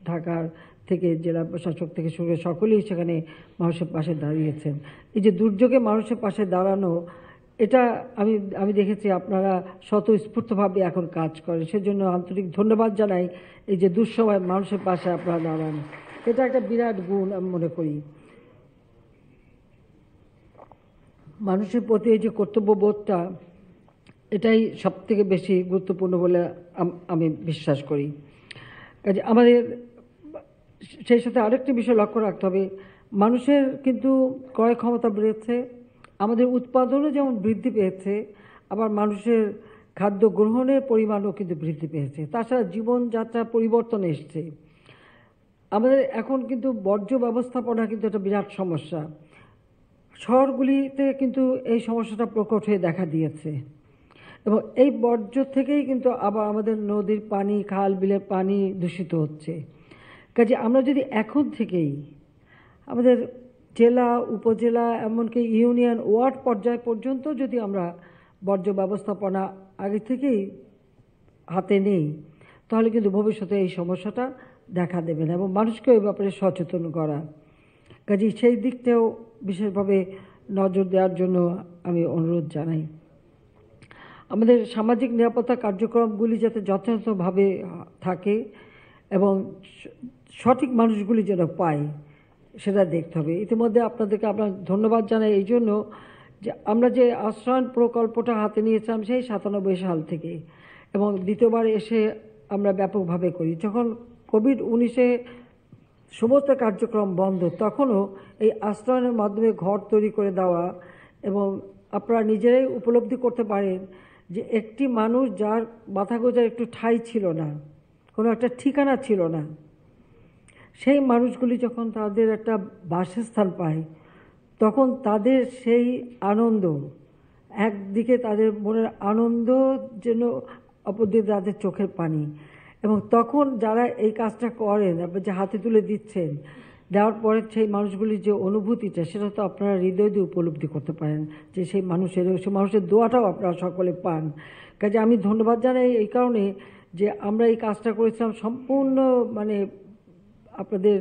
ঢাকার থেকে জেলা প্রশাসক থেকে শুরু করে সকলেই সেখানে মানুষের পাশে দাঁড়িয়েছেন। এই যে দুর্যোগে মানুষের পাশে দাঁড়ানো, এটা আমি দেখেছি আপনারা স্বতঃস্ফূর্তভাবে এখন কাজ করেন, সেজন্য আন্তরিক ধন্যবাদ জানাই। এই যে দুঃসময় মানুষের পাশে আপনারা দাঁড়ান, এটা একটা বিরাট গুণ আমি মনে করি। মানুষের প্রতি এই যে কর্তব্যবোধটা, এটাই সবথেকে বেশি গুরুত্বপূর্ণ বলে আমি বিশ্বাস করি। কাজে আমাদের সেই সাথে আরেকটি বিষয় লক্ষ্য রাখতে হবে, মানুষের কিন্তু ক্রয় ক্ষমতা বেড়েছে, আমাদের উৎপাদনও যেমন বৃদ্ধি পেয়েছে, আবার মানুষের খাদ্য গ্রহণের পরিমাণও কিন্তু বৃদ্ধি পেয়েছে। তাছাড়া জীবনযাত্রা পরিবর্তন এসছে। আমাদের এখন কিন্তু বর্জ্য ব্যবস্থাপনা কিন্তু একটা বিরাট সমস্যা। শহরগুলিতে কিন্তু এই সমস্যাটা প্রকট হয়ে দেখা দিয়েছে এবং এই বর্জ্য থেকেই কিন্তু আবার আমাদের নদীর পানি, খাল বিলের পানি দূষিত হচ্ছে। কাজে আমরা যদি এখন থেকেই আমাদের জেলা, উপজেলা, এমনকি ইউনিয়ন, ওয়ার্ড পর্যায় পর্যন্ত যদি আমরা বর্জ্য ব্যবস্থাপনা আগে থেকেই হাতে নেই, তাহলে কিন্তু ভবিষ্যতে এই সমস্যাটা দেখা দেবে না এবং মানুষকে ওই ব্যাপারে সচেতন করা। কাজে সেই দিকটাও বিশেষভাবে নজর দেওয়ার জন্য আমি অনুরোধ জানাই। আমাদের সামাজিক নিরাপত্তা কার্যক্রমগুলি যাতে যথাযথভাবে থাকে এবং সঠিক মানুষগুলি যেন পায় সেটা দেখতে হবে। ইতিমধ্যে আপনাদেরকে আমরা ধন্যবাদ জানাই এই জন্য যে আমরা যে আশ্রয়ণ প্রকল্পটা হাতে নিয়েছিলাম সেই 97 সাল থেকে এবং দ্বিতীয়বার এসে আমরা ব্যাপকভাবে করি। যখন কোভিড-19 সমস্ত কার্যক্রম বন্ধ, তখনও এই আশ্রয়ণের মাধ্যমে ঘর তৈরি করে দেওয়া এবং আপনারা নিজেরাই উপলব্ধি করতে পারেন যে একটি মানুষ যার মাথা গোঁজার একটু ঠাঁই ছিল না, কোনো একটা ঠিকানা ছিল না, সেই মানুষগুলি যখন তাদের একটা বাসস্থান পায় তখন তাদের সেই আনন্দ, একদিকে তাদের মনের আনন্দ যেন অপরদিকে তাদের চোখের পানি, এবং তখন যারা এই কাজটা করেন, আপনি যে হাতে তুলে দিচ্ছেন, দেওয়ার পরে সেই মানুষগুলির যে অনুভূতিটা, সেটা তো আপনারা হৃদয় দিয়ে উপলব্ধি করতে পারেন যে সেই মানুষের দোয়াটাও আপনারা সকলে পান। কাজে আমি ধন্যবাদ জানাই এই কারণে যে আমরা এই কাজটা করেছিলাম সম্পূর্ণ আপনাদের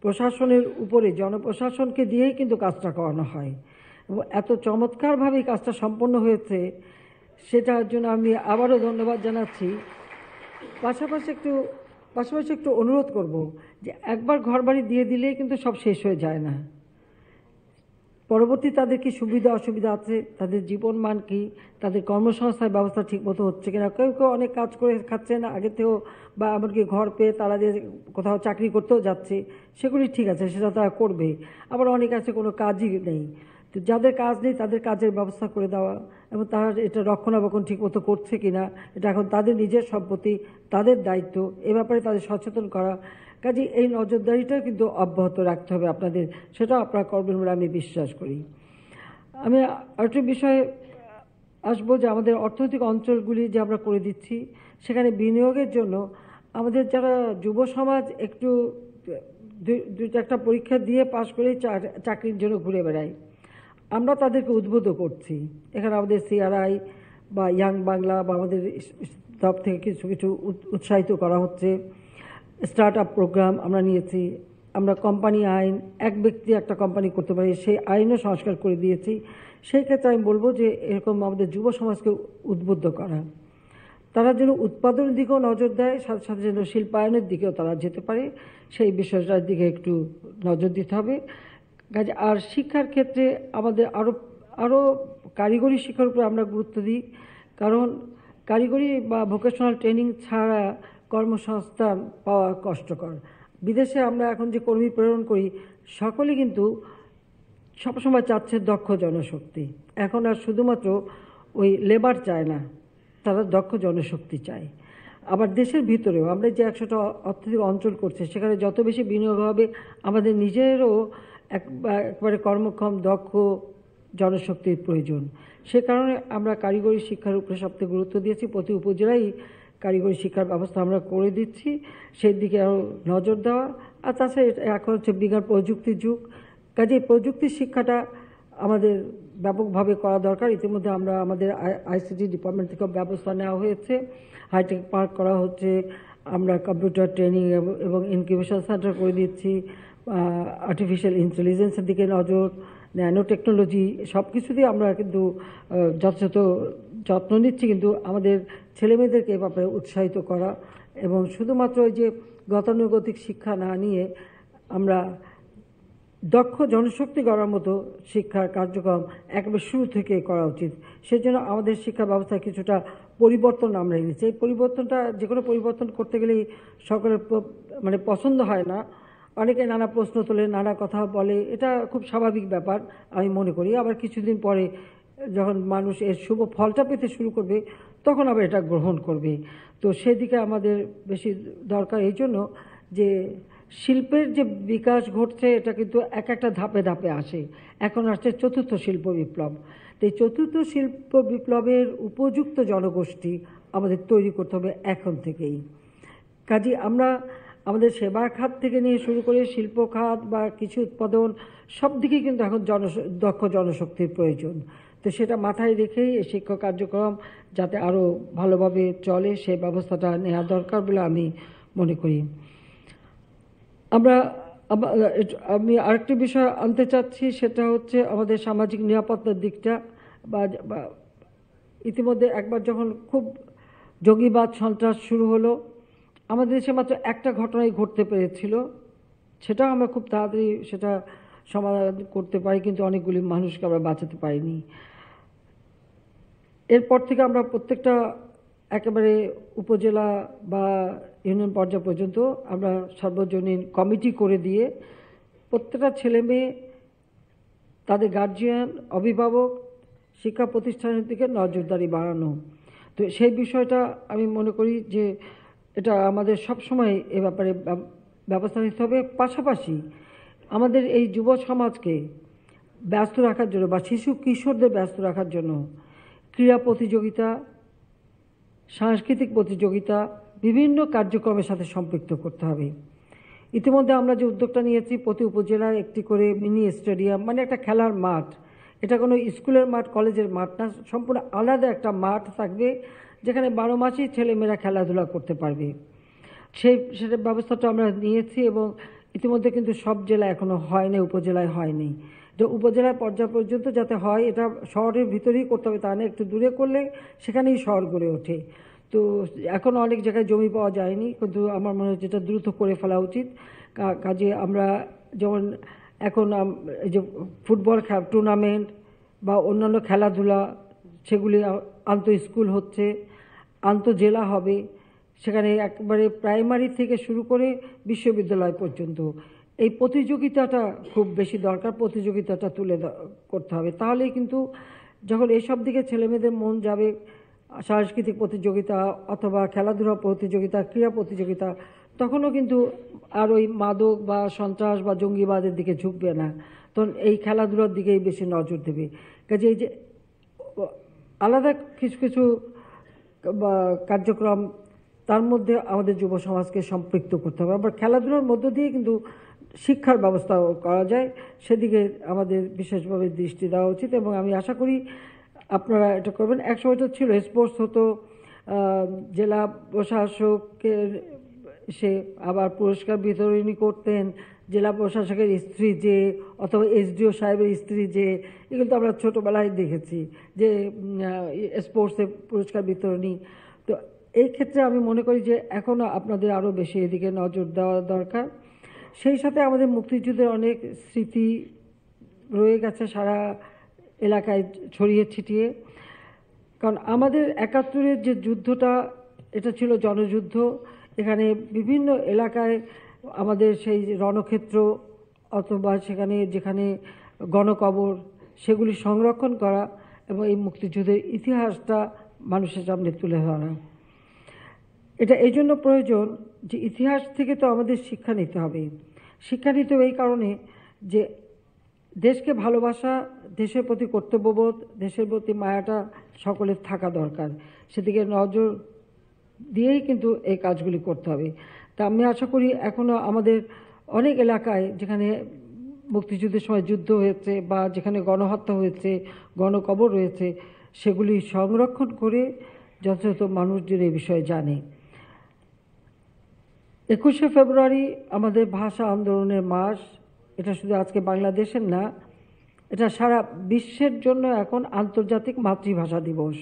প্রশাসনের উপরে, জনপ্রশাসনকে দিয়েই কিন্তু কাজটা করানো হয় এবং এত চমৎকারভাবে এই কাজটা সম্পন্ন হয়েছে, সেটার জন্য আমি আবারও ধন্যবাদ জানাচ্ছি। পাশাপাশি একটু অনুরোধ করব যে একবার ঘরবাড়ি দিয়ে দিলেই কিন্তু সব শেষ হয়ে যায় না। পরবর্তী তাদের কি সুবিধা অসুবিধা আছে, তাদের জীবন মান কি, তাদের কর্মসংস্থান ব্যবস্থা ঠিকমতো হচ্ছে কিনা। কেউ কেউ অনেক কাজ করে খাচ্ছেন আগে থেকেও, বা এমনকি ঘর পেয়ে তারা যে কোথাও চাকরি করতেও যাচ্ছে, সেগুলি ঠিক আছে, সেটা তারা করবে। আবার অনেক আছে কোনো কাজই নেই, তো যাদের কাজ নেই তাদের কাজের ব্যবস্থা করে দেওয়া এবং তারা এটা রক্ষণাবেক্ষণ ঠিকমতো করছে কিনা, এটা এখন তাদের নিজের সম্পত্তি, তাদের দায়িত্ব, এ ব্যাপারে তাদের সচেতন করা। কাজে এই নজরদারিটাও কিন্তু অব্যাহত রাখতে হবে আপনাদের, সেটাও আপনারা করবেন বলে আমি বিশ্বাস করি। আমি আরেকটি বিষয়ে আসবো যে আমাদের অর্থনৈতিক অঞ্চলগুলি যে আমরা করে দিচ্ছি, সেখানে বিনিয়োগের জন্য আমাদের যারা যুব সমাজ একটু একটা পরীক্ষা দিয়ে পাশ করেই চাকরির জন্য ঘুরে বেড়ায়, আমরা তাদেরকে উদ্বুদ্ধ করছি। এখানে আমাদের সিআরআই বা ইয়াং বাংলা বা আমাদের তরফ থেকে কিছু কিছু উৎসাহিত করা হচ্ছে। স্টার্ট আপ প্রোগ্রাম আমরা নিয়েছি, আমরা কোম্পানি আইন, এক ব্যক্তি একটা কোম্পানি করতে পারে সেই আইনও সংস্কার করে দিয়েছি। সেই ক্ষেত্রে আমি বলবো যে এরকম আমাদের যুব সমাজকে উদ্বুদ্ধ করা, তারা যেন উৎপাদনের দিকেও নজর দেয়, সাথে সাথে যেন শিল্পায়নের দিকেও তারা যেতে পারে, সেই বিষয়টার দিকে একটু নজর দিতে হবে। কাজে আর শিক্ষার ক্ষেত্রে আমাদের আরও কারিগরি শিক্ষার উপরে আমরা গুরুত্ব দিই, কারণ কারিগরি বা ভোকেশনাল ট্রেনিং ছাড়া কর্মসংস্থান পাওয়া কষ্টকর। বিদেশে আমরা এখন যে কর্মী প্রেরণ করি সকলে কিন্তু সবসময় চাচ্ছে দক্ষ জনশক্তি। এখন আর শুধুমাত্র ওই লেবার চায় না, তারা দক্ষ জনশক্তি চায়। আবার দেশের ভিতরেও আমরা যে 100টা অর্থনৈতিক অঞ্চল করছে, সেখানে যত বেশি বিনিয়োগ হবে আমাদের নিজেরও একবারে কর্মক্ষম দক্ষ জনশক্তির প্রয়োজন। সে কারণে আমরা কারিগরি শিক্ষার উপরে সবথেকে গুরুত্ব দিয়েছি। প্রতি উপজেলায় কারিগরি শিক্ষার ব্যবস্থা আমরা করে দিচ্ছি, সেই দিকে আরও নজর দেওয়া। আর তাছাড়া এখন হচ্ছে বিজ্ঞান প্রযুক্তির যুগ, কাজে প্রযুক্তির শিক্ষাটা আমাদের ব্যাপকভাবে করা দরকার। ইতিমধ্যে আমরা আমাদের আইসিটি ডিপার্টমেন্ট থেকে ব্যবস্থা নেওয়া হয়েছে, হাইটেক পার্ক করা হচ্ছে, আমরা কম্পিউটার ট্রেনিং এবং ইনকিউবেশন সেন্টার করে দিচ্ছি, আর্টিফিশিয়াল ইন্টেলিজেন্সের দিকে নজর, ন্যানো টেকনোলজি, সব কিছুতেই আমরা কিন্তু যথাযথ যত্ন নিচ্ছি। কিন্তু আমাদের ছেলেমেয়েদেরকে এ ব্যাপারে উৎসাহিত করা এবং শুধুমাত্র ওই যে গতানুগতিক শিক্ষা না নিয়ে আমরা দক্ষ জনশক্তি গড়ার মতো শিক্ষার কার্যক্রম একবার শুরু থেকে করা উচিত। সেজন্য আমাদের শিক্ষা ব্যবস্থায় কিছুটা পরিবর্তন আমরা এনেছি। এই পরিবর্তনটা যে কোনো পরিবর্তন করতে গেলেই সকলের মানে পছন্দ হয় না, অনেকে নানা প্রশ্ন তোলে, নানা কথা বলে, এটা খুব স্বাভাবিক ব্যাপার আমি মনে করি। আবার কিছুদিন পরে যখন মানুষ এর শুভ ফলটা পেতে শুরু করবে তখন আবার এটা গ্রহণ করবে। তো সেদিকে আমাদের বেশি দরকার, এই জন্য যে শিল্পের যে বিকাশ ঘটছে এটা কিন্তু একটা ধাপে ধাপে আসে। এখন আসছে চতুর্থ শিল্প বিপ্লব। তো এই চতুর্থ শিল্প বিপ্লবের উপযুক্ত জনগোষ্ঠী আমাদের তৈরি করতে হবে এখন থেকেই। কাজে আমরা আমাদের সেবা খাত থেকে নিয়ে শুরু করে শিল্প খাত বা কিছু উৎপাদন সব দিকেই কিন্তু এখন দক্ষ জনশক্তির প্রয়োজন। তো সেটা মাথায় রেখেই এই শিক্ষা কার্যক্রম যাতে আরও ভালোভাবে চলে সে ব্যবস্থাটা নেওয়া দরকার বলে আমি মনে করি। আমি আরেকটি বিষয় আনতে চাচ্ছি, সেটা হচ্ছে আমাদের সামাজিক নিরাপত্তার দিকটা। বা ইতিমধ্যে একবার যখন খুব জঙ্গিবাদ সন্ত্রাস শুরু হলো, আমাদের দেশে মাত্র একটা ঘটনাই ঘটতে পেরেছিল, সেটাও আমরা খুব তাড়াতাড়ি সেটা সমাধান করতে পারি, কিন্তু অনেকগুলি মানুষকে আমরা বাঁচাতে পারিনি। এরপর থেকে আমরা প্রত্যেকটা একেবারে উপজেলা বা ইউনিয়ন পর্যায় পর্যন্ত আমরা সর্বজনীন কমিটি করে দিয়ে প্রত্যেকটা ছেলে মেয়ে, তাদের গার্জিয়ান, অভিভাবক, শিক্ষা প্রতিষ্ঠানের দিকে নজরদারি বাড়ানো। তো সেই বিষয়টা আমি মনে করি যে এটা আমাদের সবসময় এ ব্যাপারে ব্যবস্থা নিতে হবে। পাশাপাশি আমাদের এই যুব সমাজকে ব্যস্ত রাখার জন্য বা শিশু কিশোরদের ব্যস্ত রাখার জন্য ক্রীড়া প্রতিযোগিতা, সাংস্কৃতিক প্রতিযোগিতা, বিভিন্ন কার্যক্রমের সাথে সম্পৃক্ত করতে হবে। ইতিমধ্যে আমরা যে উদ্যোগটা নিয়েছি, প্রতি উপজেলায় একটি করে মিনি স্টেডিয়াম, মানে একটা খেলার মাঠ, এটা কোনো স্কুলের মাঠ, কলেজের মাঠ না, সম্পূর্ণ আলাদা একটা মাঠ থাকবে যেখানে 12 মাসেই ছেলেমেয়েরা খেলাধুলা করতে পারবে। সেটা ব্যবস্থাটা আমরা নিয়েছি এবং ইতিমধ্যে কিন্তু সব জেলায় এখনও হয়নি, উপজেলায় হয়নি। যে উপজেলার পর্যায় পর্যন্ত যাতে হয়, এটা শহরের ভিতরেই করতে হবে, তা না একটু দূরে করলে সেখানেই শহর গড়ে ওঠে। তো এখন অনেক জায়গায় জমি পাওয়া যায়নি, কিন্তু আমার মনে হয় যেটা দ্রুত করে ফেলা উচিত। কাজে আমরা যেমন এখন এই যে ফুটবল টুর্নামেন্ট বা অন্যান্য খেলাধুলা, সেগুলি আন্তঃ স্কুল হচ্ছে, আন্তঃজেলা হবে, সেখানে একবারে প্রাইমারি থেকে শুরু করে বিশ্ববিদ্যালয় পর্যন্ত এই প্রতিযোগিতাটা খুব বেশি দরকার। প্রতিযোগিতাটা তুলে করতে হবে, তাহলেই কিন্তু যখন এইসব দিকে ছেলেমেয়েদের মন যাবে, সাংস্কৃতিক প্রতিযোগিতা অথবা খেলাধুলা প্রতিযোগিতা, ক্রীড়া প্রতিযোগিতা, তখনও কিন্তু আর ওই মাদক বা সন্ত্রাস বা জঙ্গিবাদের দিকে ঝুঁকবে না, তখন এই খেলাধুলার দিকেই বেশি নজর দেবে। কাজে এই যে আলাদা কিছু কিছু কার্যক্রম, তার মধ্যে আমাদের যুব সমাজকে সম্পৃক্ত করতে হবে। আবার খেলাধুলার মধ্য দিয়ে কিন্তু শিক্ষার ব্যবস্থা করা যায়, সেদিকে আমাদের বিশেষভাবে দৃষ্টি দেওয়া উচিত এবং আমি আশা করি আপনারা এটা করবেন। একসময় তো ছিল স্পোর্টস হতো, জেলা প্রশাসকের সে আবার পুরস্কার বিতরণী করতেন, জেলা প্রশাসকের স্ত্রী যে অথবা এসডিও সাহেবের স্ত্রী যে, এগুলো তো আমরা ছোটোবেলায় দেখেছি যে স্পোর্টসে পুরস্কার বিতরণী। তো এই ক্ষেত্রে আমি মনে করি যে এখনও আপনাদের আরও বেশি এদিকে নজর দেওয়া দরকার। সেই সাথে আমাদের মুক্তিযুদ্ধের অনেক স্মৃতি রয়ে গেছে সারা এলাকায় ছড়িয়ে ছিটিয়ে। কারণ আমাদের ৭১-এর যে যুদ্ধটা, এটা ছিল জনযুদ্ধ। এখানে বিভিন্ন এলাকায় আমাদের সেই রণক্ষেত্র অথবা সেখানে যেখানে গণকবর, সেগুলি সংরক্ষণ করা এবং এই মুক্তিযুদ্ধের ইতিহাসটা মানুষের সামনে তুলে ধরা। এটা এই জন্য প্রয়োজন যে ইতিহাস থেকে তো আমাদের শিক্ষা নিতে হবে। শিক্ষা নিতে হবে এই কারণে যে দেশকে ভালোবাসা, দেশের প্রতি কর্তব্যবোধ, দেশের প্রতি মায়াটা সকলের থাকা দরকার। সেদিকে নজর দিয়েই কিন্তু এই কাজগুলি করতে হবে। তা আমি আশা করি এখনও আমাদের অনেক এলাকায় যেখানে মুক্তিযুদ্ধের সময় যুদ্ধ হয়েছে বা যেখানে গণহত্যা হয়েছে, গণকবর রয়েছে, সেগুলি সংরক্ষণ করে যথাযথ মানুষজন এই বিষয়ে জানে। ২১শে ফেব্রুয়ারি আমাদের ভাষা আন্দোলনের মাস। এটা শুধু আজকে বাংলাদেশের না, এটা সারা বিশ্বের জন্য এখন আন্তর্জাতিক মাতৃভাষা দিবস।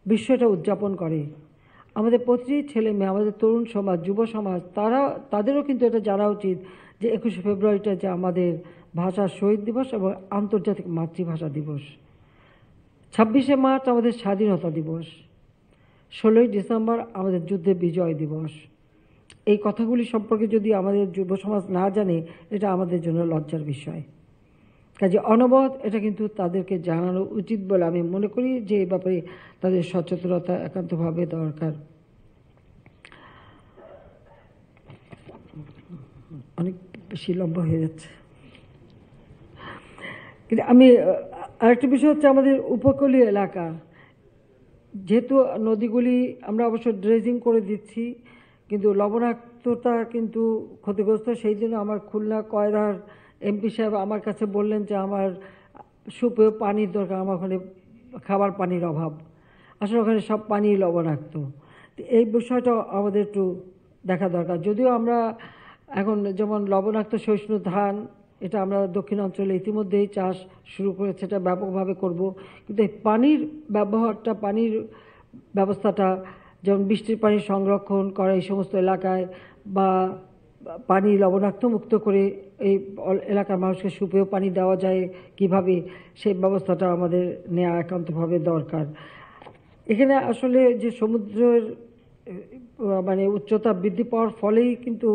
বিশ্ব এটা উদযাপন করে। আমাদের প্রতিটি ছেলে মেয়ে, আমাদের তরুণ সমাজ, যুব সমাজ, তাদেরও কিন্তু এটা জানা উচিত যে ২১শে ফেব্রুয়ারিটা যে আমাদের ভাষার শহীদ দিবস এবং আন্তর্জাতিক মাতৃভাষা দিবস। ২৬শে মার্চ আমাদের স্বাধীনতা দিবস। ১৬ই ডিসেম্বর আমাদের যুদ্ধের বিজয় দিবস। এই কথাগুলি সম্পর্কে যদি আমাদের যুব সমাজ না জানে, এটা আমাদের জন্য লজ্জার বিষয়। কাজে অনবরত এটা কিন্তু তাদেরকে জানানো উচিত বলে আমি মনে করি যে এই ব্যাপারে তাদের সচেতনতা একান্তভাবে দরকার। অনেক বেশি লম্বা হয়ে যাচ্ছে। কিন্তু আমি আরেকটা বিষয় হচ্ছে আমাদের উপকূলীয় এলাকা, যেহেতু নদীগুলি আমরা অবশ্য ড্রেজিং করে দিচ্ছি, কিন্তু লবণাক্ততা কিন্তু ক্ষতিগ্রস্ত। সেই জন্য আমার খুলনা কয়রার এমপি সাহেব আমার কাছে বললেন যে আমার সুপেয় পানির দরকার, আমার ওখানে খাবার পানির অভাব। আসলে ওখানে সব পানি লবণাক্ত। এই বিষয়টা আমাদের একটু দেখা দরকার। যদিও আমরা এখন যেমন লবণাক্ত সহিষ্ণু ধান, এটা আমরা দক্ষিণ অঞ্চলে ইতিমধ্যেই চাষ শুরু করেছে, এটা ব্যাপকভাবে করব। কিন্তু এই পানির ব্যবহারটা, পানির ব্যবস্থাটা, যেমন বৃষ্টির পানি সংরক্ষণ করা এই সমস্ত এলাকায়, বা পানি লবণাক্ত মুক্ত করে এই এলাকার মানুষকে সুপেয় পানি দেওয়া যায় কিভাবে, সেই ব্যবস্থাটা আমাদের নেওয়া একান্তভাবে দরকার। এখানে আসলে যে সমুদ্রের মানে উচ্চতা বৃদ্ধি পাওয়ার ফলেই কিন্তু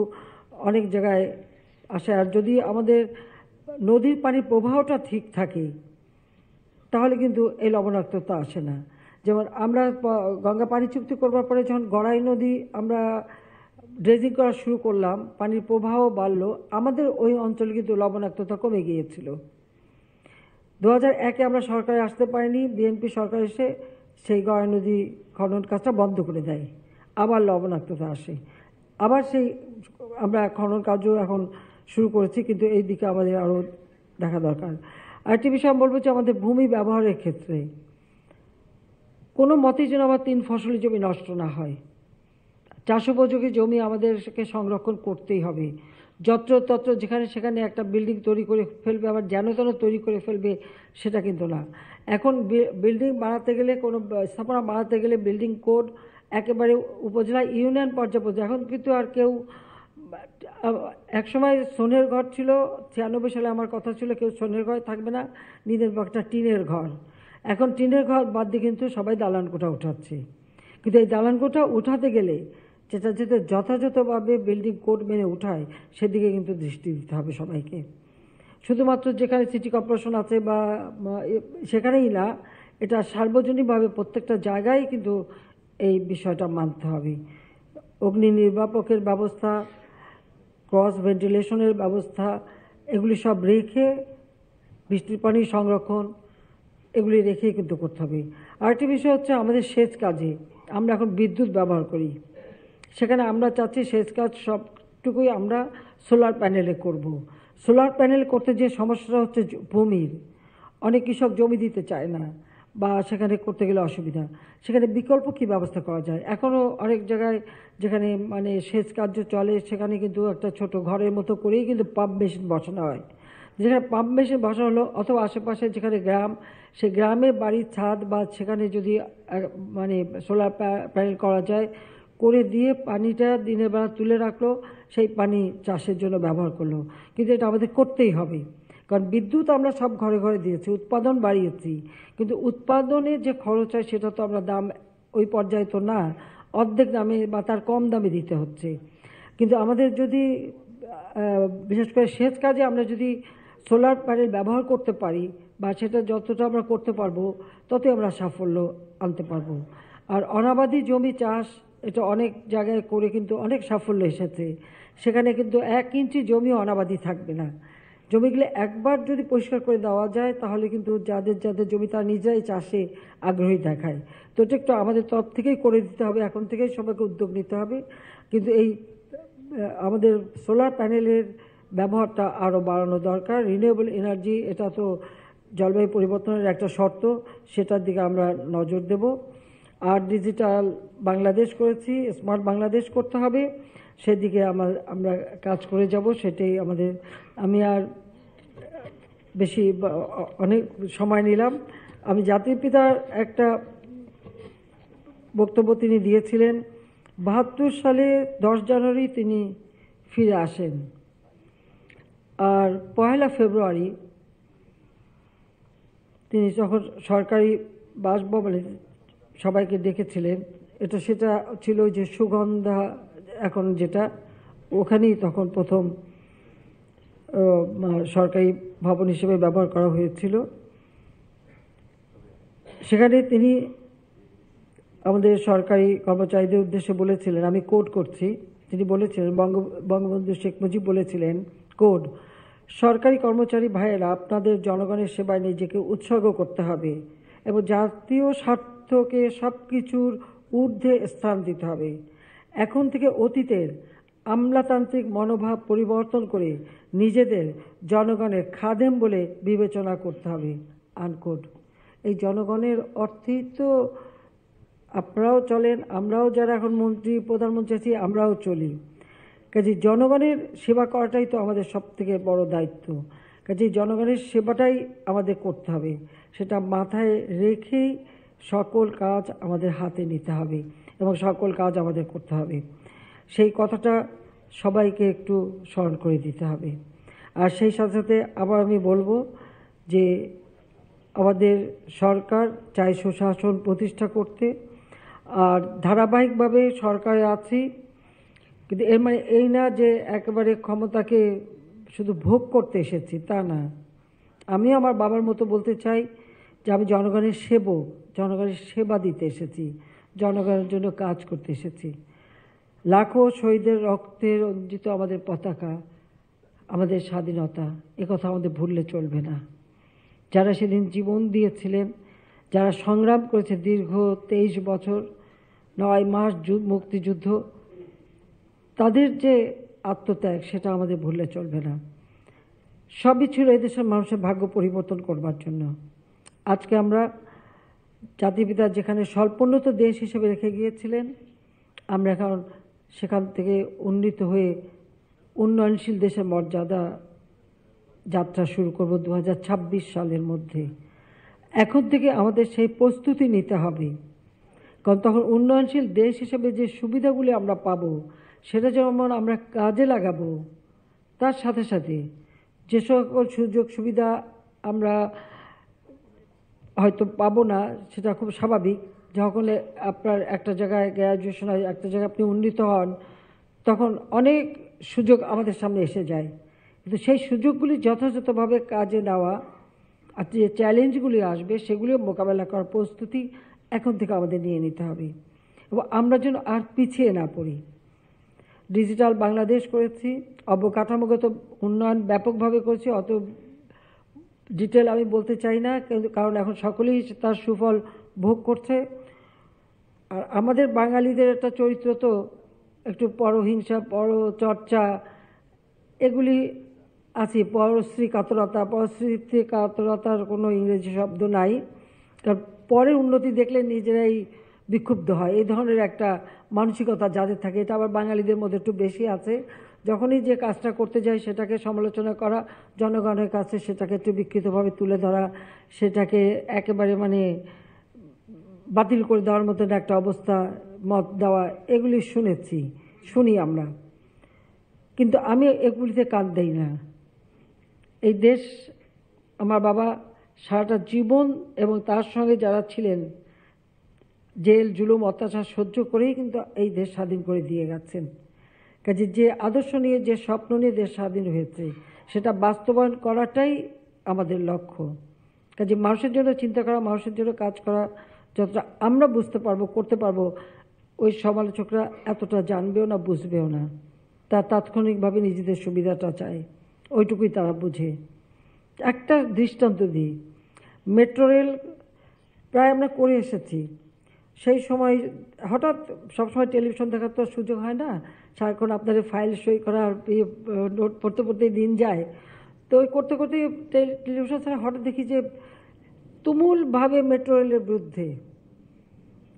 অনেক জায়গায় আসে। আর যদি আমাদের নদীর পানির প্রবাহটা ঠিক থাকে, তাহলে কিন্তু এই লবণাক্ততা আসে না। যেমন আমরা গঙ্গা পানি চুক্তি করবার পরে যখন গড়াই নদী আমরা ড্রেজিং করা শুরু করলাম, পানির প্রবাহ বাড়লো, আমাদের ওই অঞ্চলে কিন্তু লবণাক্ততা কমে গিয়েছিল। 2001-এ আমরা সরকারে আসতে পারিনি, বিএনপি সরকার এসে সেই গড়াই নদী খনন কাজটা বন্ধ করে দেয়, আবার লবণাক্ততা আসে। আবার সেই আমরা খনন কাজও এখন শুরু করেছি, কিন্তু এই দিকে আমাদের আরও দেখা দরকার। আরেকটি বিষয় আমি বলবো যে আমাদের ভূমি ব্যবহারের ক্ষেত্রে কোনো মতেই যেন আবার 3 ফসলি জমি নষ্ট না হয়। চাষোপযোগী জমি আমাদেরকে সংরক্ষণ করতেই হবে। যত্রতত্র যেখানে সেখানে একটা বিল্ডিং তৈরি করে ফেলবে, আবার যেন তেন তৈরি করে ফেলবে, সেটা কিন্তু না। এখন বিল্ডিং বানাতে গেলে, কোনো স্থাপনা বানাতে গেলে বিল্ডিং কোড একেবারে উপজেলা ইউনিয়ন পর্যায়ে পর্যন্ত। এখন কিন্তু আর কেউ, একসময় সোনের ঘর ছিল, 96 সালে আমার কথা ছিল কেউ সোনের ঘরে থাকবে না, নিজের একটা টিনের ঘর। এখন টিনের ঘর বাদ দিয়ে কিন্তু সবাই দালান কোঠা উঠাচ্ছে। কিন্তু এই দালান কোঠা উঠাতে গেলে যেটা যাতে যথাযথভাবে বিল্ডিং কোড মেনে উঠায়, সেদিকে কিন্তু দৃষ্টি দিতে হবে সবাইকে। শুধুমাত্র যেখানে সিটি কর্পোরেশন আছে বা সেখানেই না, এটা সার্বজনীনভাবে প্রত্যেকটা জায়গায় কিন্তু এই বিষয়টা মানতে হবে। অগ্নি নির্বাপকের ব্যবস্থা, ক্রস ভেন্টিলেশনের ব্যবস্থা, এগুলি সব রেখে বৃষ্টির পানি সংরক্ষণ, এগুলি রেখেই কিন্তু করতে হবে। আরেকটি বিষয় হচ্ছে আমাদের সেচ কাজে আমরা এখন বিদ্যুৎ ব্যবহার করি, সেখানে আমরা চাচ্ছি সেচ কাজ সবটুকুই আমরা সোলার প্যানেলে করব। সোলার প্যানেল করতে যে সমস্যাটা হচ্ছে ভূমির, অনেক কৃষক জমি দিতে চায় না বা সেখানে করতে গেলে অসুবিধা, সেখানে বিকল্প কী ব্যবস্থা করা যায়। এখনও অনেক জায়গায় যেখানে মানে সেচ কার্য চলে, সেখানে কিন্তু একটা ছোট ঘরের মতো করেই কিন্তু পাম্প মেশিন বসানো হয়। যেখানে পাম্প মেশিন বসানো হলো, অথবা আশেপাশে যেখানে গ্রাম, সেই গ্রামে বাড়ির ছাদ বা সেখানে যদি মানে সোলার প্যানেল করা যায়, করে দিয়ে পানিটা দিনের বেলা তুলে রাখলো, সেই পানি চাষের জন্য ব্যবহার করলো। কিন্তু এটা আমাদের করতেই হবে, কারণ বিদ্যুৎ আমরা সব ঘরে ঘরে দিয়েছি, উৎপাদন বাড়িয়েছি, কিন্তু উৎপাদনে যে খরচ হয় সেটা তো আমরা দাম ওই পর্যায়ে তো না, অর্ধেক দামে বা তার কম দামে দিতে হচ্ছে। কিন্তু আমাদের যদি বিশেষ করে সেচ কাজে আমরা যদি সোলার প্যানেল ব্যবহার করতে পারি বা সেটা যতটা আমরা করতে পারবো ততই আমরা সাফল্য আনতে পারবো। আর অনাবাদি জমি চাষ এটা অনেক জায়গায় করে কিন্তু অনেক সাফল্য এসেছে, সেখানে কিন্তু 1 ইঞ্চি জমি অনাবাদি থাকবে না। জমিগুলো একবার যদি পরিষ্কার করে দেওয়া যায় তাহলে কিন্তু যাদের যাদের জমি তারা নিজেরাই চাষে আগ্রহী দেখায়। তো এটা একটু আমাদের তরফ থেকেই করে দিতে হবে, এখন থেকেই সবাইকে উদ্যোগ নিতে হবে। কিন্তু এই আমাদের সোলার প্যানেলের ব্যবহারটা আরও বাড়ানো দরকার। রিনিউয়েবল এনার্জি এটা তো জলবায়ু পরিবর্তনের একটা শর্ত, সেটার দিকে আমরা নজর দেব। আর ডিজিটাল বাংলাদেশ করেছি, স্মার্ট বাংলাদেশ করতে হবে, সেদিকে আমরা কাজ করে যাব, সেটাই আমাদের। আমি আর বেশি অনেক সময় নিলাম। আমি জাতির পিতার একটা বক্তব্য তিনি দিয়েছিলেন, 72 সালে 10 জানুয়ারি তিনি ফিরে আসেন, আর 1 ফেব্রুয়ারি তিনি যখন সরকারি বাসভবনে সবাইকে ডেকেছিলেন, সেটা ছিল যে সুগন্ধা এখন যেটা, ওখানেই তখন প্রথম সরকারি ভবন হিসেবে ব্যবহার করা হয়েছিল। সেখানে তিনি আমাদের সরকারি কর্মচারীদের উদ্দেশ্যে বলেছিলেন, আমি কোড করছি, তিনি বলেছিলেন, বঙ্গবন্ধু শেখ মুজিব বলেছিলেন, কোড, সরকারি কর্মচারী ভাইয়েরা আপনাদের জনগণের সেবায় নিজেকে উৎসর্গ করতে হবে এবং জাতীয় স্বার্থকে সব কিছুর ঊর্ধ্বে স্থান দিতে হবে। এখন থেকে অতীতের আমলাতান্ত্রিক মনোভাব পরিবর্তন করে নিজেদের জনগণের খাদেম বলে বিবেচনা করতে হবে, আনকোড। এই জনগণের অর্থেই তো আপনারাও চলেন, আমরাও যারা এখন মন্ত্রী প্রধানমন্ত্রী আছি আমরাও চলি। কাজে জনগণের সেবা করাটাই তো আমাদের সবথেকে বড় দায়িত্ব। কাজে জনগণের সেবাটাই আমাদের করতে হবে, সেটা মাথায় রেখেই সকল কাজ আমাদের হাতে নিতে হবে এবং সকল কাজ আমাদের করতে হবে। সেই কথাটা সবাইকে একটু স্মরণ করে দিতে হবে। আর সেই সাথে সাথে আবার আমি বলবো যে আমাদের সরকার চাই সুশাসন প্রতিষ্ঠা করতে, আর ধারাবাহিকভাবে সরকারে আছি, কিন্তু এর মানে এই না যে একেবারে ক্ষমতাকে শুধু ভোগ করতে এসেছি, তা না। আমি আমার বাবার মতো বলতে চাই যে আমি জনগণের সেবক, জনগণের সেবা দিতে এসেছি, জনগণের জন্য কাজ করতে এসেছি। লাখো শহীদের রক্তে রঞ্জিত আমাদের পতাকা, আমাদের স্বাধীনতা, একথা আমাদের ভুললে চলবে না। যারা সেদিন জীবন দিয়েছিলেন, যারা সংগ্রাম করেছে দীর্ঘ 23 বছর 9 মাস মুক্তিযুদ্ধ, তাদের যে আত্মত্যাগ সেটা আমাদের ভুললে চলবে না। সবই ছিল এদেশের মানুষের ভাগ্য পরিবর্তন করবার জন্য। আজকে আমরা জাতিপিতা যেখানে স্বল্পোন্নত দেশ হিসেবে রেখে গিয়েছিলেন, আমরা এখন সেখান থেকে উন্নীত হয়ে উন্নয়নশীল দেশের মর্যাদা যাত্রা শুরু করব 2026 সালের মধ্যে। এখন থেকে আমাদের সেই প্রস্তুতি নিতে হবে, কারণ তখন উন্নয়নশীল দেশ হিসেবে যে সুবিধাগুলি আমরা পাব সেটা যেমন আমরা কাজে লাগাবো, তার সাথে সাথে যে সকল সুযোগ সুবিধা আমরা হয়তো পাবো না, সেটা খুব স্বাভাবিক। যখন আপনার একটা জায়গায় গ্র্যাজুয়েশন হয়, একটা জায়গায় আপনি উন্নীত হন, তখন অনেক সুযোগ আমাদের সামনে এসে যায়, কিন্তু সেই সুযোগগুলি যথাযথভাবে কাজে নেওয়া আর যে চ্যালেঞ্জগুলি আসবে সেগুলিও মোকাবেলা করার প্রস্তুতি এখন থেকে আমাদের নিয়ে নিতে হবে এবং আমরা যেন আর পিছিয়ে না পড়ি। ডিজিটাল বাংলাদেশ করেছি, অবকাঠামোগত উন্নয়ন ব্যাপকভাবে করেছি, অত ডিটেল আমি বলতে চাই না, কারণ এখন সকলেই তার সুফল ভোগ করছে। আর আমাদের বাঙালিদের একটা চরিত্র তো একটু পরহিংসা, পরচর্চা, এগুলি আছে। পরশ্রী কাতরতা, পরশ্রী কাতরতার কোনো ইংরেজি শব্দ নাই, কারণ পরের উন্নতি দেখলে নিজেরাই বিক্ষুব্ধ হয়, এই ধরনের একটা মানসিকতা যাদের থাকে, এটা আবার বাঙালিদের মধ্যে একটু বেশি আছে। যখনই যে কাজটা করতে যায় সেটাকে সমালোচনা করা, জনগণের কাছে সেটাকে একটু বিকৃতভাবে তুলে ধরা, সেটাকে একেবারে মানে বাতিল করে দেওয়ার মতন একটা অবস্থা মত দেওয়া, এগুলি শুনি আমরা, কিন্তু আমি এগুলিতে কান দেই না। এই দেশ আমার বাবা সারাটা জীবন এবং তার সঙ্গে যারা ছিলেন জেল জুলুম অত্যাচার সহ্য করেই কিন্তু এই দেশ স্বাধীন করে দিয়ে গেছেন। কাজে যে আদর্শ নিয়ে যে স্বপ্ন নিয়ে দেশ স্বাধীন হয়েছে সেটা বাস্তবায়ন করাটাই আমাদের লক্ষ্য। কাজে মানুষের জন্য চিন্তা করা, মানুষের জন্য কাজ করা যতটা আমরা বুঝতে পারবো, করতে পারবো, ওই সমালোচকরা এতটা জানবেও না, বুঝবেও না। তা তাৎক্ষণিকভাবে নিজেদের সুবিধাটা চায়, ওইটুকুই তারা বুঝে। একটা দৃষ্টান্ত দিই, মেট্রো রেল প্রায় আমরা করে এসেছি। সেই সময় হঠাৎ সবসময় টেলিভিশন দেখার তো সুযোগ হয় না, সারাক্ষণ আপনাদের ফাইল সই করা আর নোট পড়তে পড়তেই দিন যায়। তো ওই করতে করতে টেলিভিশন ছাড়া হঠাৎ দেখি যে তুমুলভাবে মেট্রো রেলের বিরুদ্ধে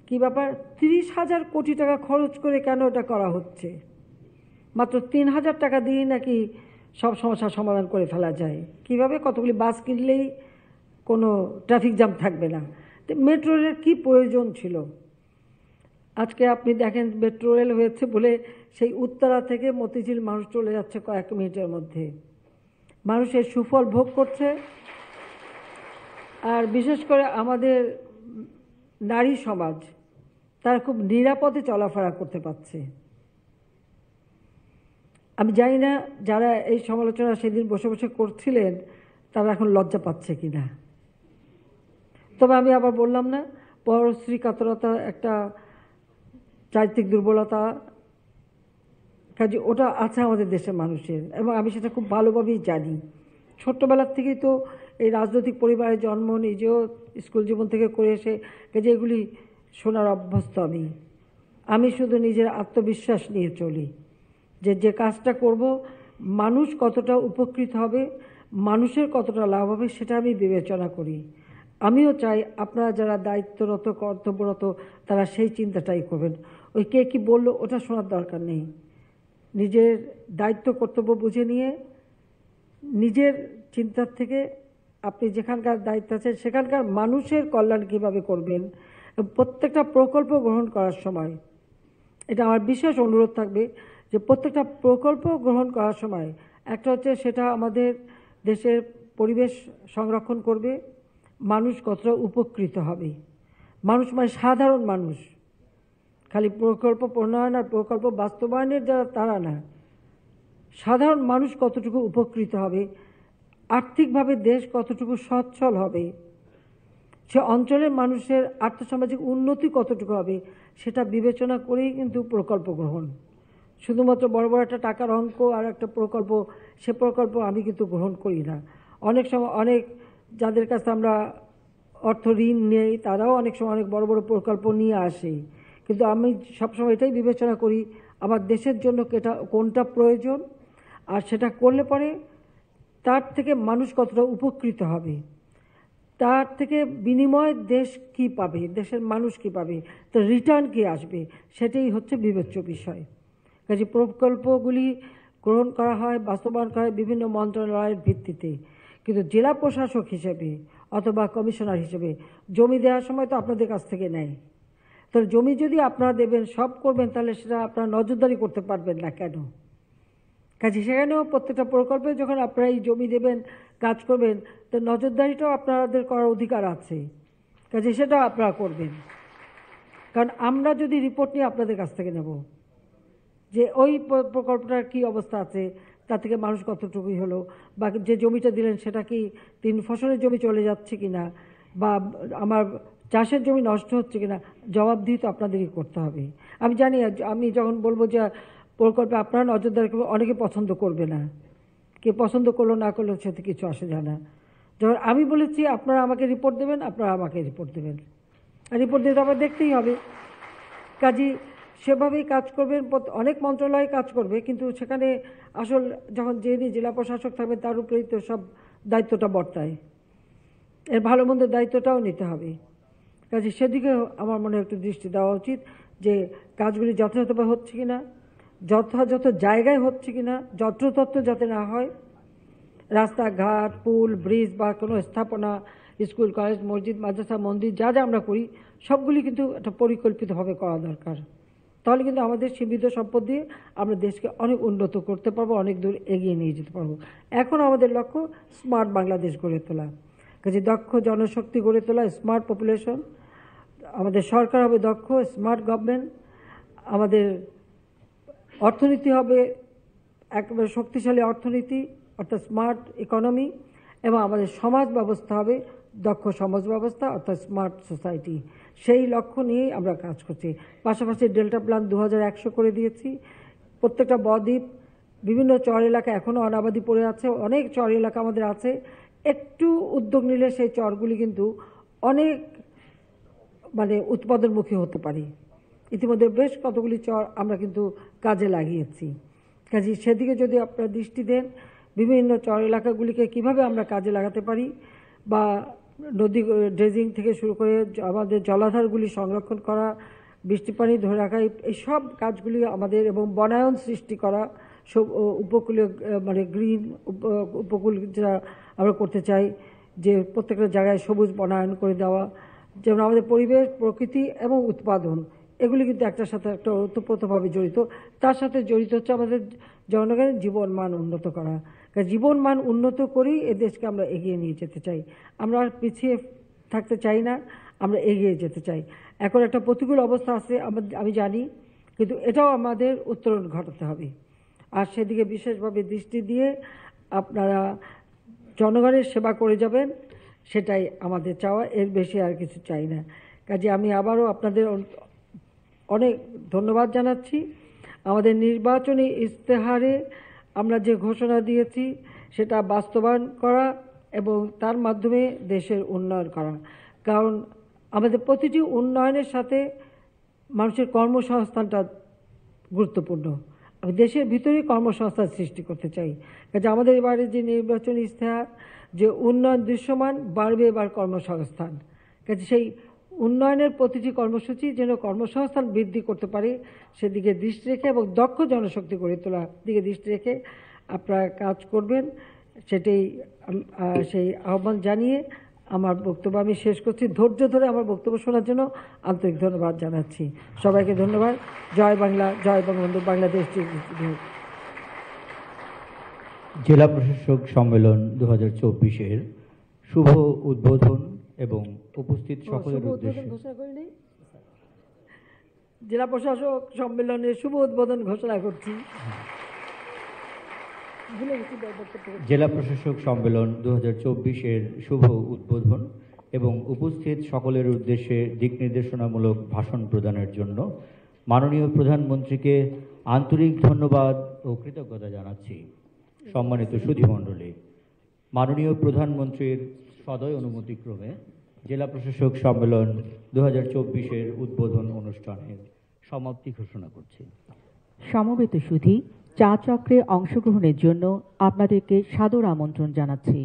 কী ব্যাপার, 30,000 কোটি টাকা খরচ করে কেন এটা করা হচ্ছে? মাত্র 3,000 টাকা দিয়ে নাকি সব সমস্যার সমাধান করে ফেলা যায়। কিভাবে? কতগুলি বাস কিনলেই কোনো ট্রাফিক জ্যাম থাকবে না। তো মেট্রো রেলের কী প্রয়োজন ছিল? আজকে আপনি দেখেন মেট্রো রেল হয়েছে বলে সেই উত্তরা থেকে মতিঝিল মানুষ চলে যাচ্ছে কয়েক মিনিটের মধ্যে, মানুষের সুফল ভোগ করছে। আর বিশেষ করে আমাদের নারী সমাজ তারা খুব নিরাপদে চলাফেরা করতে পারছে। আমি জানি না যারা এই সমালোচনা সেদিন বসে বসে করছিলেন তারা এখন লজ্জা পাচ্ছে কিনা। তবে আমি আবার বললাম না, পরশ্রী কাতরতা একটা চারিত্রিক দুর্বলতা, কাজে ওটা আছে আমাদের দেশের মানুষের, এবং আমি সেটা খুব ভালোভাবেই জানি। ছোট্টবেলার থেকেই তো এই রাজনৈতিক পরিবারে জন্ম, নিজেও স্কুল জীবন থেকে করে এসে কাজে এগুলি শোনার অভ্যস্ত আমি শুধু নিজের আত্মবিশ্বাস নিয়ে চলি যে যে কাজটা করব মানুষ কতটা উপকৃত হবে, মানুষের কতটা লাভ হবে সেটা আমি বিবেচনা করি। আমিও চাই আপনারা যারা দায়িত্বরত কর্তব্যরত তারা সেই চিন্তাটাই করবেন। ওই কে কী বললো ওটা শোনার দরকার নেই। নিজের দায়িত্ব কর্তব্য বুঝে নিয়ে নিজের চিন্তার থেকে আপনি যেখানকার দায়িত্ব আছেন সেখানকার মানুষের কল্যাণ কীভাবে করবেন, প্রত্যেকটা প্রকল্প গ্রহণ করার সময় এটা আমার বিশেষ অনুরোধ থাকবে যে প্রত্যেকটা প্রকল্প গ্রহণ করার সময় একটা হচ্ছে সেটা আমাদের দেশের পরিবেশ সংরক্ষণ করবে, মানুষ কতটা উপকৃত হবে। মানুষ মানে সাধারণ মানুষ, খালি প্রকল্প প্রণয়ন আর প্রকল্প বাস্তবায়নের যারা তারা না, সাধারণ মানুষ কতটুকু উপকৃত হবে, আর্থিকভাবে দেশ কতটুকু সচ্ছল হবে, সে অঞ্চলের মানুষের আর্থসামাজিক উন্নতি কতটুকু হবে সেটা বিবেচনা করেই কিন্তু প্রকল্প গ্রহণ। শুধুমাত্র বড় বড় একটা টাকার অঙ্ক আর একটা প্রকল্প, সে প্রকল্প আমি কিন্তু গ্রহণ করি না। অনেক সময় অনেক যাদের কাছে আমরা অর্থ ঋণ নেই তারাও অনেক সময় অনেক বড় বড় প্রকল্প নিয়ে আসে, কিন্তু আমি সবসময় এটাই বিবেচনা করি আমার দেশের জন্য কোনটা প্রয়োজন, আর সেটা করলে পরে তার থেকে মানুষ কতটা উপকৃত হবে, তার থেকে বিনিময় দেশ কি পাবে, দেশের মানুষ কি পাবে, তার রিটার্ন কি আসবে, সেটাই হচ্ছে বিবেচ্য বিষয়। কাজে প্রকল্পগুলি গ্রহণ করা হয়, বাস্তবায়ন করা হয় বিভিন্ন মন্ত্রণালয়ের ভিত্তিতে, কিন্তু জেলা প্রশাসক হিসেবে অথবা কমিশনার হিসেবে জমি দেওয়ার সময় তো আপনাদের কাছ থেকে নেয়। তাহলে জমি যদি আপনারা দেবেন সব করবেন তাহলে সেটা আপনারা নজরদারি করতে পারবেন না কেন? কাজে সেখানেও প্রত্যেকটা প্রকল্পে যখন আপনারা এই জমি দেবেন কাজ করবেন তো নজরদারিটাও আপনাদের করার অধিকার আছে, কাজে সেটাও আপনারা করবেন। কারণ আমরা যদি রিপোর্ট নিয়ে আপনাদের কাছ থেকে নেব যে ওই প্রকল্পটার কী অবস্থা আছে, তা থেকে মানুষ কতটুকুই হলো, বা যে জমিটা দিলেন সেটা কি 3 ফসলের জমি চলে যাচ্ছে কিনা, বা আমার চাষের জমি নষ্ট হচ্ছে কিনা, জবাবদিহি তো আপনাদেরই করতে হবে। আমি জানি আমি যখন বলবো যে প্রকল্পে আপনারা নজরদারি করবেন অনেকে পছন্দ করবে না, কে পছন্দ করলো না করলো সেটা কিছু আসে যায় না। যখন আমি বলেছি আপনারা আমাকে রিপোর্ট দেবেন, আপনারা আমাকে রিপোর্ট দেবেন, আর রিপোর্ট দিতে আবার দেখতেই হবে। কাজেই সেভাবেই কাজ করবেন, অনেক মন্ত্রণালয় কাজ করবে, কিন্তু সেখানে আসল যখন যিনি জেলা প্রশাসক থাকবে তার উপরেই তো সব দায়িত্বটা বর্তায়, এর ভালো মন্দের দায়িত্বটাও নিতে হবে। কাজে সেদিকে আমার মনে একটু দৃষ্টি দেওয়া উচিত যে কাজগুলি যথাযথভাবে হচ্ছে কিনা, যথাযথ জায়গায় হচ্ছে কিনা, যত্রতত্র যাতে না হয়। রাস্তাঘাট, পুল, ব্রিজ বা কোনো স্থাপনা, স্কুল, কলেজ, মসজিদ, মাদ্রাসা, মন্দির যা যা আমরা করি সবগুলি কিন্তু একটা পরিকল্পিতভাবে করা দরকার। তাহলে কিন্তু আমাদের সীমিত সম্পদ দিয়ে আমরা দেশকে অনেক উন্নত করতে পারবো, অনেক দূর এগিয়ে নিয়ে যেতে পারবো। এখন আমাদের লক্ষ্য স্মার্ট বাংলাদেশ গড়ে তোলা, কাজে দক্ষ জনশক্তি গড়ে তোলা, স্মার্ট পপুলেশন। আমাদের সরকার হবে দক্ষ, স্মার্ট গভর্নমেন্ট। আমাদের অর্থনীতি হবে একেবারে শক্তিশালী অর্থনীতি, অর্থাৎ স্মার্ট ইকোনমি। এবং আমাদের সমাজ ব্যবস্থা হবে দক্ষ সমাজ ব্যবস্থা, অর্থাৎ স্মার্ট সোসাইটি। সেই লক্ষ্য নিয়েই আমরা কাজ করছি। পাশাপাশি ডেল্টা প্ল্যান 2100 করে দিয়েছি। প্রত্যেকটা বদ্বীপ, বিভিন্ন চর এলাকা এখনও অনাবাদি পড়ে আছে, অনেক চর এলাকা আমাদের আছে। একটু উদ্যোগ নিলে সেই চরগুলি কিন্তু অনেক উৎপাদনমুখী হতে পারে। ইতিমধ্যে বেশ কতগুলি চর আমরা কিন্তু কাজে লাগিয়েছি। কাজে সেদিকে যদি আপনারা দৃষ্টি দেন, বিভিন্ন চর এলাকাগুলিকে কিভাবে আমরা কাজে লাগাতে পারি, বা নদী ড্রেজিং থেকে শুরু করে আমাদের জলাধারগুলি সংরক্ষণ করা, বৃষ্টি পানি ধরে রাখা, এই সব কাজগুলি আমাদের, এবং বনায়ন সৃষ্টি করা, সব উপকূলীয় গ্রিন উপকূল যেটা আমরা করতে চাই, যে প্রত্যেকটা জায়গায় সবুজ বনায়ন করে দেওয়া, যেমন আমাদের পরিবেশ, প্রকৃতি এবং উৎপাদন, এগুলি কিন্তু একটার সাথে একটা ওতপ্রোতভাবে জড়িত। তার সাথে জড়িত হচ্ছে আমাদের জনগণের জীবন মান উন্নত করা। জীবন মান উন্নত করেই এ দেশকে আমরা এগিয়ে নিয়ে যেতে চাই। আমরা আর পিছিয়ে থাকতে চাই না, আমরা এগিয়ে যেতে চাই। এখন একটা প্রতিকূল অবস্থা আছে আমি জানি, কিন্তু এটাও আমাদের উত্তরণ ঘটাতে হবে। আর সেদিকে বিশেষভাবে দৃষ্টি দিয়ে আপনারা জনগণের সেবা করে যাবেন, সেটাই আমাদের চাওয়া, এর বেশি আর কিছু চাই না। কাজে আমি আবারও আপনাদের অনেক ধন্যবাদ জানাচ্ছি। আমাদের নির্বাচনী ইশতেহারে আমরা যে ঘোষণা দিয়েছি সেটা বাস্তবায়ন করা এবং তার মাধ্যমে দেশের উন্নয়ন করা। কারণ আমাদের প্রতিটি উন্নয়নের সাথে মানুষের কর্মসংস্থানটা গুরুত্বপূর্ণ। আমি দেশের ভিতরেই কর্মসংস্থান সৃষ্টি করতে চাই। কাজে আমাদের এবারে যে নির্বাচনী ইশতেহার, যে উন্নয়ন দৃশ্যমান, বাড়বে এবার কর্মসংস্থান। কাজে সেই উন্নয়নের প্রতিটি কর্মসূচি যেন কর্মসংস্থান বৃদ্ধি করতে পারে সেদিকে দৃষ্টি রেখে, এবং দক্ষ জনশক্তি গড়ে তোলার দিকে দৃষ্টি রেখে আপনারা কাজ করবেন, সেটাই সেই আহ্বান জানিয়ে আমার বক্তব্য আমি শেষ করছি। ধৈর্য ধরে আমার বক্তব্য শোনার জন্য আন্তরিক ধন্যবাদ জানাচ্ছি। সবাইকে ধন্যবাদ। জয় বাংলা, জয় বঙ্গবন্ধু, বাংলাদেশ। জেলা প্রশাসক সম্মেলন 2024-এর শুভ উদ্বোধন এবং উপস্থিত সকলের উদ্দেশ্যে জেলা প্রশাসক সম্মেলনের শুভ উদ্বোধন ঘোষণা করছি। জেলা প্রশাসক সম্মেলন 2024-এর শুভ উদ্বোধন এবং উপস্থিত সকলের উদ্দেশ্যে দিক নির্দেশনামূলক ভাষণ প্রদানের জন্য মাননীয় প্রধানমন্ত্রীকে আন্তরিক ধন্যবাদ ও কৃতজ্ঞতা জানাচ্ছি। সম্মানিত সুধীমণ্ডলী, মাননীয় প্রধানমন্ত্রীর সদয় অনুমতিক্রমে জেলা প্রশাসক সম্মেলন 2024-এর উদ্বোধন অনুষ্ঠানের সমাপ্তি ঘোষণা করছি। সমবেত সুধী, চা চক্রে অংশগ্রহণের জন্য আপনাদেরকে সাদর আমন্ত্রণ জানাচ্ছি।